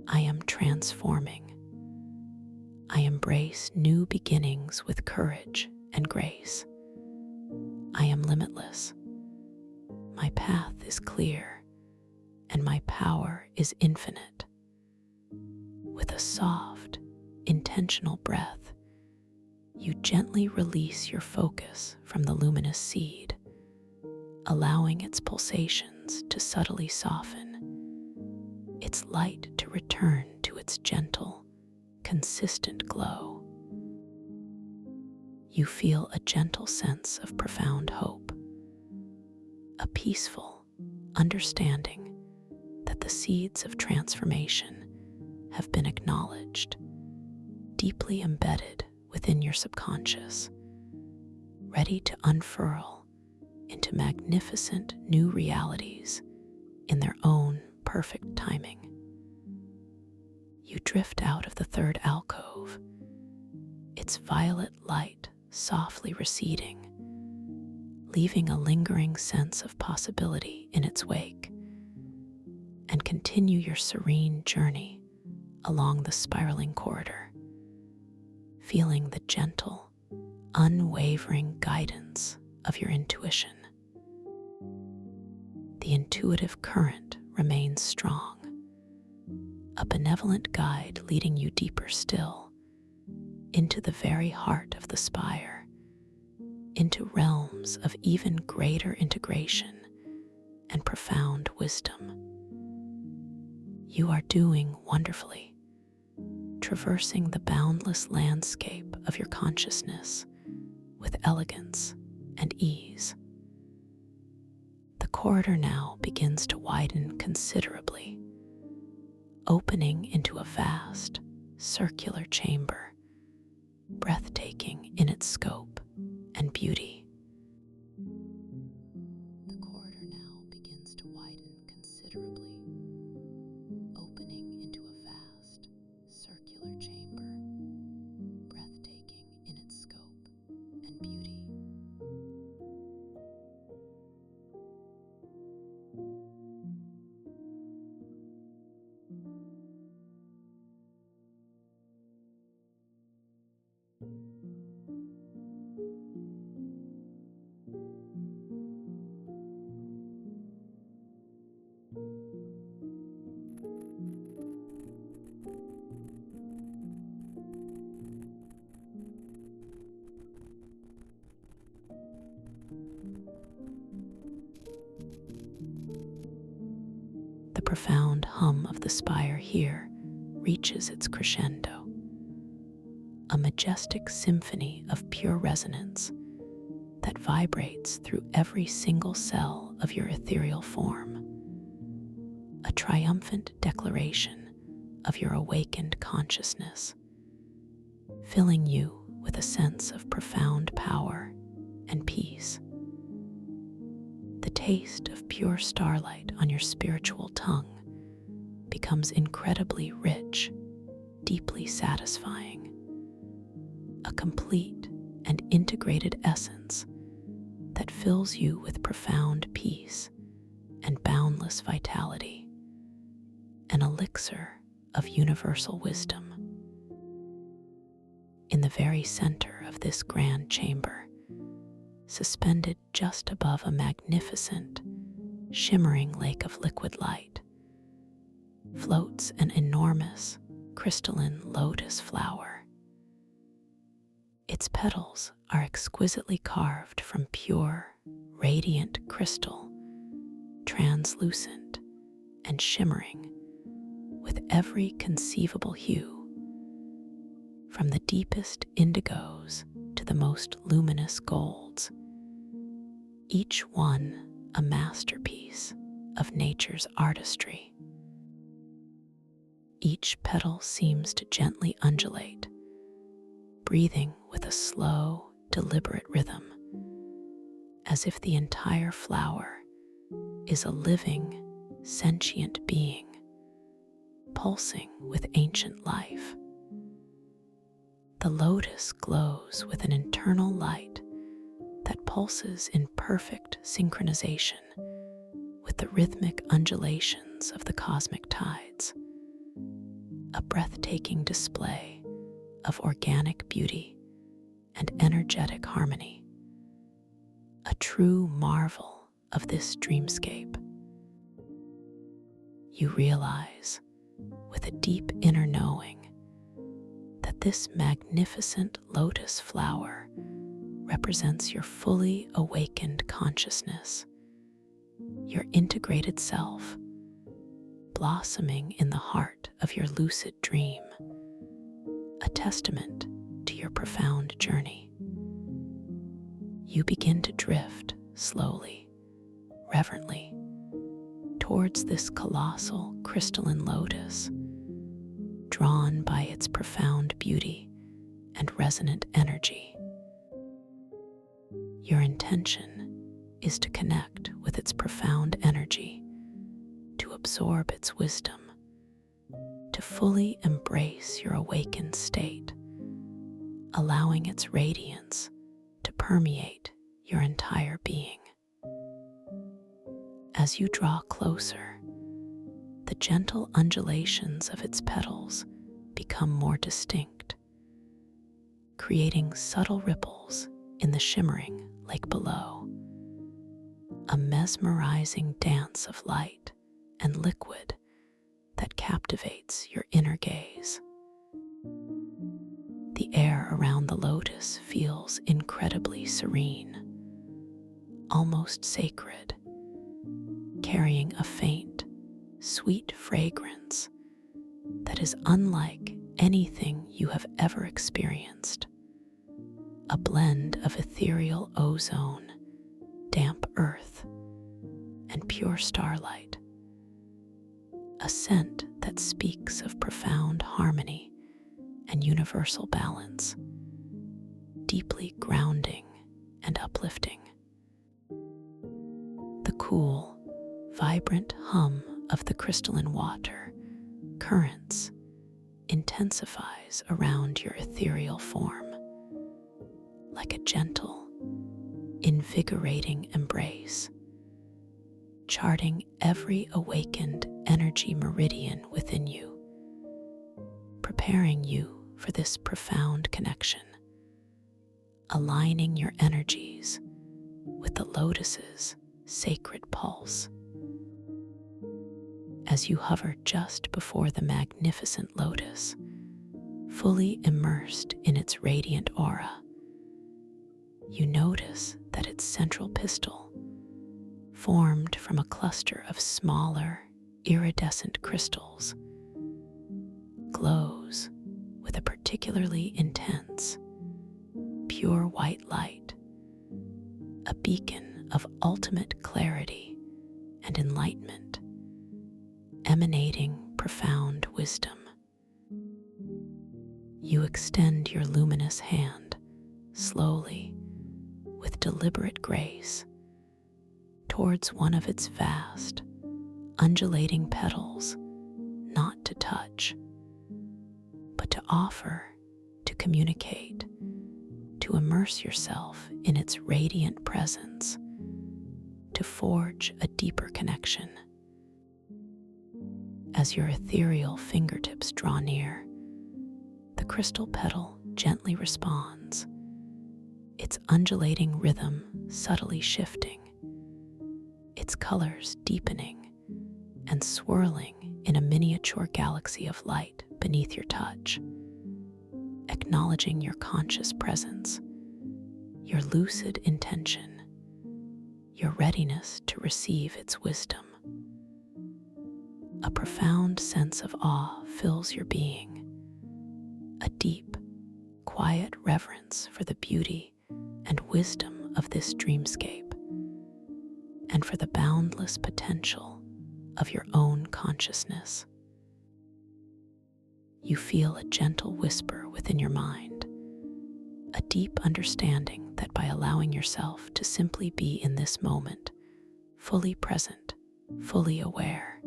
I am transforming. I embrace new beginnings with courage and grace. I am limitless. My path is clear, and my power is infinite. With a soft, intentional breath, you gently release your focus from the luminous seed, allowing its pulsations to subtly soften, its light to return to its gentle, consistent glow. You feel a gentle sense of profound hope, a peaceful understanding that the seeds of transformation have been acknowledged, deeply embedded within your subconscious, ready to unfurl into magnificent new realities in their own perfect timing. You drift out of the third alcove, its violet light softly receding, leaving a lingering sense of possibility in its wake, and continue your serene journey along the spiraling corridor, feeling the gentle, unwavering guidance of your intuition. The intuitive current remains strong, a benevolent guide leading you deeper still into the very heart of the spire, into realms of even greater integration and profound wisdom. You are doing wonderfully, traversing the boundless landscape of your consciousness with elegance and ease. The corridor now begins to widen considerably, opening into a vast, circular chamber, breathtaking in its scope and beauty. The corridor now begins to widen considerably, opening into a vast, circular chamber, breathtaking in its scope and beauty. The profound hum of the spire here reaches its crescendo, a majestic symphony of pure resonance that vibrates through every single cell of your ethereal form, a triumphant declaration of your awakened consciousness, filling you with a sense of profound power and peace. The taste of pure starlight on your spiritual tongue becomes incredibly rich, deeply satisfying, a complete and integrated essence that fills you with profound peace and boundless vitality, an elixir of universal wisdom. In the very center of this grand chamber, suspended just above a magnificent, shimmering lake of liquid light, floats an enormous, crystalline lotus flower. Its petals are exquisitely carved from pure, radiant crystal, translucent and shimmering with every conceivable hue, from the deepest indigos to the most luminous golds, each one a masterpiece of nature's artistry. Each petal seems to gently undulate, breathing with a slow, deliberate rhythm, as if the entire flower is a living, sentient being, pulsing with ancient life. The lotus glows with an internal light that pulses in perfect synchronization with the rhythmic undulations of the cosmic tides, a breathtaking display of organic beauty and energetic harmony, a true marvel of this dreamscape. You realize, with a deep inner knowing, that this magnificent lotus flower represents your fully awakened consciousness, your integrated self, blossoming in the heart of your lucid dream, a testament to your profound journey. You begin to drift slowly, reverently, towards this colossal crystalline lotus, drawn by its profound beauty and resonant energy. Your intention is to connect with its profound energy, to absorb its wisdom, to fully embrace your awakened state, allowing its radiance to permeate your entire being. As you draw closer, the gentle undulations of its petals become more distinct, creating subtle ripples in the shimmering lake below, a mesmerizing dance of light and liquid that captivates your inner gaze. The air around the lotus feels incredibly serene, almost sacred, carrying a faint, sweet fragrance that is unlike anything you have ever experienced. A blend of ethereal ozone, damp earth, and pure starlight. A scent that speaks of profound harmony and universal balance, deeply grounding and uplifting. The cool, vibrant hum of the crystalline water currents intensifies around your ethereal form, like a gentle, invigorating embrace, charting every awakened energy meridian within you, preparing you for this profound connection, aligning your energies with the lotus's sacred pulse. As you hover just before the magnificent lotus, fully immersed in its radiant aura, you notice that its central pistil, formed from a cluster of smaller, iridescent crystals, glows with a particularly intense, pure white light, a beacon of ultimate clarity and enlightenment, emanating profound wisdom. You extend your luminous hand slowly, with deliberate grace, towards one of its vast, undulating petals, not to touch, but to offer, to communicate, to immerse yourself in its radiant presence, to forge a deeper connection. As your ethereal fingertips draw near, the crystal petal gently responds, its undulating rhythm subtly shifting, its colors deepening and swirling in a miniature galaxy of light beneath your touch, acknowledging your conscious presence, your lucid intention, your readiness to receive its wisdom. A profound sense of awe fills your being, a deep, quiet reverence for the beauty and wisdom of this dreamscape, and for the boundless potential of your own consciousness. You feel a gentle whisper within your mind, a deep understanding that by allowing yourself to simply be in this moment, fully present, fully aware,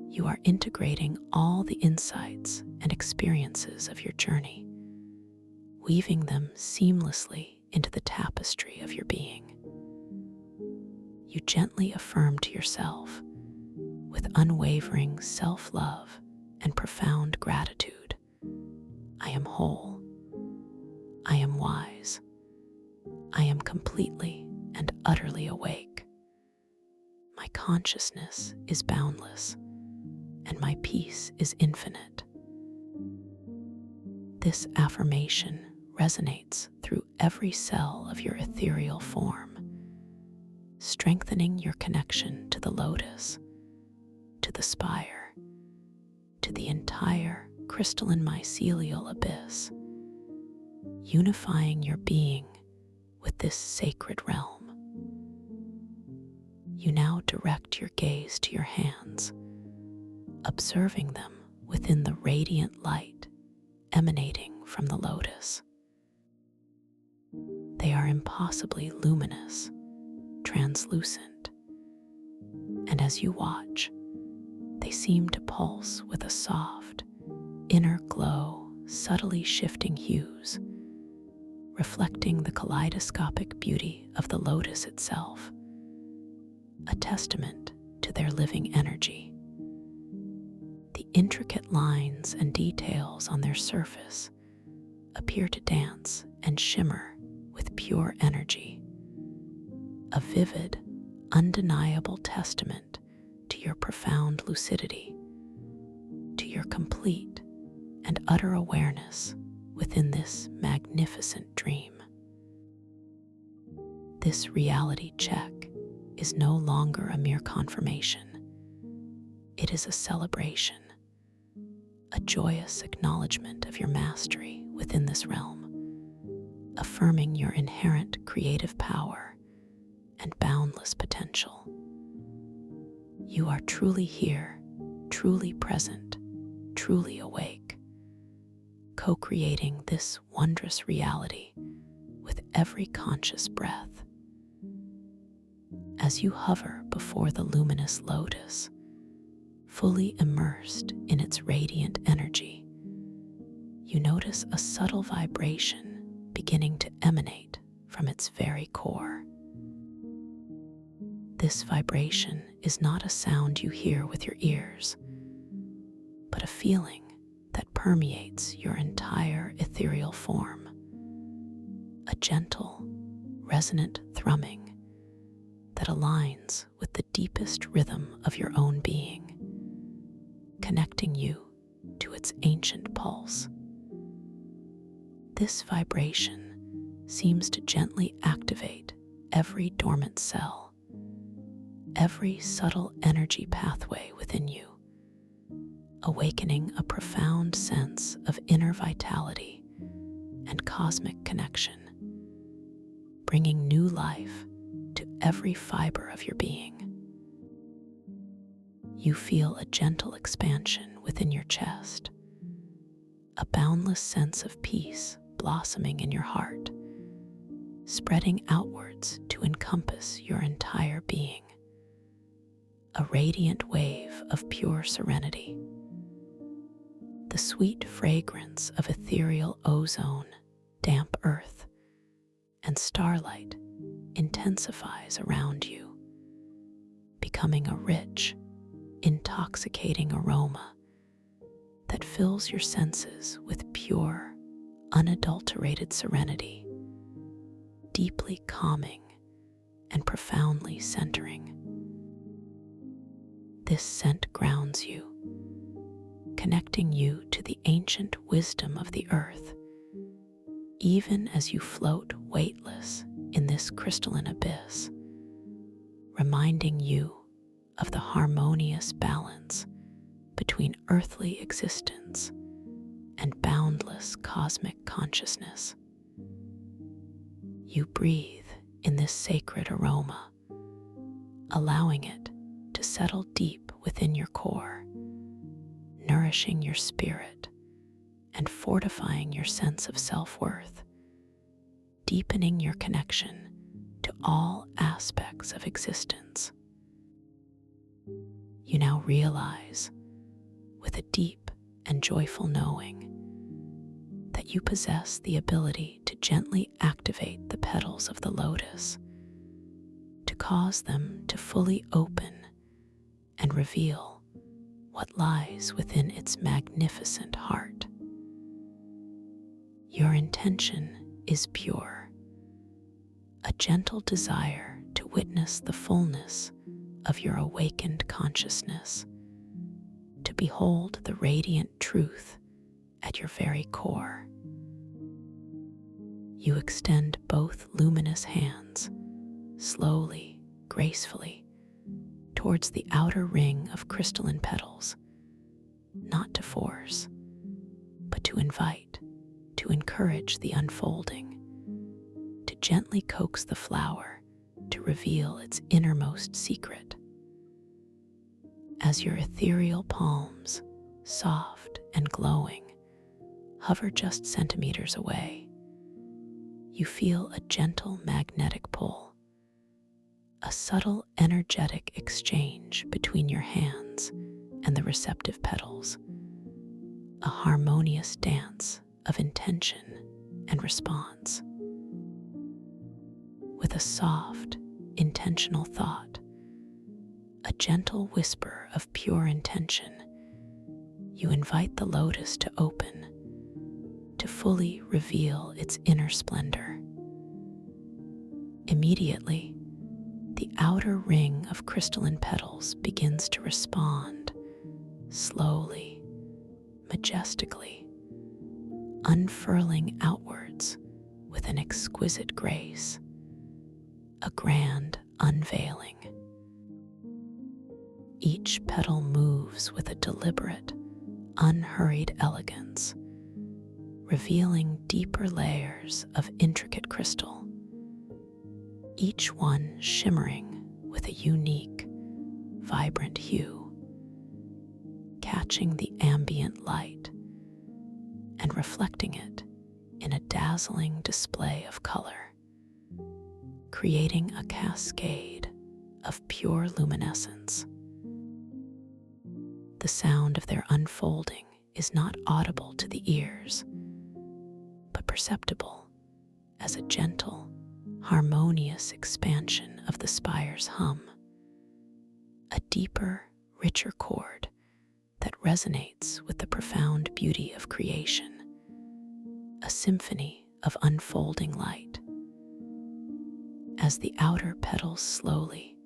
you are integrating all the insights and experiences of your journey, weaving them seamlessly into the tapestry of your being. You gently affirm to yourself, with unwavering self-love and profound gratitude, I am whole, I am wise, I am completely and utterly awake. My consciousness is boundless, and my peace is infinite. This affirmation resonates through every cell of your ethereal form, strengthening your connection to the lotus, to the spire, to the entire crystalline mycelial abyss, unifying your being with this sacred realm. You now direct your gaze to your hands, observing them within the radiant light emanating from the lotus. They are impossibly luminous, translucent, and as you watch, they seem to pulse with a soft, inner glow, subtly shifting hues, reflecting the kaleidoscopic beauty of the lotus itself, a testament to their living energy. The intricate lines and details on their surface appear to dance and shimmer with pure energy, a vivid, undeniable testament to your profound lucidity, to your complete and utter awareness within this magnificent dream. This reality check is no longer a mere confirmation. It is a celebration, a joyous acknowledgement of your mastery within this realm, affirming your inherent creative power and boundless potential. You are truly here, truly present, truly awake, co-creating this wondrous reality with every conscious breath. As you hover before the luminous lotus, fully immersed in its radiant energy, you notice a subtle vibration beginning to emanate from its very core. This vibration is not a sound you hear with your ears, but a feeling that permeates your entire ethereal form. A gentle, resonant thrumming that aligns with the deepest rhythm of your own being, connecting you to its ancient pulse. This vibration seems to gently activate every dormant cell, every subtle energy pathway within you, awakening a profound sense of inner vitality and cosmic connection, bringing new life to every fiber of your being. You feel a gentle expansion within your chest, a boundless sense of peace blossoming in your heart, spreading outwards to encompass your entire being. A radiant wave of pure serenity. The sweet fragrance of ethereal ozone, damp earth, and starlight intensifies around you, becoming a rich, intoxicating aroma that fills your senses with pure, unadulterated serenity, deeply calming and profoundly centering. This scent grounds you, connecting you to the ancient wisdom of the earth, even as you float weightless in this crystalline abyss, reminding you of the harmonious balance between earthly existence and boundless cosmic consciousness. You breathe in this sacred aroma, allowing it to settle deep within your core, nourishing your spirit and fortifying your sense of self-worth, deepening your connection to all aspects of existence. You now realize, with a deep and joyful knowing, that you possess the ability to gently activate the petals of the lotus, to cause them to fully open and reveal what lies within its magnificent heart. Your intention is pure, a gentle desire to witness the fullness of your awakened consciousness, to behold the radiant truth at your core core. You extend both luminous hands, slowly, gracefully, towards the outer ring of crystalline petals, not to force, but to invite, to encourage the unfolding, to gently coax the flower to reveal its innermost secret. As your ethereal palms, soft and glowing, hover just centimeters away, you feel a gentle magnetic pull, a subtle energetic exchange between your hands and the receptive petals, a harmonious dance of intention and response. With a soft, intentional thought, a gentle whisper of pure intention, you invite the lotus to open, to fully reveal its inner splendor. Immediately, the outer ring of crystalline petals begins to respond, slowly, majestically, unfurling outwards with an exquisite grace, a grand unveiling. Each petal moves with a deliberate, unhurried elegance, revealing deeper layers of intricate crystal, each one shimmering with a unique, vibrant hue, catching the ambient light and reflecting it in a dazzling display of color, creating a cascade of pure luminescence. The sound of their unfolding is not audible to the ears, but perceptible as a gentle, harmonious expansion of the spire's hum, a deeper, richer chord that resonates with the profound beauty of creation, a symphony of unfolding light. As the outer petals slowly,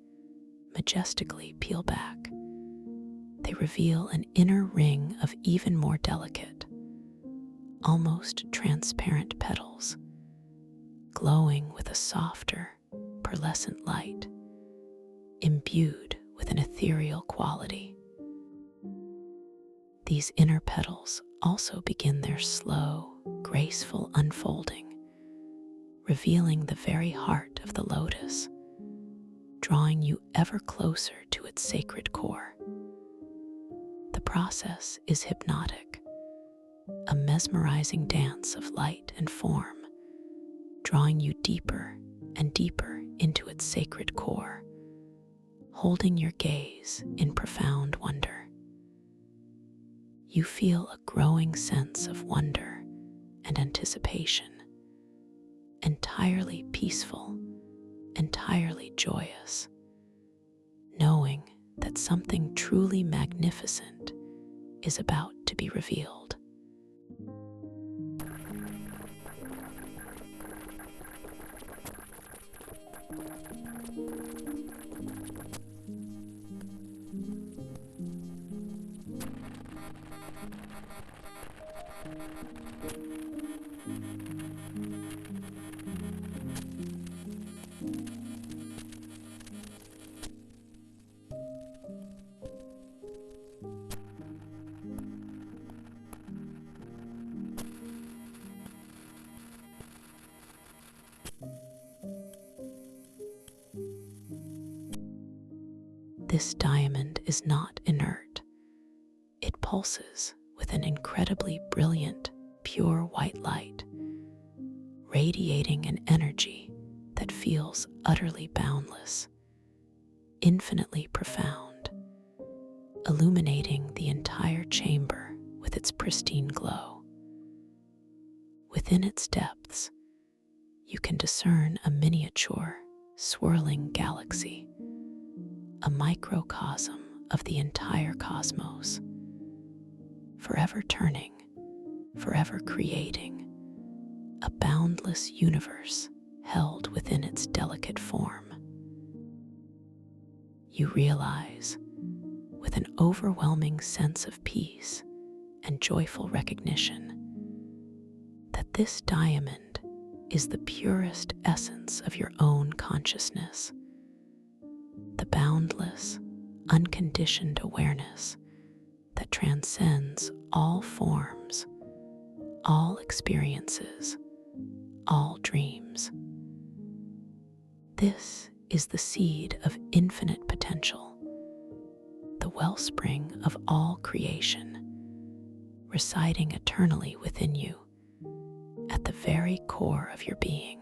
majestically peel back, they reveal an inner ring of even more delicate, almost transparent petals, glowing with a softer, pearlescent light, imbued with an ethereal quality. These inner petals also begin their slow, graceful unfolding, revealing the very heart of the lotus, drawing you ever closer to its sacred core. The process is hypnotic, a mesmerizing dance of light and form, drawing you deeper and deeper into its sacred core, holding your gaze in profound wonder. You feel a growing sense of wonder and anticipation, entirely peaceful, entirely joyous, knowing that something truly magnificent is about to be revealed. This diamond is not inert. It pulses with an incredibly brilliant, pure white light, radiating an energy that feels utterly boundless, infinitely profound, illuminating the entire chamber with its pristine glow. Within its depths, you can discern a miniature, swirling galaxy, a microcosm of the entire cosmos, forever turning, forever creating, a boundless universe held within its delicate form. You realize, with an overwhelming sense of peace and joyful recognition, that this diamond is the purest essence of your own consciousness, the boundless, unconditioned awareness that transcends all forms, all experiences, all dreams. This is the seed of infinite potential, the wellspring of all creation, residing eternally within you, at the very core of your being.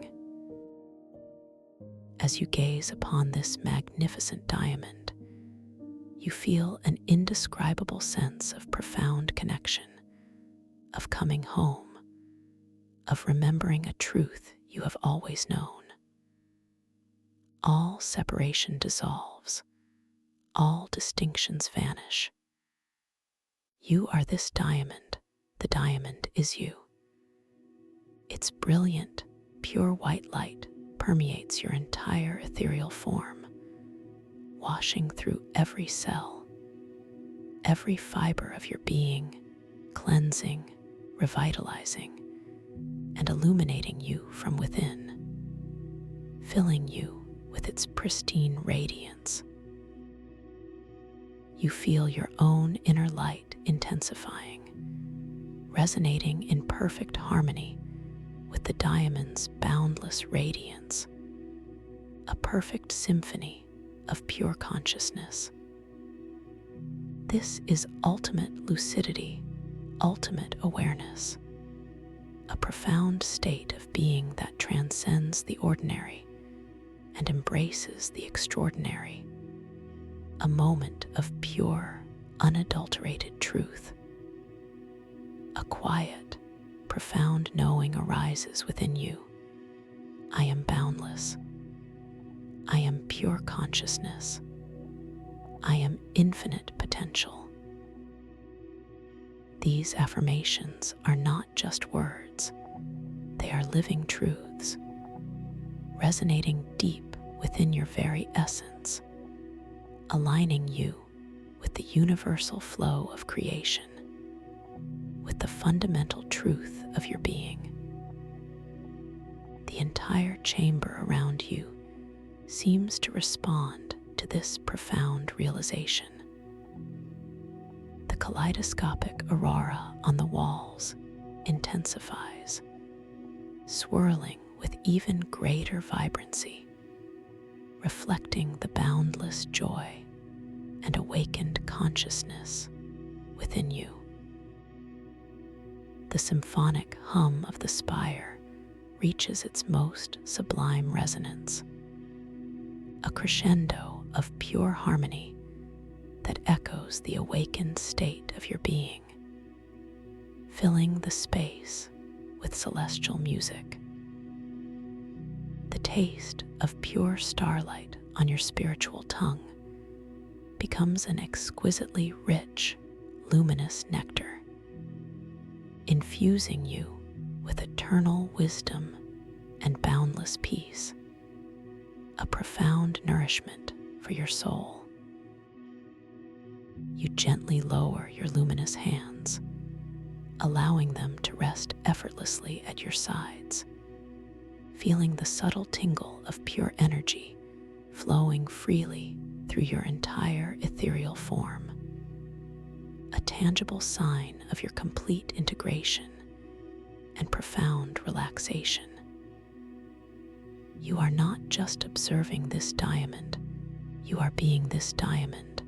As you gaze upon this magnificent diamond, you feel an indescribable sense of profound connection, of coming home, of remembering a truth you have always known. All separation dissolves, all distinctions vanish. You are this diamond, the diamond is you. Its brilliant, pure white light permeates your entire ethereal form, washing through every cell, every fiber of your being, cleansing, revitalizing, and illuminating you from within, filling you with its pristine radiance. You feel your own inner light intensifying, resonating in perfect harmony with the diamond's boundless radiance, a perfect symphony of pure consciousness. This is ultimate lucidity, ultimate awareness, a profound state of being that transcends the ordinary and embraces the extraordinary, a moment of pure, unadulterated truth. A quiet, profound knowing arises within you. I am boundless. I am pure consciousness. I am infinite potential. These affirmations are not just words. They are living truths, resonating deep within your very essence, aligning you with the universal flow of creation, with the fundamental truth of your being. The entire chamber around you seems to respond to this profound realization. The kaleidoscopic aurora on the walls intensifies, swirling with even greater vibrancy, reflecting the boundless joy and awakened consciousness within you. The symphonic hum of the spire reaches its most sublime resonance, a crescendo of pure harmony that echoes the awakened state of your being, filling the space with celestial music. The taste of pure starlight on your spiritual tongue becomes an exquisitely rich, luminous nectar, infusing you with eternal wisdom and boundless peace, a profound nourishment for your soul. You gently lower your luminous hands, allowing them to rest effortlessly at your sides, feeling the subtle tingle of pure energy flowing freely through your entire ethereal form, a tangible sign of your complete integration and profound relaxation. You are not just observing this diamond, you are being this diamond,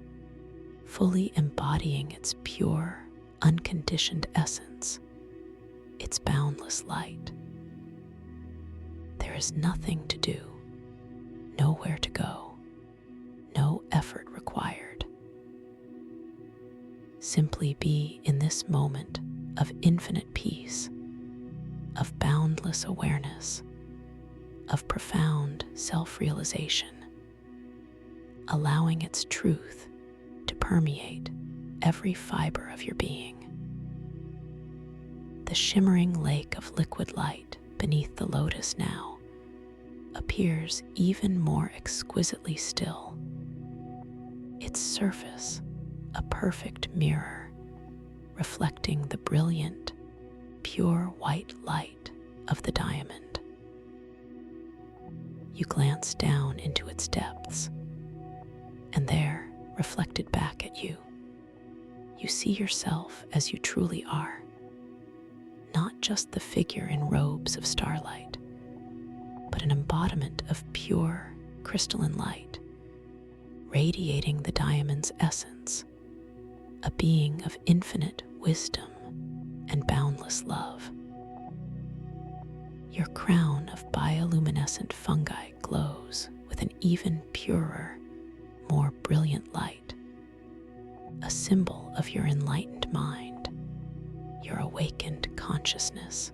fully embodying its pure, unconditioned essence, its boundless light. There is nothing to do, nowhere to go, no effort required. Simply be in this moment of infinite peace, of boundless awareness, of profound self-realization, allowing its truth to permeate every fiber of your being. The shimmering lake of liquid light beneath the lotus now appears even more exquisitely still, its surface a perfect mirror reflecting the brilliant, pure white light of the diamond. You glance down into its depths, and there, reflected back at you, you see yourself as you truly are, not just the figure in robes of starlight, but an embodiment of pure, crystalline light, radiating the diamond's essence, a being of infinite wisdom and boundless love. Your crown of bioluminescent fungi glows with an even purer, more brilliant light, a symbol of your enlightened mind, your awakened consciousness.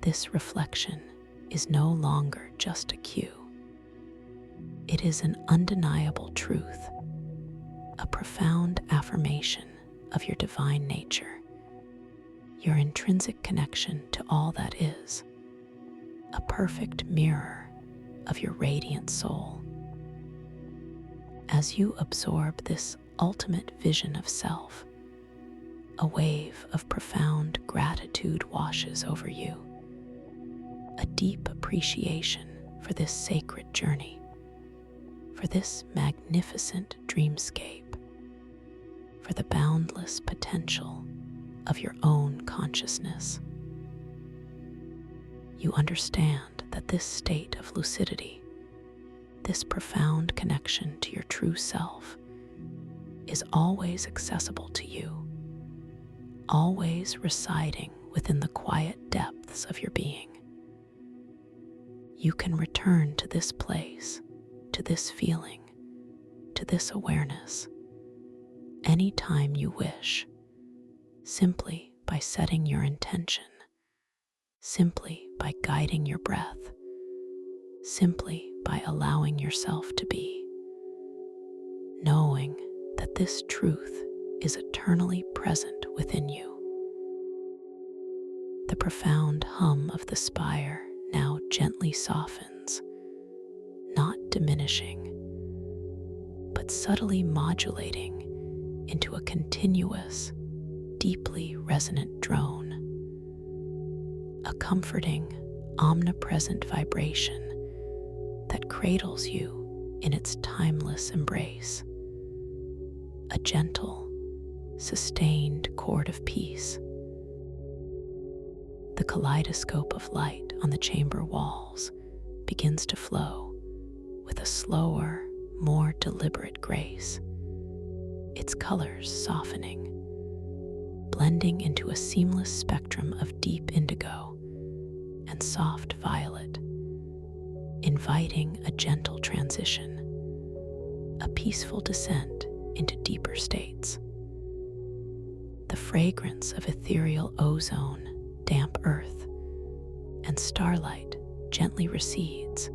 This reflection is no longer just a cue. It is an undeniable truth, a profound affirmation of your divine nature. your intrinsic connection to all that is, a perfect mirror of your radiant soul. As you absorb this ultimate vision of self, a wave of profound gratitude washes over you, a deep appreciation for this sacred journey, for this magnificent dreamscape, for the boundless potential of your own consciousness. You understand that this state of lucidity, this profound connection to your true self, is always accessible to you, always residing within the quiet depths of your being. You can return to this place, to this feeling, to this awareness, anytime you wish, simply by setting your intention, simply by guiding your breath, simply by allowing yourself to be, knowing that this truth is eternally present within you. The profound hum of the spire now gently softens, not diminishing, but subtly modulating into a continuous, deeply resonant drone, a comforting, omnipresent vibration that cradles you in its timeless embrace, a gentle, sustained chord of peace. The kaleidoscope of light on the chamber walls begins to flow with a slower, more deliberate grace, its colors softening, blending into a seamless spectrum of deep indigo and soft violet, inviting a gentle transition, a peaceful descent into deeper states. The fragrance of ethereal ozone, damp earth, and starlight gently recedes,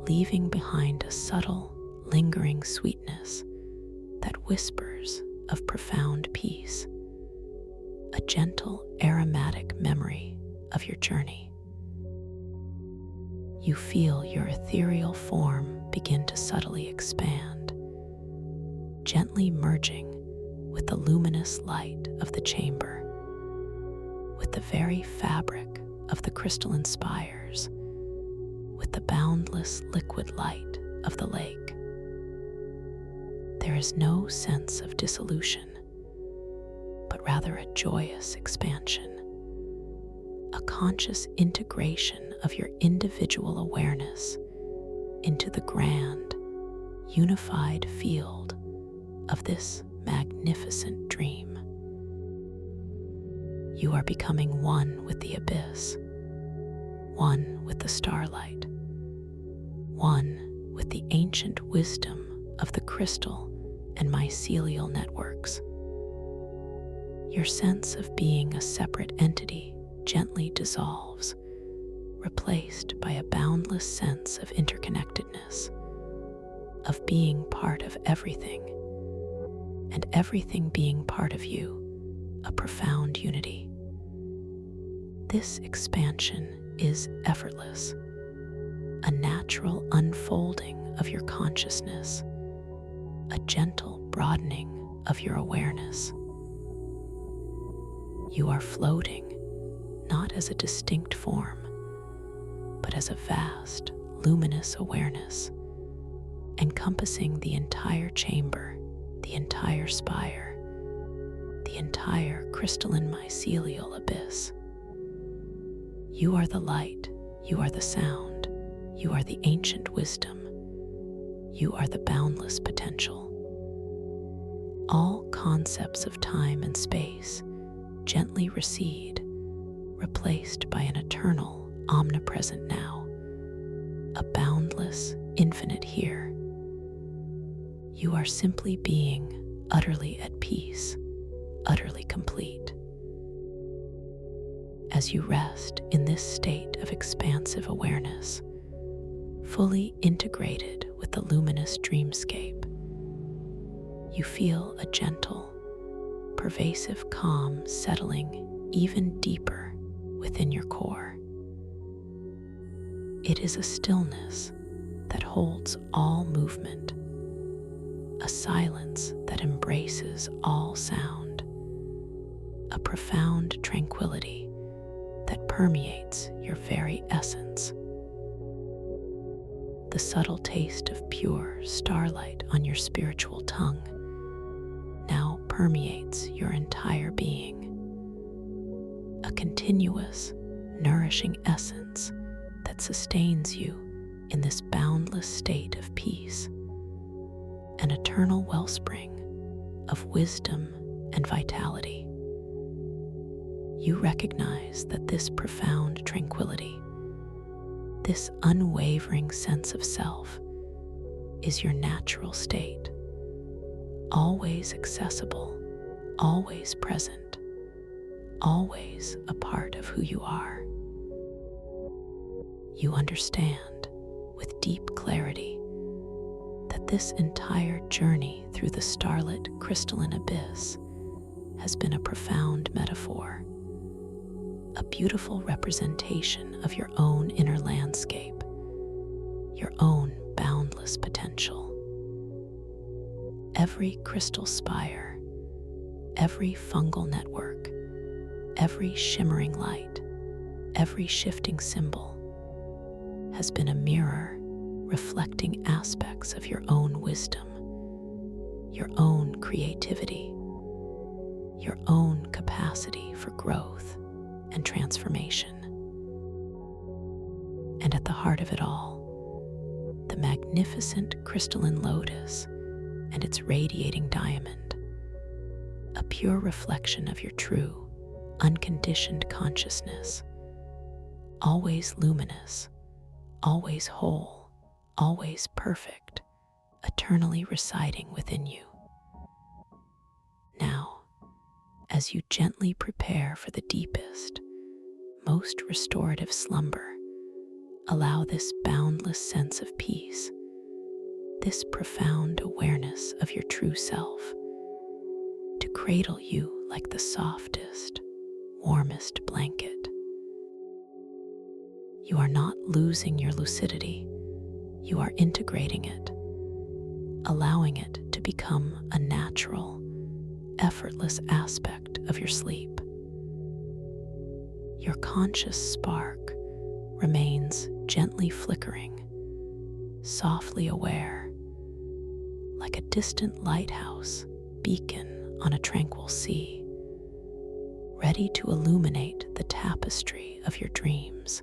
leaving behind a subtle, lingering sweetness that whispers of profound peace, a gentle, aromatic memory of your journey. You feel your ethereal form begin to subtly expand, gently merging with the luminous light of the chamber, with the very fabric of the crystalline spires, with the boundless liquid light of the lake. There is no sense of dissolution, but rather a joyous expansion, a conscious integration of your individual awareness into the grand, unified field of this magnificent dream. You are becoming one with the abyss, one with the starlight, one with the ancient wisdom of the crystal and mycelial networks. Your sense of being a separate entity gently dissolves, replaced by a boundless sense of interconnectedness, of being part of everything, and everything being part of you, a profound unity. This expansion is effortless, a natural unfolding of your consciousness, a gentle broadening of your awareness. You are floating, not as a distinct form, but as a vast, luminous awareness, encompassing the entire chamber, the entire spire, the entire crystalline mycelial abyss. You are the light, you are the sound, you are the ancient wisdom, you are the boundless potential. All concepts of time and space gently recede, replaced by an eternal, omnipresent now, a boundless, infinite here. You are simply being utterly at peace, utterly complete. As you rest in this state of expansive awareness, fully integrated with the luminous dreamscape, you feel a gentle, pervasive calm settling even deeper within your core. It is a stillness that holds all movement, a silence that embraces all sound, a profound tranquility that permeates your very essence. The subtle taste of pure starlight on your spiritual tongue now permeates your entire being, a continuous, nourishing essence that sustains you in this boundless state of peace, an eternal wellspring of wisdom and vitality. You recognize that this profound tranquility, this unwavering sense of self, is your natural state, always accessible, always present, always a part of who you are. You understand with deep clarity that this entire journey through the starlit crystalline abyss has been a profound metaphor, a beautiful representation of your own inner landscape, your own boundless potential. Every crystal spire, every fungal network, every shimmering light, every shifting symbol has been a mirror reflecting aspects of your own wisdom, your own creativity, your own capacity for growth and transformation. And at the heart of it all, the magnificent crystalline lotus and its radiating diamond, a pure reflection of your true, unconditioned consciousness, always luminous, always whole, always perfect, eternally residing within you. Now, as you gently prepare for the deepest, most restorative slumber, allow this boundless sense of peace, this profound awareness of your true self, to cradle you like the softest, warmest blanket. You are not losing your lucidity, you are integrating it, allowing it to become a natural, effortless aspect of your sleep. Your conscious spark remains gently flickering, softly aware, like a distant lighthouse beacon on a tranquil sea, ready to illuminate the tapestry of your dreams,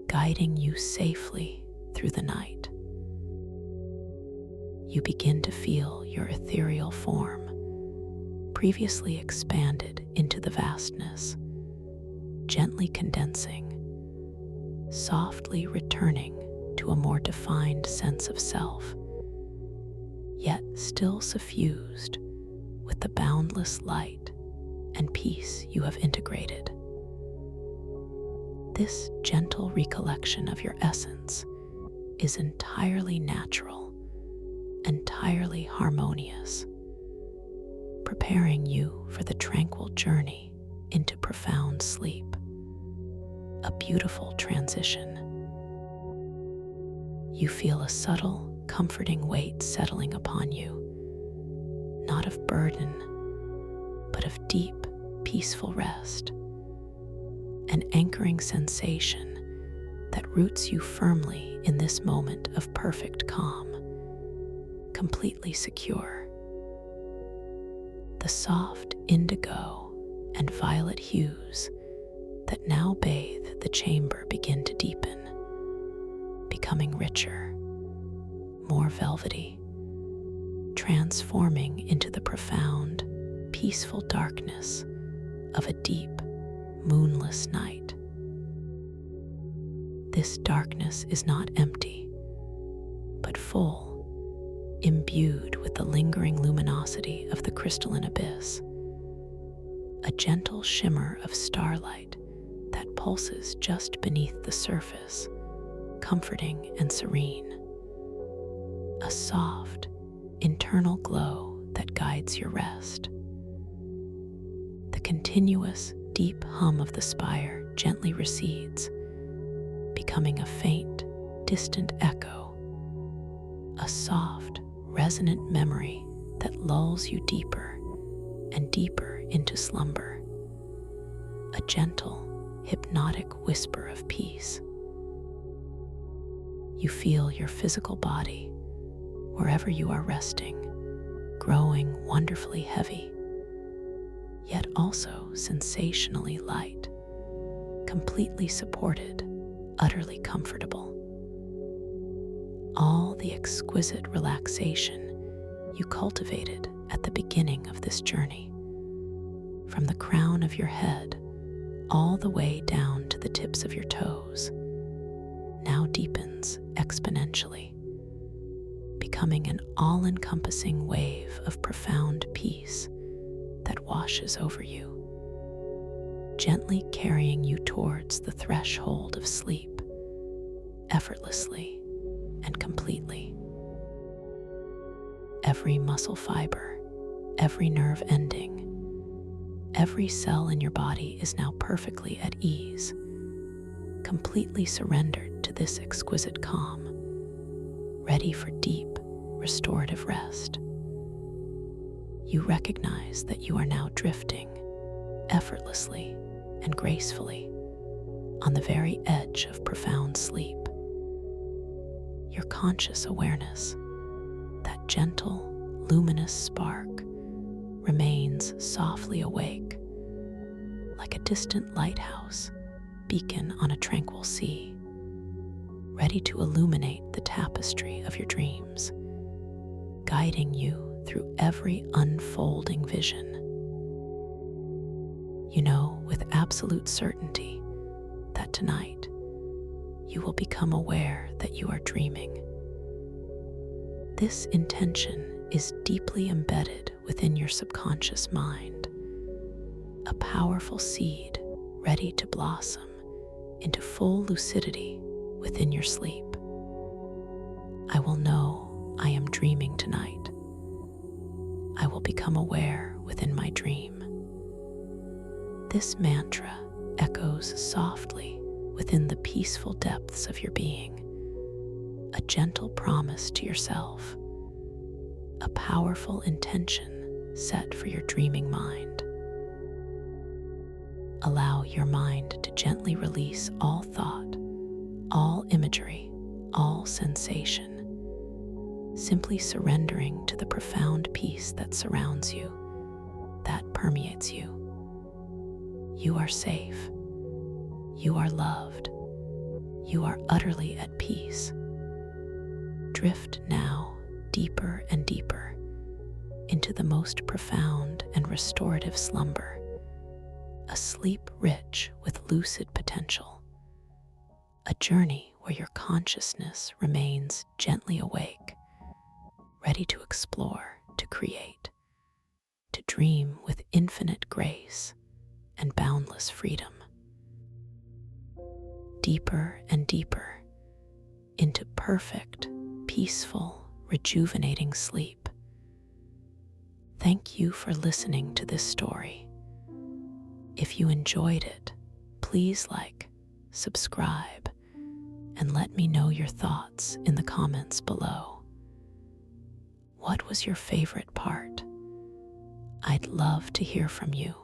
guiding you safely through the night. You begin to feel your ethereal form, previously expanded into the vastness, gently condensing, softly returning to a more defined sense of self, yet still suffused with the boundless light and peace you have integrated. This gentle recollection of your essence is entirely natural, entirely harmonious, preparing you for the tranquil journey into profound sleep, a beautiful transition. You feel a subtle, comforting weight settling upon you, not of burden, but of deep, peaceful rest, an anchoring sensation that roots you firmly in this moment of perfect calm, completely secure. The soft indigo and violet hues that now bathe the chamber begin to deepen, becoming richer, more velvety, transforming into the profound, peaceful darkness of a deep, moonless night. This darkness is not empty, but full, imbued with the lingering luminosity of the crystalline abyss, a gentle shimmer of starlight that pulses just beneath the surface, comforting and serene, a soft, internal glow that guides your rest. The continuous, deep hum of the spire gently recedes, becoming a faint, distant echo, a soft, resonant memory that lulls you deeper and deeper into slumber, a gentle, hypnotic whisper of peace. You feel your physical body, wherever you are resting, growing wonderfully heavy, yet also sensationally light, completely supported, utterly comfortable. All the exquisite relaxation you cultivated at the beginning of this journey, from the crown of your head all the way down to the tips of your toes, now deepens exponentially, becoming an all-encompassing wave of profound peace that washes over you, gently carrying you towards the threshold of sleep, effortlessly and completely. Every muscle fiber, every nerve ending, every cell in your body is now perfectly at ease, completely surrendered to this exquisite calm, ready for deep, restorative rest. You recognize that you are now drifting effortlessly and gracefully on the very edge of profound sleep. Your conscious awareness, that gentle, luminous spark, remains softly awake, like a distant lighthouse beacon on a tranquil sea, ready to illuminate the tapestry of your dreams, guiding you through every unfolding vision. You know with absolute certainty that tonight you will become aware that you are dreaming. This intention is deeply embedded within your subconscious mind, a powerful seed ready to blossom into full lucidity within your sleep. I will know I am dreaming tonight. I will become aware within my dream. This mantra echoes softly within the peaceful depths of your being, a gentle promise to yourself, a powerful intention set for your dreaming mind. Allow your mind to gently release all thought, all imagery, all sensation, simply surrendering to the profound peace that surrounds you, that permeates you. You are safe. You are loved. You are utterly at peace. Drift now deeper and deeper into the most profound and restorative slumber, a sleep rich with lucid potential, a journey where your consciousness remains gently awake, ready to explore, to create, to dream with infinite grace and boundless freedom. Deeper and deeper into perfect, peaceful, rejuvenating sleep. Thank you for listening to this story. If you enjoyed it, please like, subscribe, and let me know your thoughts in the comments below. What was your favorite part? I'd love to hear from you.